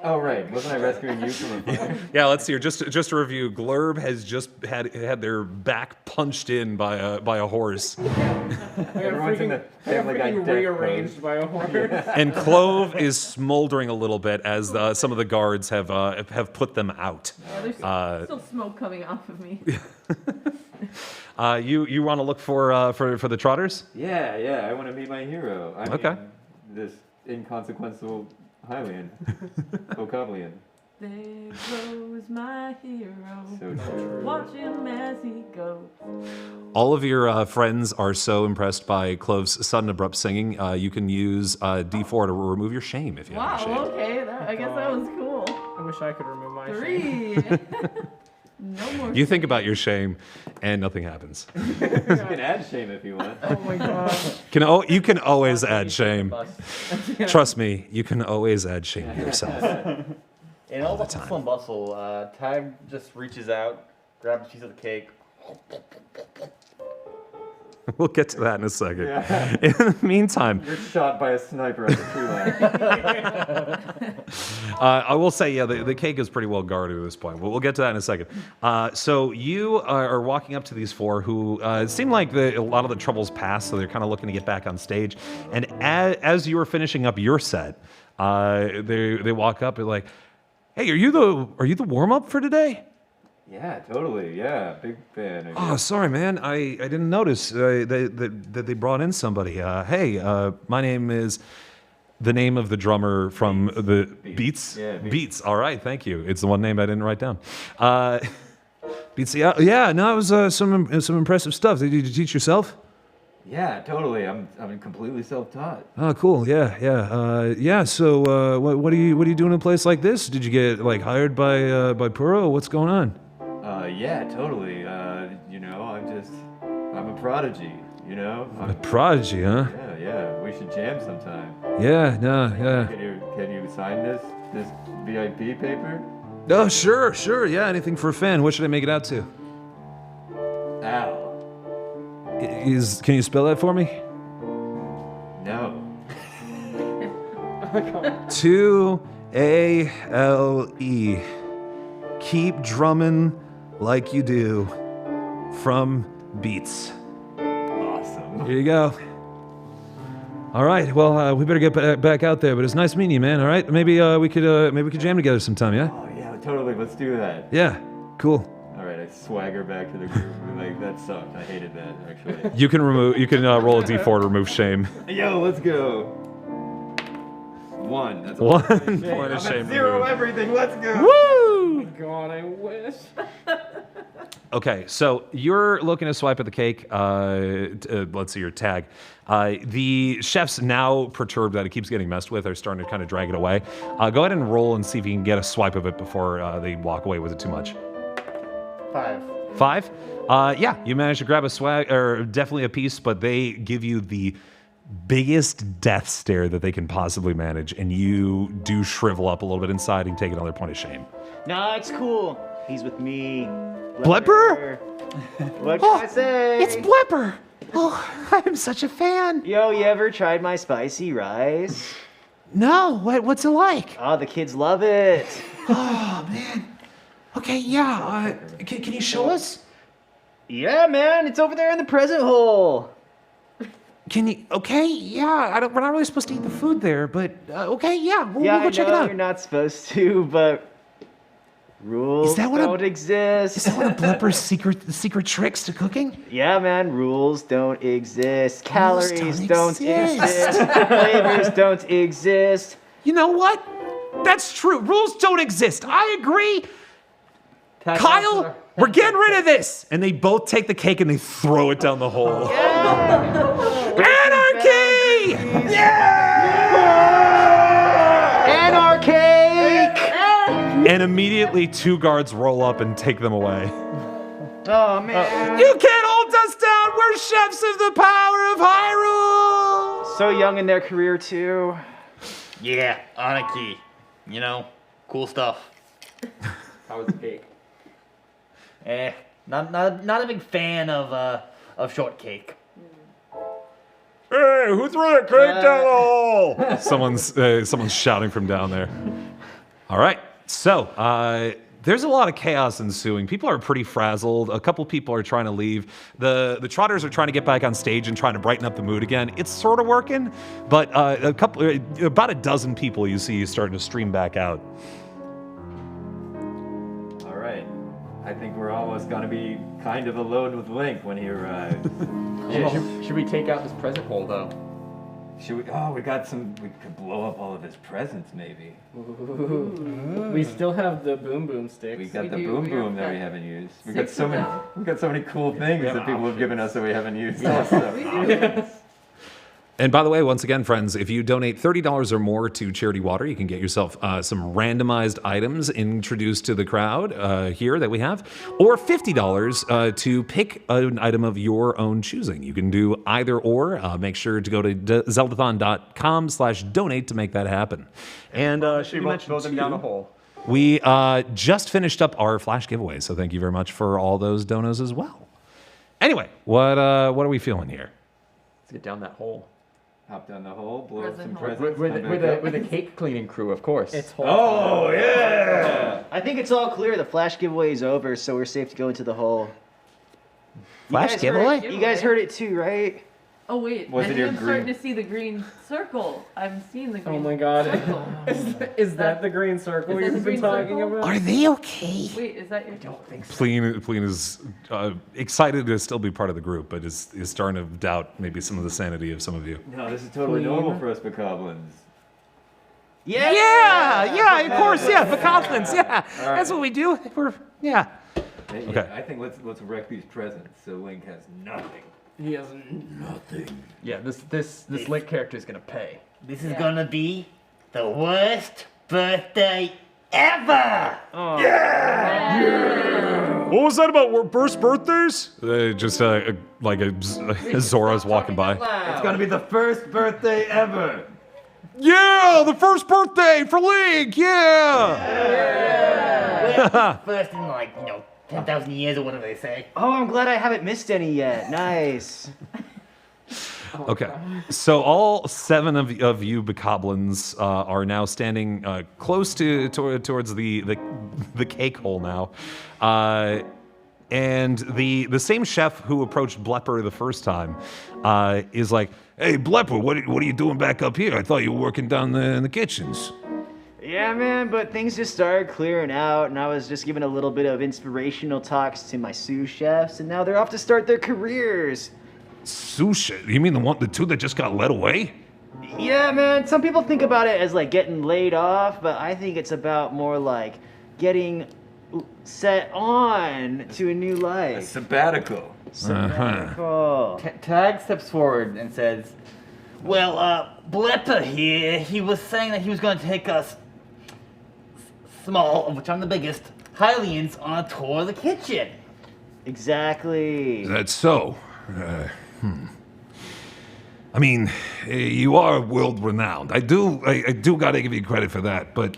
Oh right, wasn't I rescuing you from a fire? Yeah, let's see here. Just to review, Glurb has just had their back punched in by a horse. Everyone's in the Family Guy death rearranged by a horse. And Clove is smoldering a little bit as some of the guards have put them out. Yeah, there's still smoke coming off of me. You want to look for the Trotters? Yeah, I want to meet my hero. I Okay. mean, this inconsequential Hylian, Bokoblin. There goes my hero. So true. Watch him as he goes. All of your friends are so impressed by Clove's sudden abrupt singing. You can use D4 to remove your shame if you have any shame. Okay. I guess that was cool. I wish I could remove my shame. 3. No more. You think about your shame, and nothing happens. You can add shame if you want. Oh my God. You can always add shame. Trust me, you can always add shame to yourself. In all the hustle and bustle, Ty just reaches out, grabs a piece of the cake. We'll get to that in a second. Yeah. In the meantime, You're shot by a sniper at the tree line. I will say, yeah, the cake is pretty well guarded at this point. We'll get to that in a second. So you are walking up to these 4 who seem like a lot of the trouble's passed, so they're kind of looking to get back on stage. And as you were finishing up your set, they walk up and like, "Hey, are you the warm up for today?" Yeah, totally. Yeah, big fan. Oh, sorry, man. I didn't notice that they brought in somebody. Hey, my name is the name of the drummer from the Beats. Yeah, Beats. Beats. All right, thank you. It's the one name I didn't write down. Beats the out. Yeah, no, it was some impressive stuff. Did you teach yourself? Yeah, totally. I'm completely self-taught. Oh, cool. Yeah. So, what are you doing in a place like this? Did you get like hired by Puro? What's going on? Yeah, totally. I'm a prodigy. A prodigy, huh? Yeah. We should jam sometime. Yeah. No. Can you sign this VIP paper? Oh, sure. Yeah, anything for a fan. What should I make it out to? Al. Can you spell that for me? No. 2ALE. Keep drumming like you do. From Beats. Awesome. Here you go. All right. Well, we better get back out there. But it's nice meeting you, man. All right. Maybe we could jam together sometime. Yeah. Oh yeah, totally. Let's do that. Yeah. Cool. All right. I swagger back to the group. Like that sucked. I hated that actually. You can roll a d4 to remove shame. Yo, let's go. 1. That's One point point of shame. Zero removed. everything. Let's go. Woo! God, I wish. Okay, so you're looking to swipe at the cake. Let's see your tag. The chef's now perturbed that it keeps getting messed with. They're starting to kind of drag it away. Go ahead and roll and see if you can get a swipe of it before they walk away with it too much. 5. 5? Yeah, you managed to grab a swag, or definitely a piece, but they give you the biggest death stare that they can possibly manage, and you do shrivel up a little bit inside and take another point of shame. No, it's cool. He's with me. Blepper? What can I say? It's Blepper. Oh, I'm such a fan. Yo, you ever tried my spicy rice? No, what's it like? Oh, the kids love it. Oh, man. Okay, yeah. Can you show us? Yeah, man, it's over there in the present hole. Can you? Okay, yeah. We're not really supposed to eat the food there, but okay, yeah. We'll go check it I know out. you're not supposed to, but rules don't exist. Is that one of Blepper's secret tricks to cooking? Yeah, man, rules don't exist. Calories don't exist. exist. Flavors don't exist. You know what? That's true. Rules don't exist. I agree. Kyle, we're getting rid of this. And they both take the cake and they throw it down the hole. Anarchy! Anarchy! And immediately 2 guards roll up and take them away. Oh, man. You can't hold us down. We're chefs of the power of Hyrule. So young in their career, too. Yeah, anarchy. Cool stuff. How was the cake? Not a big fan of shortcake. Hey, who threw that cake down the hole? Someone's shouting from down there. All right, so there's a lot of chaos ensuing. People are pretty frazzled. A couple people are trying to leave. The Trotters are trying to get back on stage and trying to brighten up the mood again. It's sort of working, but about a dozen people you see starting to stream back out. All right. I think we're almost gonna be kind of alone with Link when he arrives. Yeah, should we take out this present hole though? Should we? Oh, we could blow up all of his presents, maybe. We still have the boom boom sticks. We got the boom boom that we haven't used. We got so many cool things that people have given us that we haven't used. And by the way, once again, friends, if you donate $30 or more to Charity Water, you can get yourself some randomized items introduced to the crowd here that we have, or $50 to pick an item of your own choosing. You can do either or. Make sure to go to zeldathon.com/donate to make that happen. And should we mention them down a hole? We just finished up our flash giveaway, so thank you very much for all those donos as well. Anyway, what are we feeling here? Let's get down that hole. Hop down the hole, blow up some Present presents. With a cake cleaning crew, of course. It's hole. Oh yeah! I think it's all clear. The flash giveaway is over, so we're safe to go into the hole. Flash giveaway? You guys heard it too, right? Oh wait, Was I it think your I'm starting green- to see the green circle. I'm seeing the green Oh my god. circle. Is that the green circle Is that the you've been green talking circle? about? Are they okay? Wait, is that your? Pleen is excited to still be part of the group, but is starting to doubt maybe some of the sanity of some of you. No, this is totally normal for us Bokoblins. Yeah, of course, yeah. Bokoblins, yeah. That's what we do. Yeah, Okay. I think let's wreck these presents so Link has nothing. He has nothing. Yeah, this Link character is gonna pay. This is gonna be the worst birthday ever! What was that about first birthdays? Just like Zora's walking by. It's gonna be the first birthday ever. Yeah, the first birthday for Link. Yeah. Well, first in 10,000 years or whatever they say. Oh, I'm glad I haven't missed any yet. Nice. Okay, so all 7 of you Bokoblins are now standing close towards the cake hole now, and the same chef who approached Blepper the first time is like, "Hey, Blepper, what are you doing back up here? I thought you were working down in the kitchens." Yeah, man, but things just started clearing out, and I was just giving a little bit of inspirational talks to my sous chefs, and now they're off to start their careers. Sushi? You mean the 2 that just got led away? Yeah, man, some people think about it as like getting laid off, but I think it's about more like getting set on to a new A life. sabbatical. Cool. Tag steps forward and says, Well, Blepper here, he was saying that he was gonna take us small, of which I'm the biggest, Hylians on a tour of the kitchen. Exactly. That's so. I mean, you are world renowned. I do gotta give you credit for that, but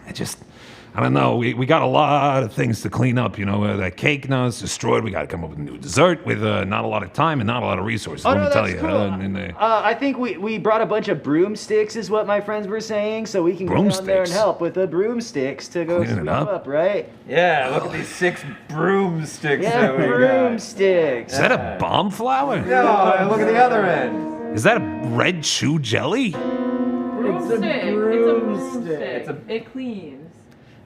I don't know. We got a lot of things to clean up. That cake now is destroyed. We gotta come up with a new dessert with not a lot of time and not a lot of resources. Oh, Let no, me tell that's you. cool. I think we brought a bunch of broomsticks, is what my friends were saying, so we can go down there and Broomsticks? help with the broomsticks to go Cleaning it sweep up? up, right? Yeah, look at these 6 broomsticks Yeah, that we got. broomsticks. Is that a bomb flower? No, look at the other end. Is that a red chew jelly? Broomstick. It's a broomstick. It cleans.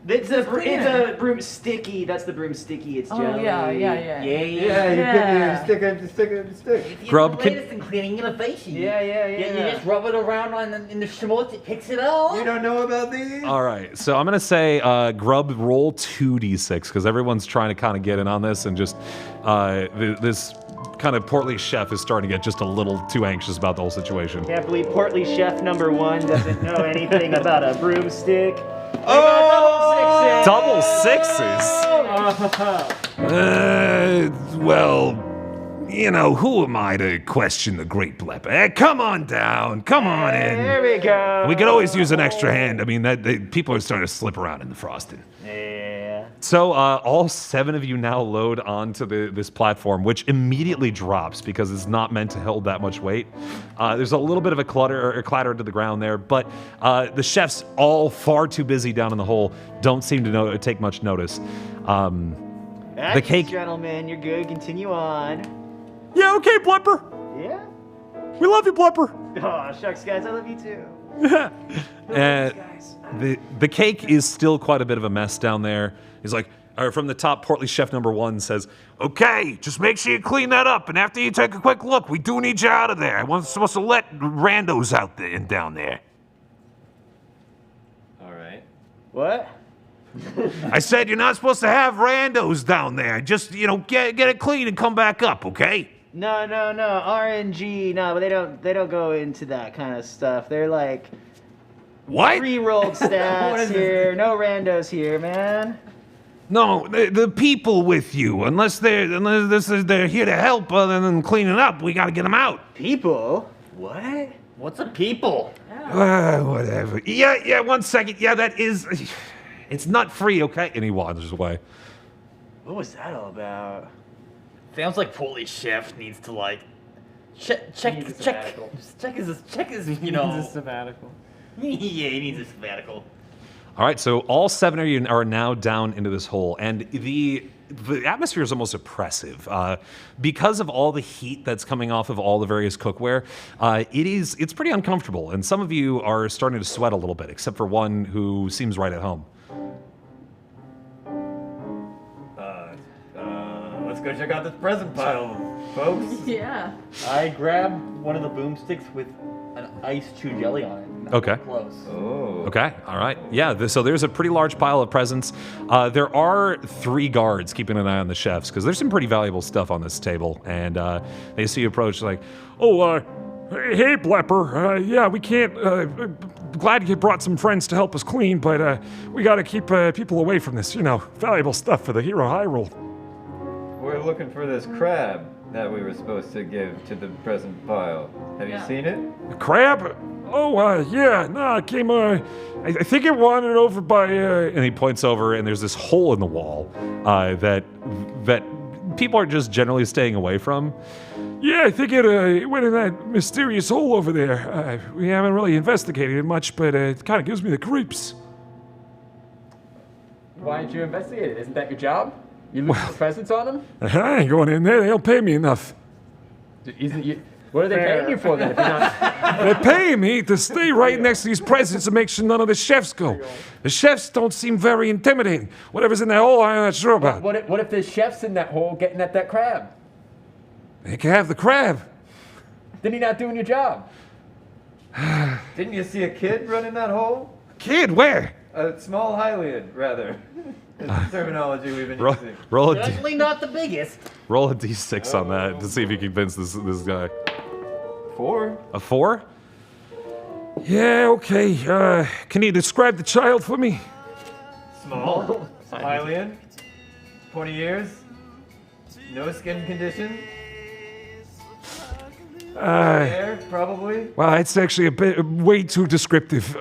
It's a broomsticky. That's the broomsticky. It's jelly. Oh, yeah. Yeah, you stick it. It's Grub, the can- latest in cleaning innovation. Yeah. You just rub it around in the schmutz, it picks it all. You don't know about these? All right, so I'm gonna say, Grub, roll 2d6 because everyone's trying to kind of get in on this, and just this kind of portly chef is starting to get just a little too anxious about the whole situation. Can't believe portly chef number 1 doesn't know anything about a broomstick. Oh! Double sixes. Well, who am I to question the great Blepper? Come on down. Come on in. There we go. We could always use an extra hand. I mean, people are starting to slip around in the frosting. Yeah. So all 7 of you now load onto this platform, which immediately drops because it's not meant to hold that much weight. There's a little bit of a clatter to the ground there, but the chefs, all far too busy down in the hole, don't seem to take much notice. The cake, Gentlemen, you're good. Continue on. Yeah, okay, Blepper. Yeah. We love you, Blepper. Oh, shucks, guys. I love you too. The cake is still quite a bit of a mess down there. He's like, from the top, portly chef number 1 says, Okay, just make sure you clean that up, and after you take a quick look, we do need you out of there. I wasn't supposed to let randos out there and down there. All right. What? I said you're not supposed to have randos down there. Just, get it clean and come back up, okay? No. RNG. No, but they don't go into that kind of stuff. They're like What? pre-rolled stats here. No randos here, man. No, the people with you, unless they're here to help other than cleaning up, we gotta get them out. People? What? What's a people? Whatever. Yeah, 1 second. Yeah, that is... it's not free, okay? And he wanders away. What was that all about? Sounds like Portly Chef needs to check his, Needs a sabbatical. Yeah, he needs a sabbatical. All right, so all 7 of you are now down into this hole, and the atmosphere is almost oppressive because of all the heat that's coming off of all the various cookware. It's pretty uncomfortable, and some of you are starting to sweat a little bit, except for one who seems right at home. Let's go check out this present pile, folks. Yeah. I grab one of the boomsticks with an iced chew jelly on it. Okay. Close. Oh. Okay, all right. Yeah, so there's a pretty large pile of presents. There are 3 guards keeping an eye on the chefs because there's some pretty valuable stuff on this table. And they see you approach like, Oh, hey, Blepper. Yeah, we can't. Glad you brought some friends to help us clean, but we gotta keep people away from this, valuable stuff for the Hero Hyrule. We're looking for this crab that we were supposed to give to the present pile. Have you seen it? A crab? Oh, yeah, no, it came, I think it wandered over by, and he points over, and there's this hole in the wall that people are just generally staying away from. Yeah, I think it went in that mysterious hole over there. We haven't really investigated it much, but it kind of gives me the creeps. Why didn't you investigate it? Isn't that your job? You lose the presents on them? I ain't going in there. They don't pay me enough. Isn't you? What are they paying you for then? If you're not... They're paying me to stay right next to these presents and make sure none of the chefs go. The chefs don't seem very intimidating. Whatever's in that hole, I'm not sure about. What if there's chefs in that hole getting at that crab? They can have the crab. Then you're not doing your job. Didn't you see a kid run in that hole? Kid, where? A small Hylian, rather. Is the terminology we've been using. Roll a Certainly not the biggest. roll a d6 on that to see if you can convince this guy. 4? A 4? Yeah, okay. Can you describe the child for me? Small, Hylian, 20 years, no skin condition, hair, probably. Well, it's actually a bit way too descriptive.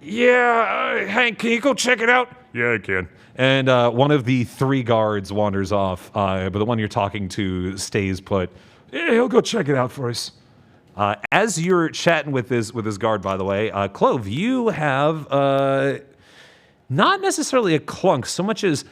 Yeah, Hank, can you go check it out? Yeah, I can. And one of the 3 guards wanders off, but the one you're talking to stays put. Yeah, he'll go check it out for us. As you're chatting with this guard, by the way, Clove, you have not necessarily a clunk so much as,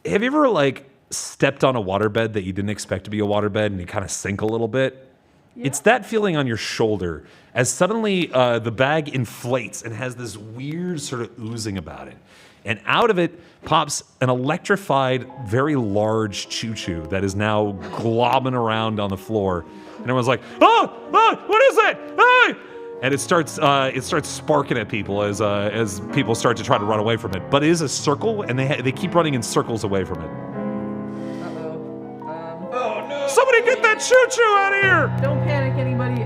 have you ever stepped on a waterbed that you didn't expect to be a waterbed and you kind of sink a little bit? Yeah. It's that feeling on your shoulder as suddenly the bag inflates and has this weird sort of oozing about it. And out of it pops an electrified, very large choo-choo that is now globbing around on the floor. And everyone's like, oh, what is that? Ah! And it starts sparking at people as people start to try to run away from it. But it is a circle, and they keep running in circles away from it. Oh no! Somebody get that choo-choo out of here! Don't panic, anybody.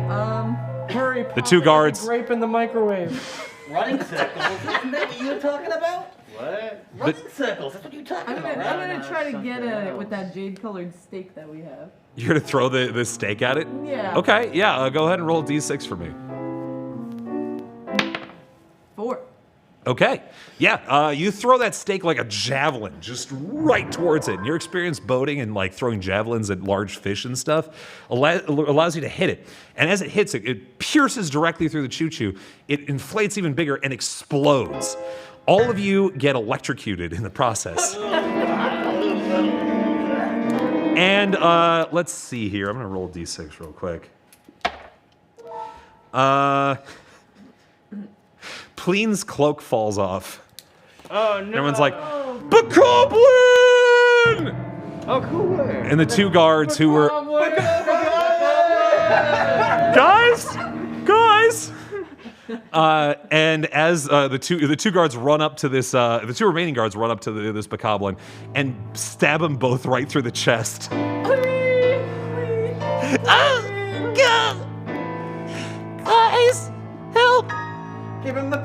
Hurry, The 2 guards. Grape in the microwave. Running circles, isn't that what you were talking about? What? Running circles, that's what you're talking about, right? I'm gonna try to get at it with that jade-colored steak that we have. You're gonna throw the steak at it? Yeah. Okay, yeah, go ahead and roll a d6 for me. 4. Okay, yeah, you throw that steak like a javelin, just right towards it. And your experience boating and throwing javelins at large fish and stuff allows you to hit it. And as it hits it, it pierces directly through the choo-choo. It inflates even bigger and explodes. All of you get electrocuted in the process. And let's see here. I'm gonna roll a d6 real quick. Pleen's cloak falls off. Oh no! Everyone's like, Bokoblin! Oh, cool. And the 2 guards who were guys. And as the two guards run up to this, the 2 remaining guards run up to this Bokoblin and stab them both right through the chest. Guys, help! Give him the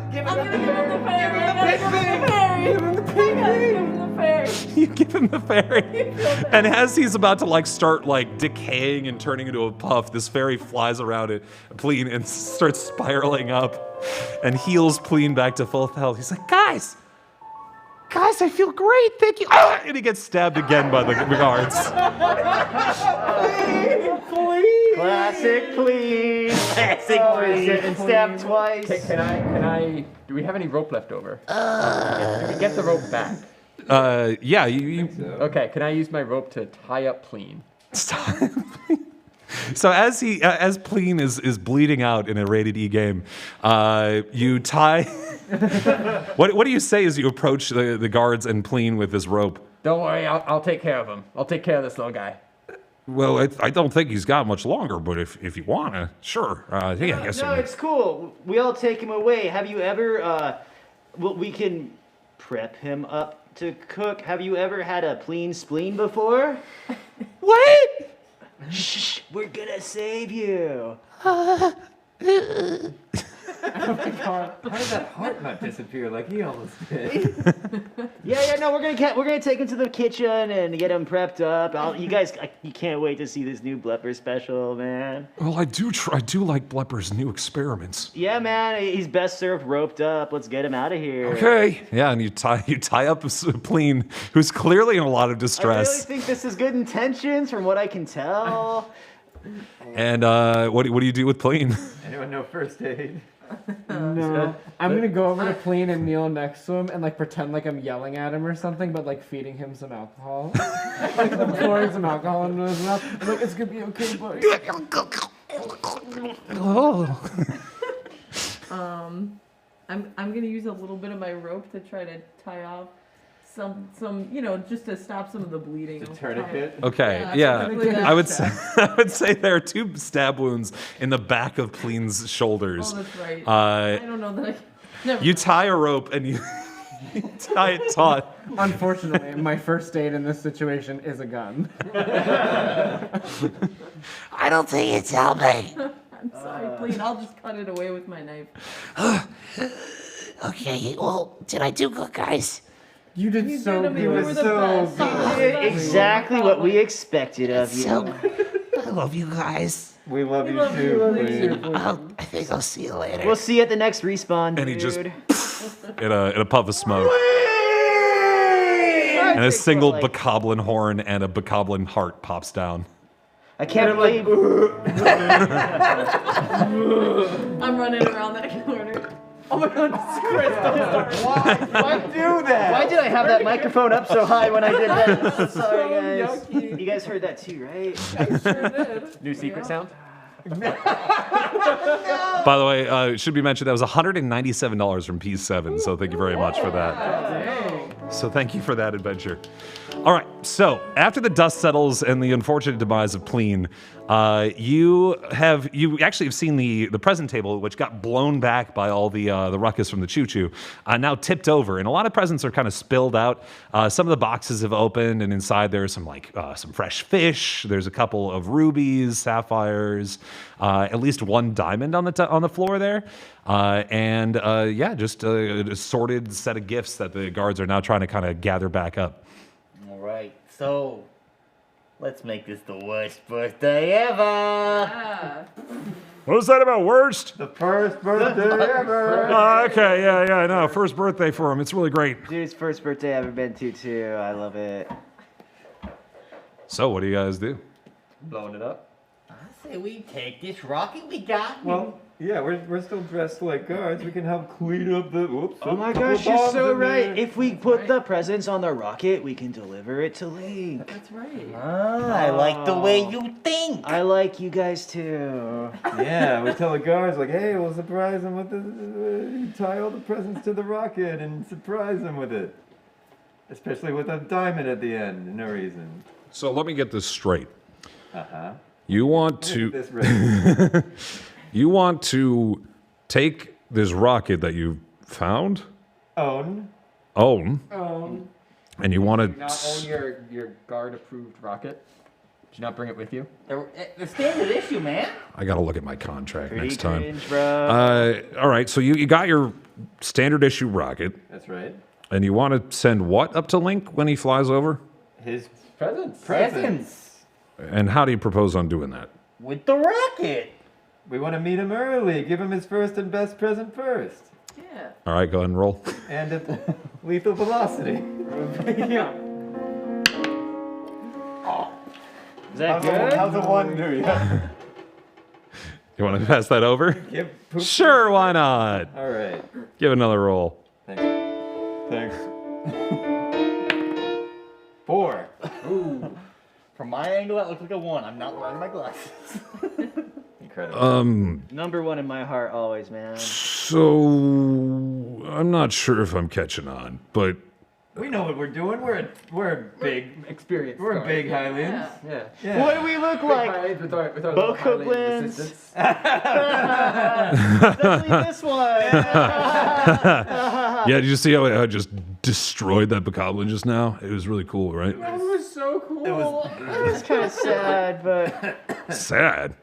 You give him the fairy. And as he's about to start decaying and turning into a puff, this fairy flies around it, Pleen, and starts spiraling up and heals Pleen back to full health. He's like, guys, I feel great, thank you. Ah! And he gets stabbed again by the guards. Classic, please. Classic, please. And stabbed twice. Can I? Do we have any rope left over? Can we get the rope back? Yeah, you Okay, can I use my rope to tie up Pleen? So as Pleen is bleeding out in a rated E game, you tie. What do you say as you approach the guards and Pleen with this rope? Don't worry, I'll take care of him. I'll take care of this little guy. Well, I don't think he's got much longer, but if you wanna, sure. Yeah, I guess. No, it's cool. We all take him away. Have you ever, well, we can prep him up to cook. Have you ever had a clean spleen before? What? Shh, we're gonna save you. Oh my god! How did that heart not disappear like he almost did? Yeah, no, we're gonna take him to the kitchen and get him prepped up. You can't wait to see this new Blepper special, man. Well, I do like Blepper's new experiments. Yeah, man, he's best served roped up. Let's get him out of here. Okay. Yeah, and you tie up Pleen, who's clearly in a lot of I distress. really think this is good intentions, from what I can tell. And what do you do with Pleen? Anyone know first aid? No. I'm gonna go over to Pleen and kneel next to him and like pretend like I'm yelling at him or something, but like feeding him some alcohol. Like pouring some alcohol into his mouth. I'm like, it's gonna be okay, buddy. I'm gonna use a little bit of my rope to try to tie off some, just to stop some of the bleeding. A tourniquet? Okay, Yeah, yeah. something like that. I would say there are 2 stab wounds in the back of Pleen's shoulders. Oh, that's right. I don't know that never You mind. tie a rope and you tie it taut. Unfortunately, my first aid in this situation is a gun. I don't think it's helping. I'm sorry, Pleen. I'll just cut it away with my knife. Okay, well, did I do good, guys? You did You so did, I mean, good. we were the best. You did exactly what we expected of you. So, I love you guys. We love you love you, too, love you Pleen. too. I think I'll see you later. We'll see you at the next respawn, dude. And he just in a puff of smoke. And a single Bokoblin horn and a Bokoblin heart pops down. I can't believe. I'm running around that corner. Oh my god, Jesus Christ, I'm sorry. Why do that? Why did I have that microphone up so high when I did that? Sorry, So guys. yucky. You guys heard that too, right? I sure did. New secret sound? By the way, it should be mentioned that was $197 from P7, so thank you very much for that. So thank you for that adventure. All right, so after the dust settles and the unfortunate demise of Pleen, you actually have seen the present table, which got blown back by all the ruckus from the choo-choo, now tipped over, and a lot of presents are kind of spilled out. Some of the boxes have opened, and inside there's some fresh fish. There's a couple of rubies, sapphires, at least 1 diamond on the floor there, and just an assorted set of gifts that the guards are now trying to kind of gather back up. Alright, so let's make this the worst birthday ever! What was that about worst? The first birthday ever. Okay, yeah, no, first birthday for him. It's really great. Dude, it's first birthday I've ever been to too. I love it. So, what do you guys do? Blowing it up? I say we take this rocket we got. Well, yeah, we're still dressed like guards. We can help clean up the. Oops. Oh my couple gosh, you're bombs so in right. there. If we put the presents on the rocket, we can deliver it to Link. That's right. I like the way you think. I like you guys too. Yeah, we tell the guards like, hey, we'll surprise them with the. Tie all the presents to the rocket and surprise them with it. Especially with a diamond at the end, no reason. So, let me get this straight. Uh-huh. You want Look to at this right. you want to take this rocket that you found, Own. and you want Not to own your guard-approved rocket? Did you not bring it with you? The standard issue, man. I got to look at my contract Pretty next time. cringe, bro. All right, so you got your standard issue rocket, That's right. and you want to send what up to Link when he flies over? His Presents. Presents. And how do you propose on doing that? With the rocket. We want to meet him early. Give him his first and best present first. Yeah. All right, go ahead and roll. And at lethal velocity. Yeah. Is that good? How's a 1 do? Yeah. You want to pass that over? Give poop. Sure, why not? All right. Give another roll. Thanks. 4. Ooh. From my angle, that looks like a 1. I'm not wearing my glasses. Incredible. Number 1 in my heart always, man. So I'm not sure if I'm catching on, but We know what we're doing. We're big Experienced. We're guards. big Hylians. Yeah. Yeah. What do we look like? With our little Hylian Bokoblins. assistants. Especially this one. Yeah, did you see how I just destroyed that Bokoblin just now? It was really cool, right? That was so cool. It was kind of sad, but Sad.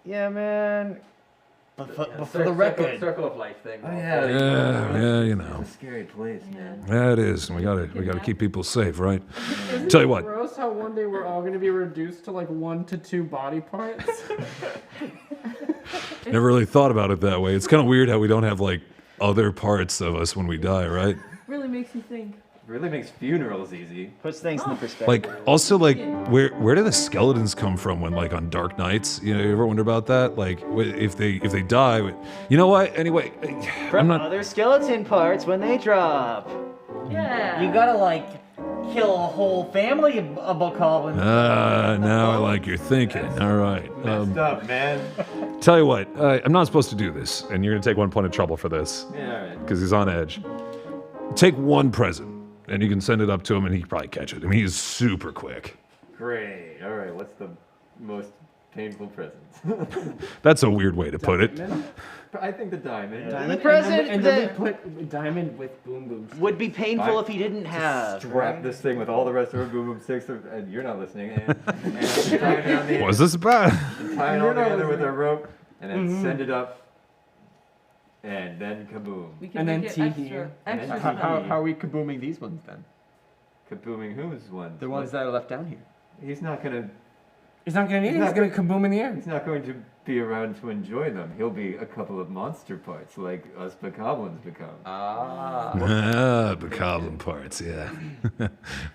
yeah, man. But for the record, circle of life thing. Oh yeah. Yeah, you know. It's a scary place, man. Yeah, it is. We gotta keep people safe, right? Tell you what. Gross how one day we're all going to be reduced to like 1 to 2 body parts. Never really thought about it that way. It's kind of weird how we don't have like other parts of us when we die, right? Really makes you think. Really makes funerals easy. Puts things in the perspective. Like, also, like, where do the skeletons come from when, like, on dark nights? You know, you ever wonder about that? Like, if they die, you know what? Anyway, from other skeleton parts when they drop. Yeah. You gotta like kill a whole family of Bokoblins. Now I like your thinking. All right. Messed up, man. Tell you what, I'm not supposed to do this, and you're gonna take 1 point of trouble for this. Yeah, all right. Because he's on edge. Take one present, and you can send it up to him, and he can probably catch it. I mean, he's super quick. Great. All right. What's the most painful present? That's a weird way to put it. I think the diamond. The present and then we put diamond with boom boom. would be painful if he didn't have. Strap this thing with all the rest of our boom boom sticks, and you're not listening. And tie it down the What's this about? tie it all together with a rope, and then send it up, and then kaboom. We can And then make it tee extra, here. And then extra tee. fun. How are we kabooming these ones then? Kabooming whose one? The ones that are left down here. He's not gonna. He's not going to need it. He's going to kaboom in the air. He's not going to be around to enjoy them. He'll be a couple of monster parts, like us Bokoblins become. Ah, Bokoblin parts, yeah.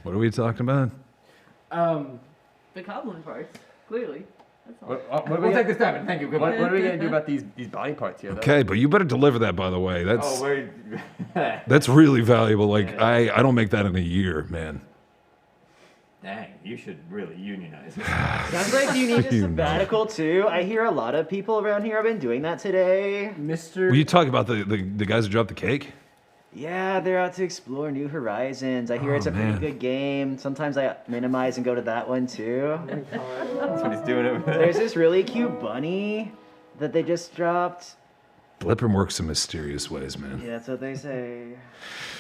What are we talking about? The goblin parts, clearly. That's all. We'll take this diamond. Thank you. Good What one. are we gonna do about these body parts here? Though? Okay, but you better deliver that, by the way. Oh wait. That's really valuable. Like, I don't make that in a year, man. Dang, you should really unionize. Sounds like you need a sabbatical too. I hear a lot of people around here have been doing that today. Mr. Were you talking about the guys who dropped the cake? Yeah, they're out to explore new horizons. I hear it's a man. pretty good game. Sometimes I minimize and go to that one too. That's what he's doing over there. There's this really cute bunny that they just dropped. Blippin works in mysterious ways, man. Yeah, that's what they say.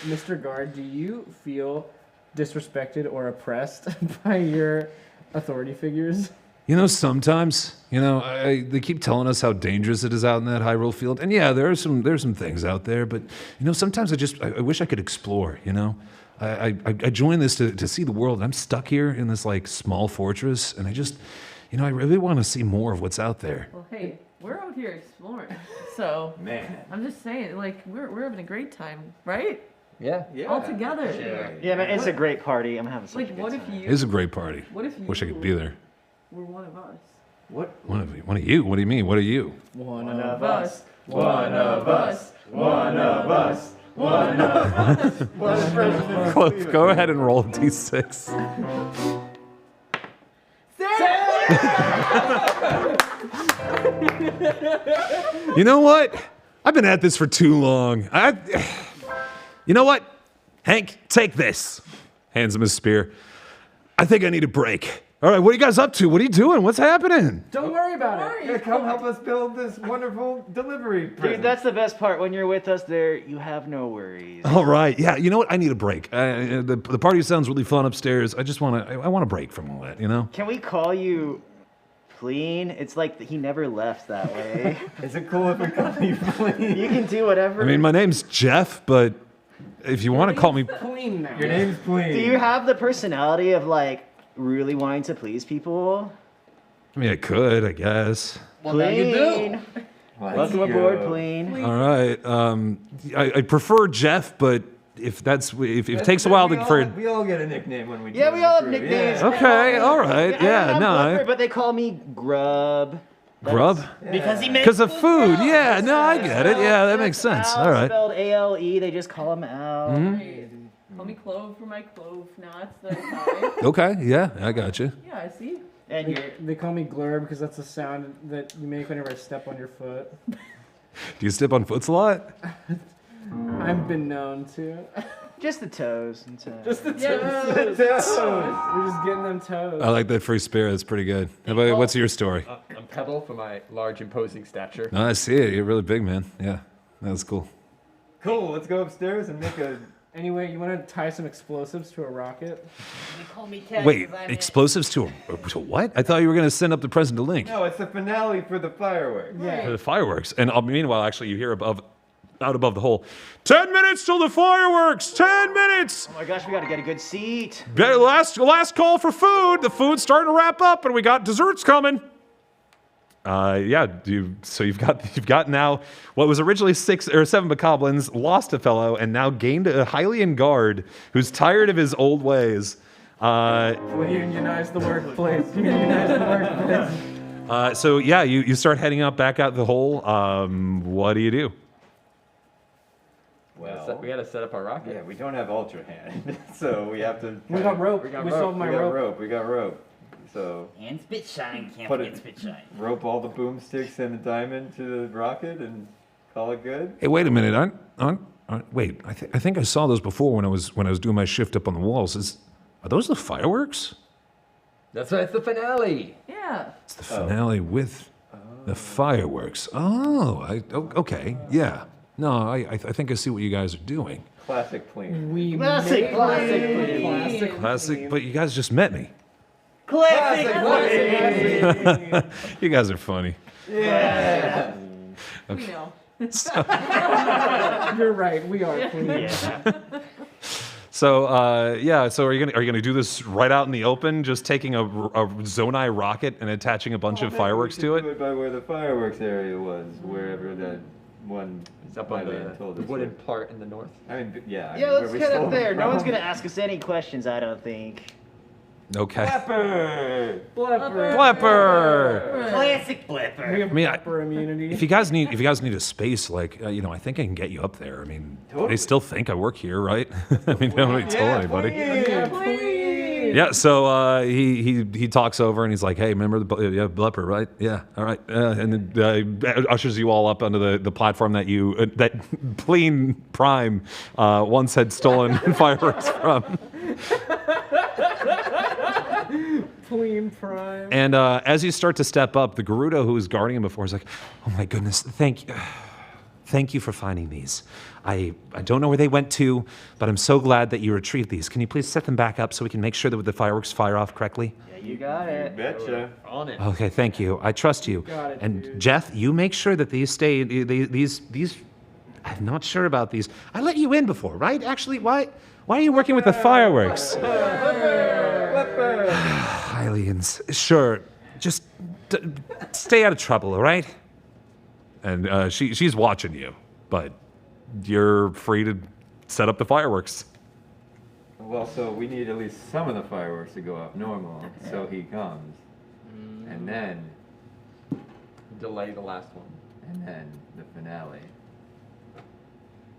Mr. Guard, do you feel disrespected or oppressed by your authority figures? You know, sometimes, you know, they keep telling us how dangerous it is out in that Hyrule field, and yeah, there's some things out there, but you know, sometimes I wish I could explore. You know, I joined this to see the world. I'm stuck here in this like small fortress, and I just, you know, I really want to see more of what's out there. Well, hey, we're out here exploring, so Man. I'm just saying, like, we're having a great time, right? Yeah. All together. Yeah, man, it's a great party. I'm having such a Like, good what if time. you It's a great party. What if you Wish I could be there. were one of us? One of you? What do you mean? What are you? One One of of us. One of us. One of us. One of us. Close. Go ahead and roll a d6. You know what? I've been at this for too long. You know what? Hank, take this. Hands him his spear. I think I need a break. All right, what are you guys up to? What are you doing? What's happening? Don't worry about it. Yeah, come help us build this wonderful delivery Dude, present. that's the best part. When you're with us there, you have no worries. All right, yeah. You know what? I need a break. The party sounds really fun upstairs. I just want to. I want a break from all that. You know. Can we call you Pleen? It's like he never left that way. Is it cool if we call you Pleen? You can do whatever. I mean, my name's Jeff, but if you want to call me, Clean now. Your name's Pleen. do you have the personality of like really wanting to please people? I mean, I could, I guess. Well, now you do. Pleen. Welcome aboard, Pleen. All right. I prefer Jeff, but if it takes a while for it. We all get a nickname when we Yeah, join we the all have crew. nicknames. Yeah. Okay, all right, yeah, I'm no, Glimmer, but they call me Grub. Grub? Because he makes Because of food, yeah, no, I get it, yeah, that makes sense. Al, All right. Spelled A-L-E. They just call him Al. Call me Clove for my clove knots that I tie. Okay, yeah, I got you. Yeah, I see. And you're They call me Glurb because that's the sound that you make whenever I step on your foot. Do you step on foots a lot? I've been known to. Just the toes. And toes. Just the Yeah. toes. We're just getting them toes. I like that free spirit. That's pretty good. How about, what's your story? I'm Pebble for my large, imposing stature. Oh, I see it. You're really big, man. Yeah, that's cool. Cool. Let's go upstairs and make a. Anyway, you want to tie some explosives to a rocket? They call me Ted Wait, 'cause I'm explosives to what? I thought you were going to send up the present to Link. No, it's the finale for the fireworks. For the fireworks. And meanwhile, actually, you hear out above the hole, 10 minutes till the fireworks! 10 minutes! Oh my gosh, we gotta get a good seat. Last call for food. The food's starting to wrap up, and we got desserts coming. So you've got now what was originally 6 or 7 bokoblins, lost a fellow, and now gained a Hylian guard who's tired of his old ways. We unionize the workplace. Unionize the workplace. So yeah, you start heading up back out the hole. What do you do? Well, We gotta set up our rocket. yeah, we don't have Ultra Hand, so we have to. We got rope. We still have my rope. We got rope. So and spit shine. Can't Put forget it- spit shine. rope all the boomsticks and the diamond to the rocket and call it good. Hey, wait a minute. Wait. I think I saw those before when I was doing my shift up on the walls. Are those the fireworks? That's why it's the finale. Yeah. It's the finale with the fireworks. Okay. Yeah. No, I think I see what you guys are doing. Classic clean. We Classic, classic. Classic, but you guys just met me. Classic. You guys are funny. Yeah. We know. You're right. We are clean. So So are you gonna do this right out in the open, just taking a Zonai rocket and attaching a bunch of fireworks to Do it? it by where the fireworks area was, wherever that one. It's up on Hylian told the us. wooden part in the north. I mean, yeah. Yeah, where let's we get stole up there. them No one's from. gonna ask us any questions, I don't think. Okay. Flapper. Flapper. Classic We blipper. have flapper immunity. If you guys need a space, like I think I can get you up there. I mean, Totally. they still think I work here, right? I mean, nobody told anybody. Yeah, please. Yeah, so he talks over and he's like, "Hey, remember the Blepper, right? Yeah, all right." And then ushers you all up onto the platform that that Pleen Prime once had stolen fireworks from. Clean prime. And as you start to step up, the Gerudo who was guarding him before is like, "Oh my goodness, thank you for finding these. I don't know where they went to, but I'm so glad that you retrieved these. Can you please set them back up so we can make sure that the fireworks fire off correctly?" Yeah, you got it. Betcha. On it. Okay, thank you. I trust you. got it, And dude. Jeff, you make sure that these stay. These. I'm not sure about these. I let you in before, right? Actually, why are you working with the fireworks? Hylians. Sure. Just stay out of trouble, all right? And she's watching you, but you're free to set up the fireworks. Well, so we need at least some of the fireworks to go off normal, so he comes, and then Delay the last one. the finale.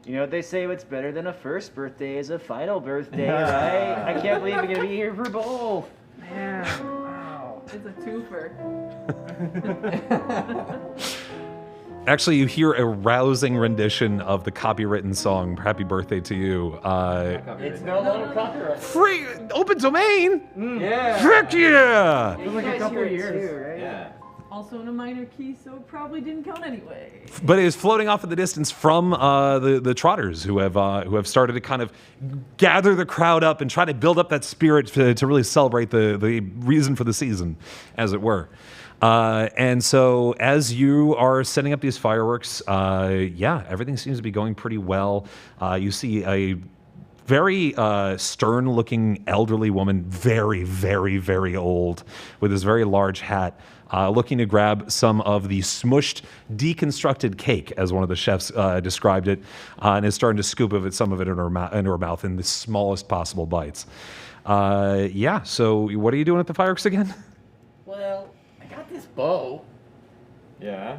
You know what they say? What's better than a first birthday is a final birthday, right? I can't believe we're gonna be here for both. It's a twofer. Actually, you hear a rousing rendition of the copywritten song "Happy Birthday to You." It's no longer copyright. Free open domain. Yeah. Heck yeah! It was like a couple of years. Too, right? Yeah. Also in a minor key, so it probably didn't count anyway. But it is floating off in the distance from the trotters who have started to kind of gather the crowd up and try to build up that spirit to really celebrate the reason for the season, as it were. And so as you are setting up these fireworks, everything seems to be going pretty well. You see a very stern-looking elderly woman, very, very, very old, with this very large hat, looking to grab some of the smushed, deconstructed cake, as one of the chefs described it, and is starting to scoop some of it in her mouth in the smallest possible bites. So what are you doing at the fireworks again? Well, I got this bow. Yeah.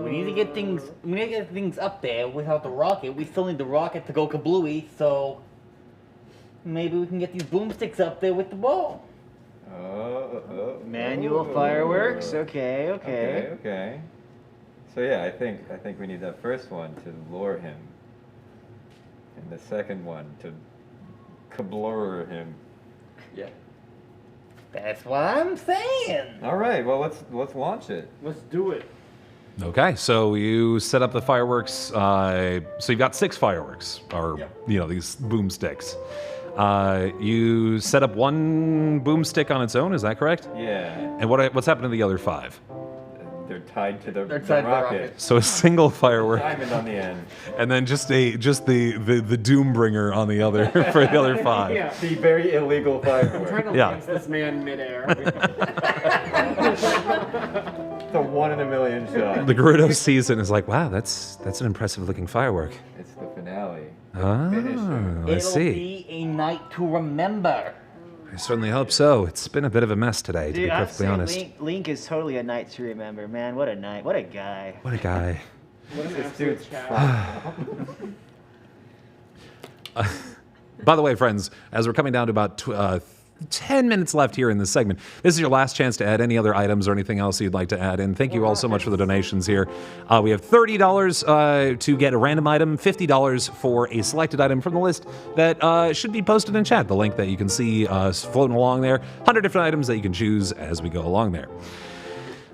We need to get things up there without the rocket. We still need the rocket to go kablooey, so maybe we can get these boomsticks up there with the bow. Manual fireworks. Okay. Okay. So yeah, I think we need that first one to lure him, and the second one to kablur him. Yeah. That's what I'm saying. All right, well let's launch it. Let's do it. Okay, so you set up the fireworks. So you've got 6 fireworks, or these boomsticks. You set up one boomstick on its own. Is that correct? Yeah. And what's happened to the other 5? They're tied to the They're tied to the rocket. rocket. So a single firework, Diamond on the end. and then just the Doombringer on the other for the other 5. Yeah. The very illegal firework. Trying to Yeah. lance this man midair. It's a 1 in a million shot. The Gerudo sees it and is like, "Wow, that's an impressive looking firework." It's the finale. Ah, I It'll see. be a night to remember. I certainly hope so. It's been a bit of a mess today, to Dude, be I'd perfectly say honest. Link is totally a night to remember, man. What a night. What a guy. What a guy. What an This absolute dude's chat. By the way, friends, as we're coming down to about 10 minutes left here in this segment, this is your last chance to add any other items or anything else you'd like to add in. Thank you all so much for the donations here. We have $30 to get a random item, $50 for a selected item from the list that should be posted in chat. The link that you can see floating along there. 100 different items that you can choose as we go along there.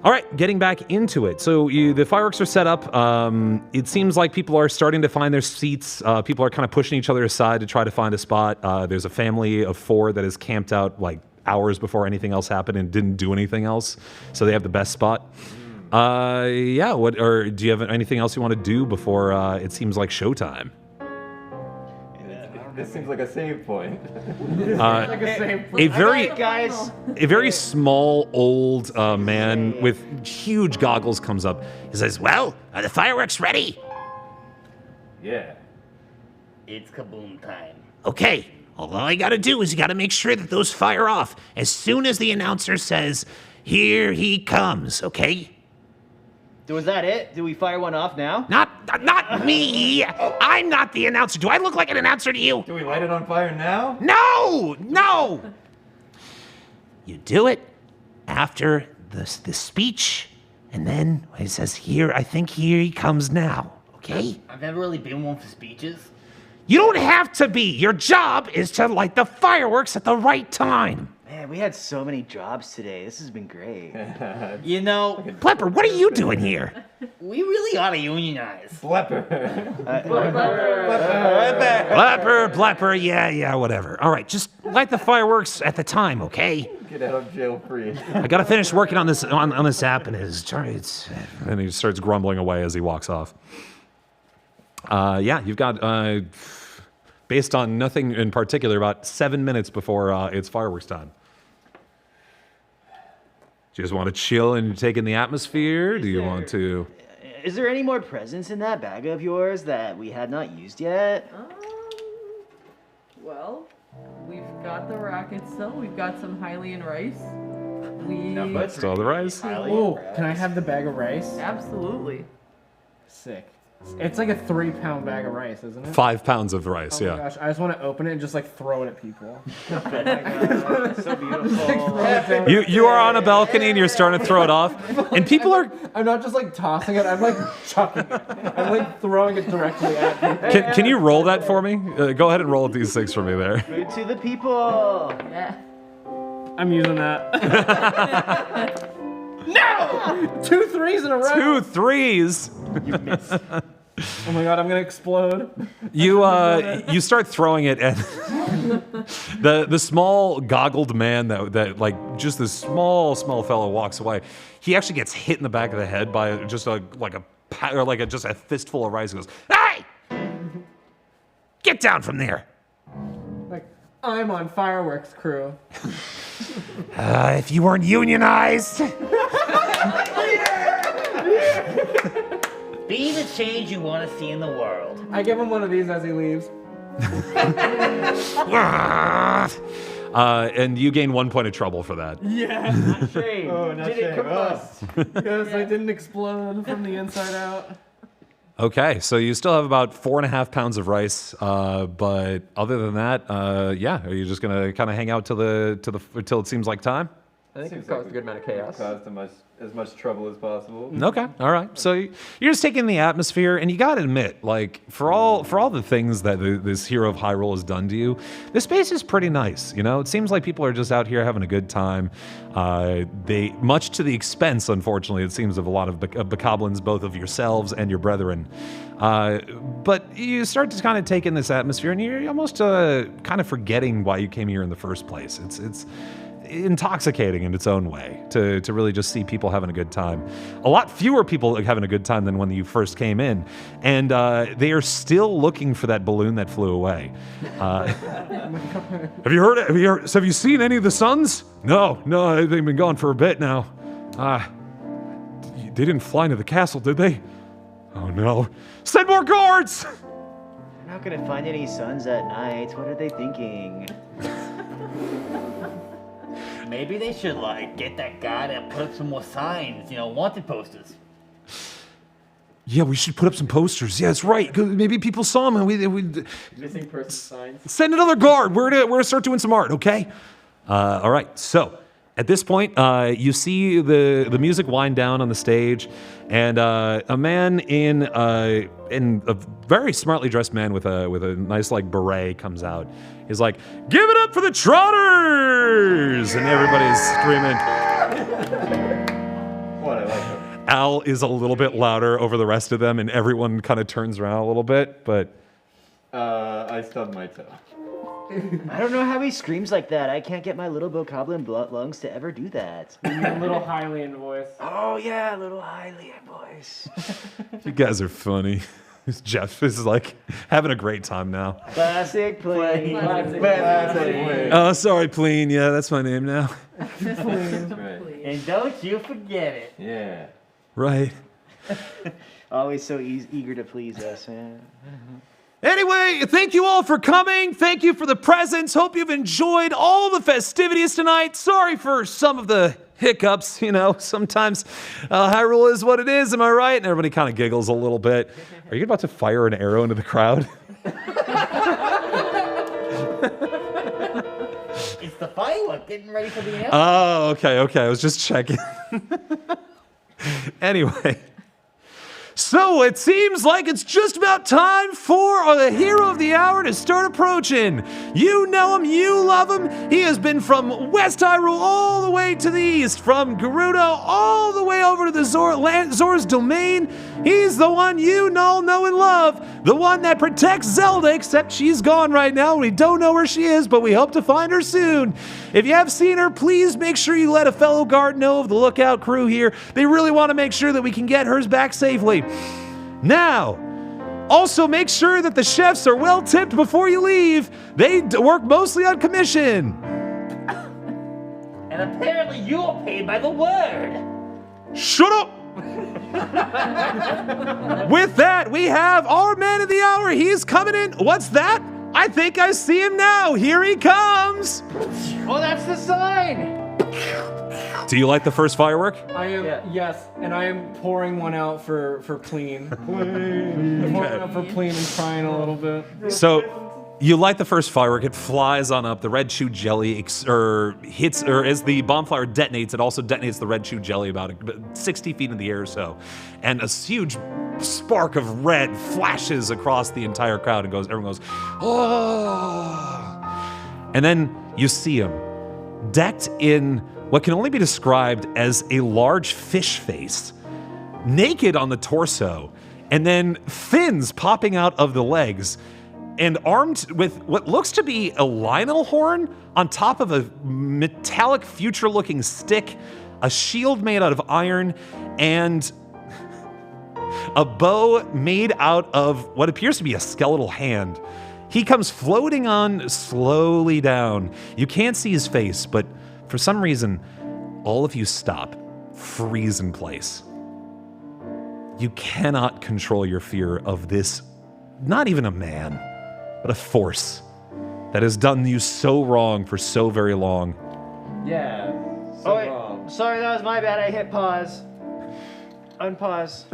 All right, getting back into it. So the fireworks are set up. It seems like people are starting to find their seats. People are kind of pushing each other aside to try to find a spot. There's a family of 4 that is camped out like hours before anything else happened and didn't do anything else. So they have the best spot. Yeah, or do you have anything else you want to do before it seems like showtime? This seems like a save point. A very small old man with huge goggles comes up. He says, "Well, are the fireworks ready?" Yeah. It's kaboom time. Okay. All I gotta do is you gotta make sure that those fire off as soon as the announcer says, "Here he comes," okay? Was that it? Do we fire one off now? Not me! I'm not the announcer. Do I look like an announcer to you? Do we light it on fire now? No! You do it after the speech, and then it says, I think here he comes now, okay? I've never really been one for speeches. You don't have to be. Your job is to light the fireworks at the right time. Man, we had so many jobs today. This has been great. You know, Plepper, what are you doing here? we really ought to unionize. Blepper. Blepper, yeah, whatever. All right, just light the fireworks at the time, okay? Get out of jail free. I gotta finish working on this on this app, and And he starts grumbling away as he walks off. Yeah, you've got, based on nothing in particular, about 7 minutes before it's fireworks time. Do you just want to chill and take in the atmosphere? Do you want to... Is there any more presents in that bag of yours that we had not used yet? Well, we've got the rocket still. We've got some Hylian rice. Still the rice? Oh, can I have the bag of rice? Absolutely. Sick. It's like a 3-pound bag of rice, isn't it? 5 pounds of rice, Oh yeah. my gosh, I just want to open it and just like throw it at people. So beautiful. You are on a balcony and you're starting to throw it off, and people are... I'm not just like tossing it, I'm like chucking it. I'm like throwing it directly at people. Can you roll that for me? Go ahead and roll a d6 for me there. Food to the people. Yeah. I'm using that. No! 2 3s in a row. 2 3s. You missed. Oh my god, I'm gonna explode. You start throwing it at the small goggled man that like just this small fellow walks away. He actually gets hit in the back of the head by just a fistful of rice. He goes, Hey! Get down from there. Like, I'm on fireworks crew. If you weren't unionized. Be the change you want to see in the world. I give him one of these as he leaves. and you gain 1 point of trouble for that. Yeah. Shame. Oh, not Did it shame. combust? Yes, I didn't explode from the inside out. Okay, so you still have about 4.5 pounds of rice, but other than that, yeah, are you just gonna kind of hang out till it seems like time? I think Seems it caused like a good amount of chaos. Caused as much trouble as possible. Okay, all right. So you're just taking the atmosphere, and you gotta admit, like for all the things that this hero of Hyrule has done to you, this space is pretty nice. You know, it seems like people are just out here having a good time. They much to the expense, unfortunately, it seems of a lot of bokoblins, both of yourselves and your brethren. But you start to kind of take in this atmosphere, and you're almost kind of forgetting why you came here in the first place. It's intoxicating in its own way to really just see people having a good time. A lot fewer people having a good time than when you first came in, and they are still looking for that balloon that flew away. Have you heard it? Have you seen any of the suns? No, they've been gone for a bit now. They didn't fly into the castle, did they? Oh no. Send more guards! They're not gonna find any suns at night. What are they thinking? Maybe they should, like, get that guy to put up some more signs, wanted posters. Yeah, we should put up some posters. Yeah, that's right. 'Cause maybe people saw them and we Missing person signs. send another guard. We're gonna start doing some art, okay? All right, so at this point, you see the music wind down on the stage, and a man in a very smartly dressed man with a nice like beret comes out. He's like, "Give it up for the Trotters!" And everybody's screaming. What, I like it. Al is a little bit louder over the rest of them, and everyone kind of turns around a little bit, but I stubbed my toe. I don't know how he screams like that. I can't get my little bokoblin lungs to ever do that. Your little Hylian voice. Oh yeah, little Hylian voice. you guys are funny. Jeff is like having a great time now. Classic play. Oh, sorry, Pleen. Yeah, that's my name now. And don't you forget it. Yeah. Right. Always so eager to please us, man. Anyway, thank you all for coming. Thank you for the presents. Hope you've enjoyed all the festivities tonight. Sorry for some of the hiccups. Sometimes Hyrule is what it is. Am I right? And everybody kind of giggles a little bit. Are you about to fire an arrow into the crowd? It's the firework getting ready for the announcement. Oh, okay. I was just checking. Anyway. So it seems like it's just about time for the hero of the hour to start approaching. You know him, you love him. He has been from West Hyrule all the way to the east, from Gerudo all the way over to the Zora's domain. He's the one you all know and love, the one that protects Zelda, except she's gone right now. We don't know where she is, but we hope to find her soon. If you have seen her, please make sure you let a fellow guard know of the lookout crew here. They really want to make sure that we can get hers back safely. Now, also make sure that the chefs are well tipped before you leave. They work mostly on commission. And apparently you're paid by the word. Shut up! With that, we have our man of the hour. He's coming in. What's that? I think I see him now. Here he comes. Oh, that's the sign! Do you like the first firework? I am, yes, and I am pouring one out for Pleen. Pouring out for Pleen and crying a little bit. So, you light the first firework, it flies on up, the red chew jelly hits, or as the bomb flower detonates, it also detonates the red chew jelly about 60 feet in the air or so. And a huge spark of red flashes across the entire crowd and everyone goes, oh! And then you see him, decked in what can only be described as a large fish face, naked on the torso, and then fins popping out of the legs, and armed with what looks to be a Lionel horn on top of a metallic future-looking stick, a shield made out of iron, and a bow made out of what appears to be a skeletal hand. He comes floating on slowly down. You can't see his face, but for some reason, all of you stop, freeze in place. You cannot control your fear of this, not even a man, but a force that has done you so wrong for so very long. Yeah. So wait. wrong. Sorry, that was my bad. I hit pause. Unpause.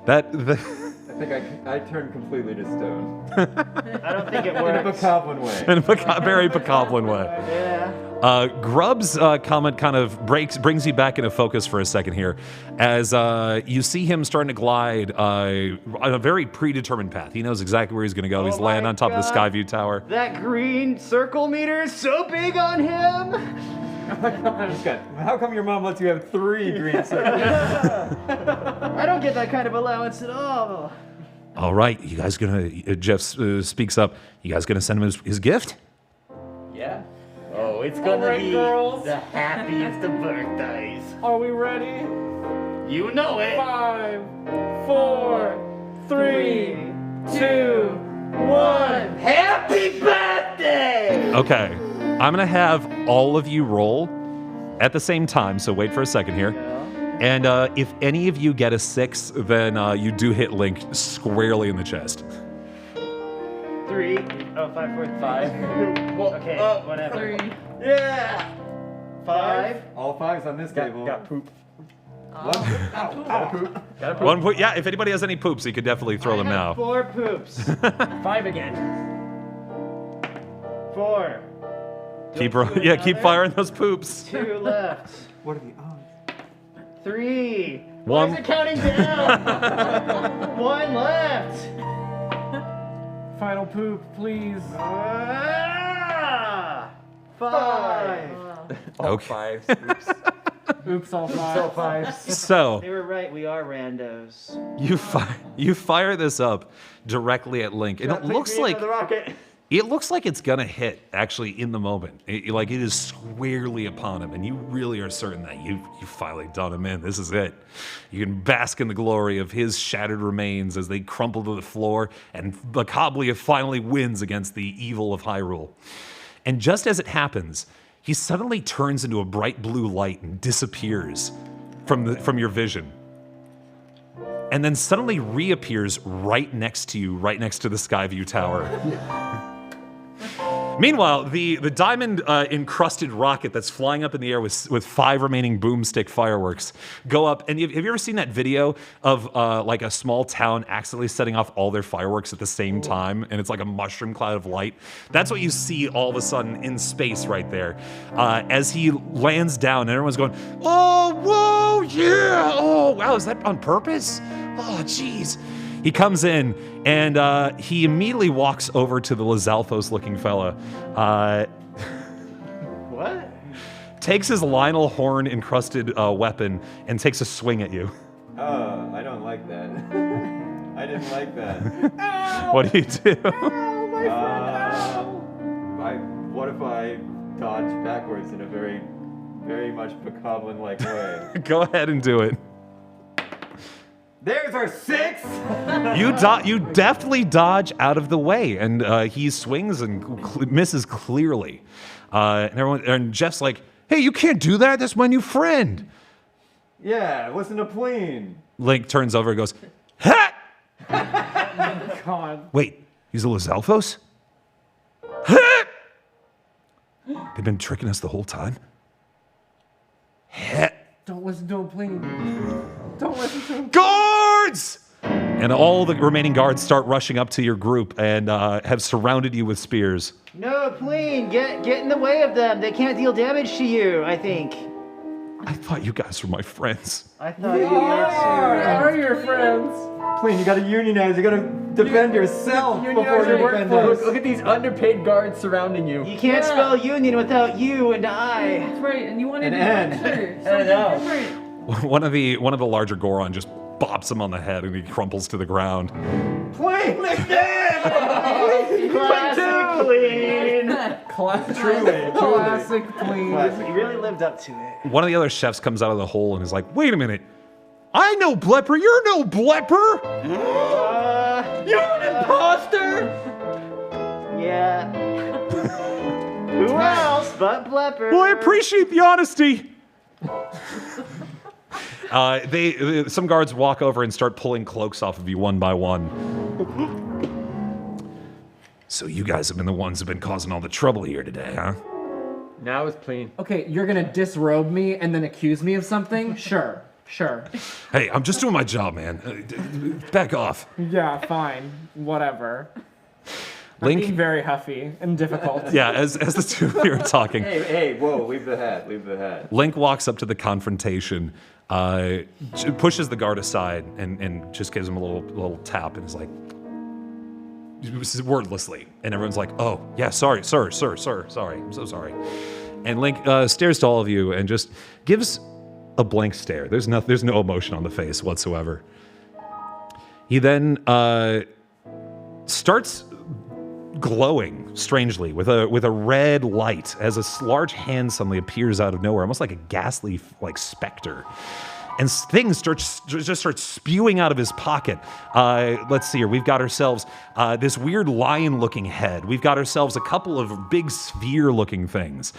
I think I turned completely to stone. I don't think it In a works. bokoblin way. In a very bokoblin way. Yeah. Grub's comment kind of brings you back into focus for a second here, as you see him starting to glide on a very predetermined path. He knows exactly where he's going to go. He's landing on top of the Skyview Tower. That green circle meter is so big on him. How come your mom lets you have 3 green circles? I don't get that kind of allowance at all. All right, you guys gonna? Jeff speaks up. You guys gonna send him his gift? Yeah. Oh, it's gonna be the happiest of birthdays. Are we ready? You know it. 5, 4, 3, 2, 1. Happy birthday! Okay, I'm gonna have all of you roll at the same time. So wait for a second here. And if any of you get a 6, then you do hit Link squarely in the chest. 3. Oh, 5, 4, 5. Well, okay, whatever. 3. Yeah. 5. All 5s on this table. Got poop. One point. Yeah, if anybody has any poops, you could definitely throw them now. 4 poops. 5 again. 4. Keep firing those poops. 2 left. What are the odds? 3. One. Why is it counting down? 1 left. Final poop, please. 5. Okay. 5s. Oops. Oops, all 5. So 5s. So They were right. We are randos. you fire this up directly at Link, and it looks like the rocket. it's gonna hit actually in the moment. It is squarely upon him, and you really are certain that you finally done him in. This is it. You can bask in the glory of his shattered remains as they crumple to the floor, and Bokoblin finally wins against the evil of Hyrule. And just as it happens, he suddenly turns into a bright blue light and disappears from your vision. And then suddenly reappears right next to you, right next to the Skyview Tower. Meanwhile, the diamond encrusted rocket that's flying up in the air with 5 remaining boomstick fireworks go up. And have you ever seen that video of like a small town accidentally setting off all their fireworks at the same time, and it's like a mushroom cloud of light? That's what you see all of a sudden in space right there, as he lands down, and everyone's going, "Oh, whoa, yeah! Oh, wow, is that on purpose? Oh, jeez." He comes in, and he immediately walks over to the Zeldathon-looking fella. What? Takes his Lionel horn-encrusted weapon and takes a swing at you. Oh, I don't like that. I didn't like that. What do you do? What if I dodge backwards in a very, very much Bokoblin-like way? Go ahead and do it. There's our 6! You definitely dodge out of the way, and he swings and misses clearly. And Jeff's like, "Hey, you can't do that. That's my new friend." Yeah, it wasn't a plane. Link turns over and goes, "Ha!" God. Wait, he's a Zeldathon? Ha! They've been tricking us the whole time. Ha! Don't listen to him, please. Don't listen to him. Guards! And all the remaining guards start rushing up to your group and have surrounded you with spears. No, Pleen, get in the way of them. They can't deal damage to you, I think. I thought you guys were my friends. I thought you were Are your friends? Plane, you gotta unionize. You gotta defend yourself before you defend us. Look at these underpaid guards surrounding you. You can't spell union without you and I. That's right, and you want to do N. something different. One of the larger Goron just bops him on the head and he crumples to the ground. Plane again! Classic Pleen. Truly. Classic, please. You really lived up to it. One of the other chefs comes out of the hole and is like, "Wait a minute. I know Blepper. You're no Blepper." You're an imposter! Yeah. Who else but Blepper? Well, I appreciate the honesty. Some guards walk over and start pulling cloaks off of you one by one. So you guys have been the ones who've been causing all the trouble here today, huh? Now it's clean. Okay, you're gonna disrobe me and then accuse me of something? Sure. Hey, I'm just doing my job, man. Back off. Yeah, fine. Whatever. Being Link, very huffy and difficult. yeah, as the two of you are talking, Hey, whoa, leave the hat, leave the hat. Link walks up to the confrontation, pushes the guard aside, and just gives him a little tap, and is like, wordlessly, and everyone's like, "Oh, yeah, sorry, sir, sorry, I'm so sorry." And Link stares to all of you and just gives a blank stare. There's no emotion on the face whatsoever. He then starts glowing strangely with a red light as a large hand suddenly appears out of nowhere, almost like a ghastly specter. And things just start spewing out of his pocket. Let's see here. We've got ourselves this weird lion-looking head. We've got ourselves a couple of big sphere-looking things.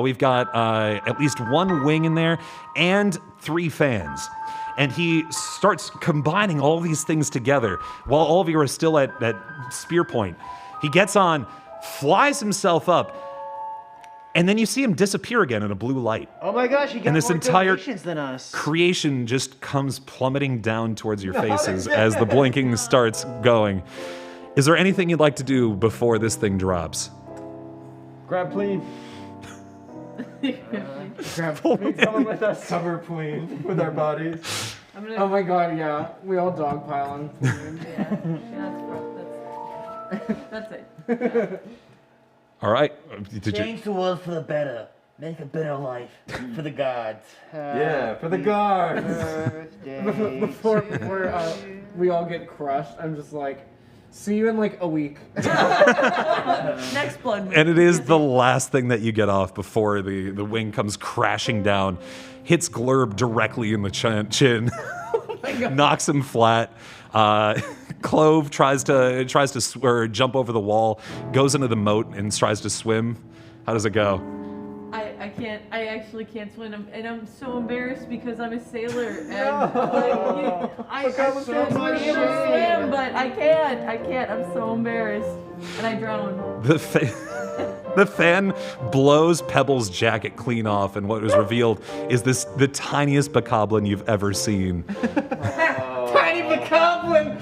We've got at least one wing in there and 3 fans. And he starts combining all these things together while all of you are still at spear point. He gets on, flies himself up, and then you see him disappear again in a blue light. Oh my gosh, he got And this more entire donations than us. creation just comes plummeting down towards your faces as the blinking starts going. Is there anything you'd like to do before this thing drops? Grab Pleen. Come with us. Cover Pleen with our bodies. Oh my god, yeah. We all dogpile on food. That's it. All right. Did you? Change the world for the better. Make a better life for the gods. Yeah, for the guards. Before we all get crushed, I'm just like, see you in like a week. Next blood moon. And it is the last thing that you get off before the wing comes crashing down, hits Glurb directly in the chin, knocks him flat. Clove tries to jump over the wall, goes into the moat and tries to swim. How does it go? I can't. I actually can't swim, and I'm so embarrassed because I'm a sailor, and I should be able to swim, but I can't. I'm so embarrassed, and I drown. The fan blows Pebble's jacket clean off, and what is revealed is the tiniest Bokoblin you've ever seen. Tiny Bokoblin!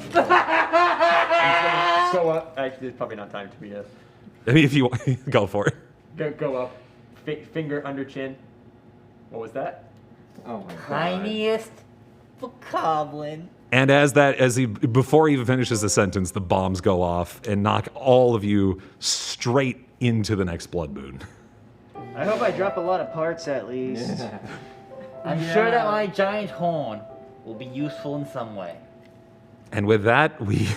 Go up. Actually, it's probably not time to be a. I mean, if you go for it. Go up. Finger under chin. What was that? Oh my god. Tiniest Bokoblin. And before he even finishes the sentence, the bombs go off and knock all of you straight into the next blood moon. I hope I drop a lot of parts at least. Yeah. I'm sure that my giant horn will be useful in some way. And with that, we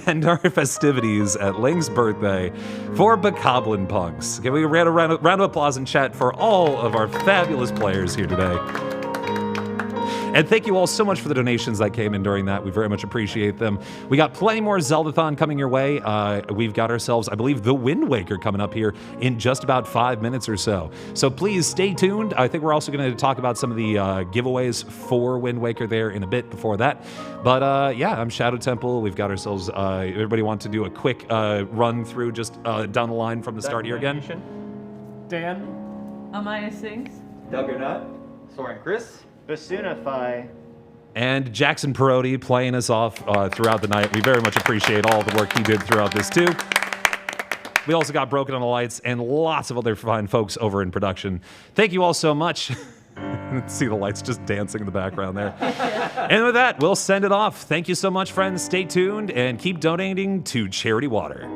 end our festivities at Link's birthday for Bokoblin Punks. Can we get a round of applause in chat for all of our fabulous players here today? And thank you all so much for the donations that came in during that. We very much appreciate them. We got plenty more Zeldathon coming your way. We've got ourselves, I believe, the Wind Waker coming up here in just about 5 minutes or so. So please stay tuned. I think we're also going to talk about some of the giveaways for Wind Waker there in a bit before that. But yeah, I'm Shadow Temple. We've got ourselves, everybody want to do a quick run through just down the line from the start here again? Dan? Amaya sings. Duggernaut. Soren Chris. Basunify. And Jackson Perotti playing us off throughout the night. We very much appreciate all the work he did throughout this too. We also got Broken on the Lights and lots of other fine folks over in production. Thank you all so much. See the lights just dancing in the background there. And with that, we'll send it off. Thank you so much, friends. Stay tuned and keep donating to Charity Water.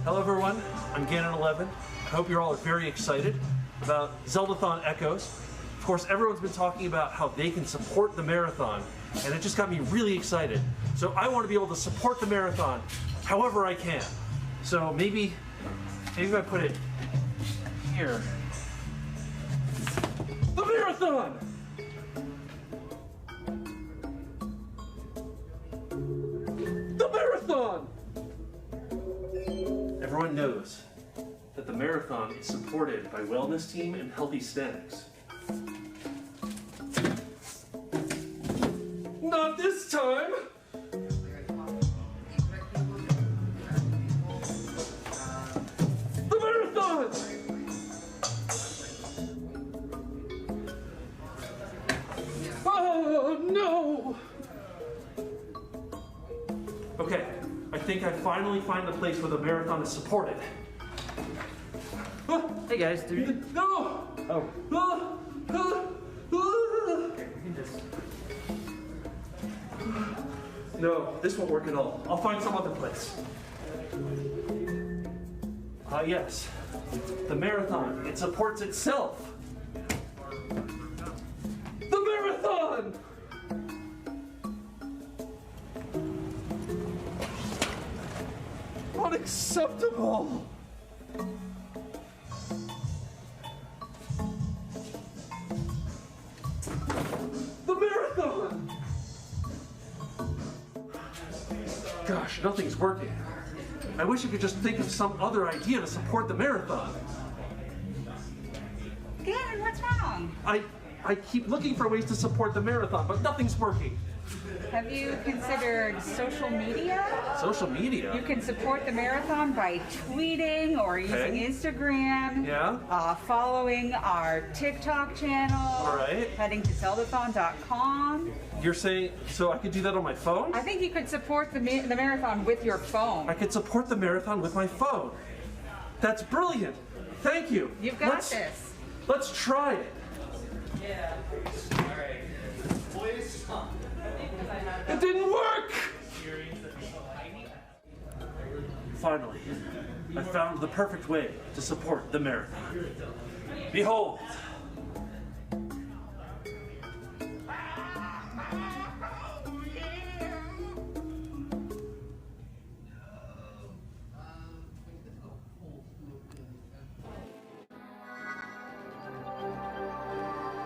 Hello everyone, I'm Ganon11. I hope you're all very excited about Zeldathon Echoes. Of course, everyone's been talking about how they can support the marathon, and it just got me really excited. So I want to be able to support the marathon however I can. So maybe if I put it here. The marathon! The marathon! Everyone knows that the marathon is supported by Wellness Team and Healthy Snacks. Not this time! The marathon! Oh no! Okay, I think I finally find the place where the marathon is supported. Hey guys, dude. No! Oh. Okay, we can just... No, this won't work at all. I'll find some other place. Yes. The marathon, it supports itself. The marathon! Unacceptable! The marathon! Gosh, nothing's working. I wish I could just think of some other idea to support the marathon. Ganon, what's wrong? I keep looking for ways to support the marathon, but nothing's working. Have you considered social media? Social media? You can support the marathon by tweeting or using Instagram. Yeah. Following our TikTok channel. All right. Heading to Zeldathon.com. You're saying, so I could do that on my phone? I think you could support the marathon with your phone. I could support the marathon with my phone. That's brilliant. Thank you. You've got this. Let's try it. Yeah. All right. It didn't work! Finally, I found the perfect way to support the marathon. Behold,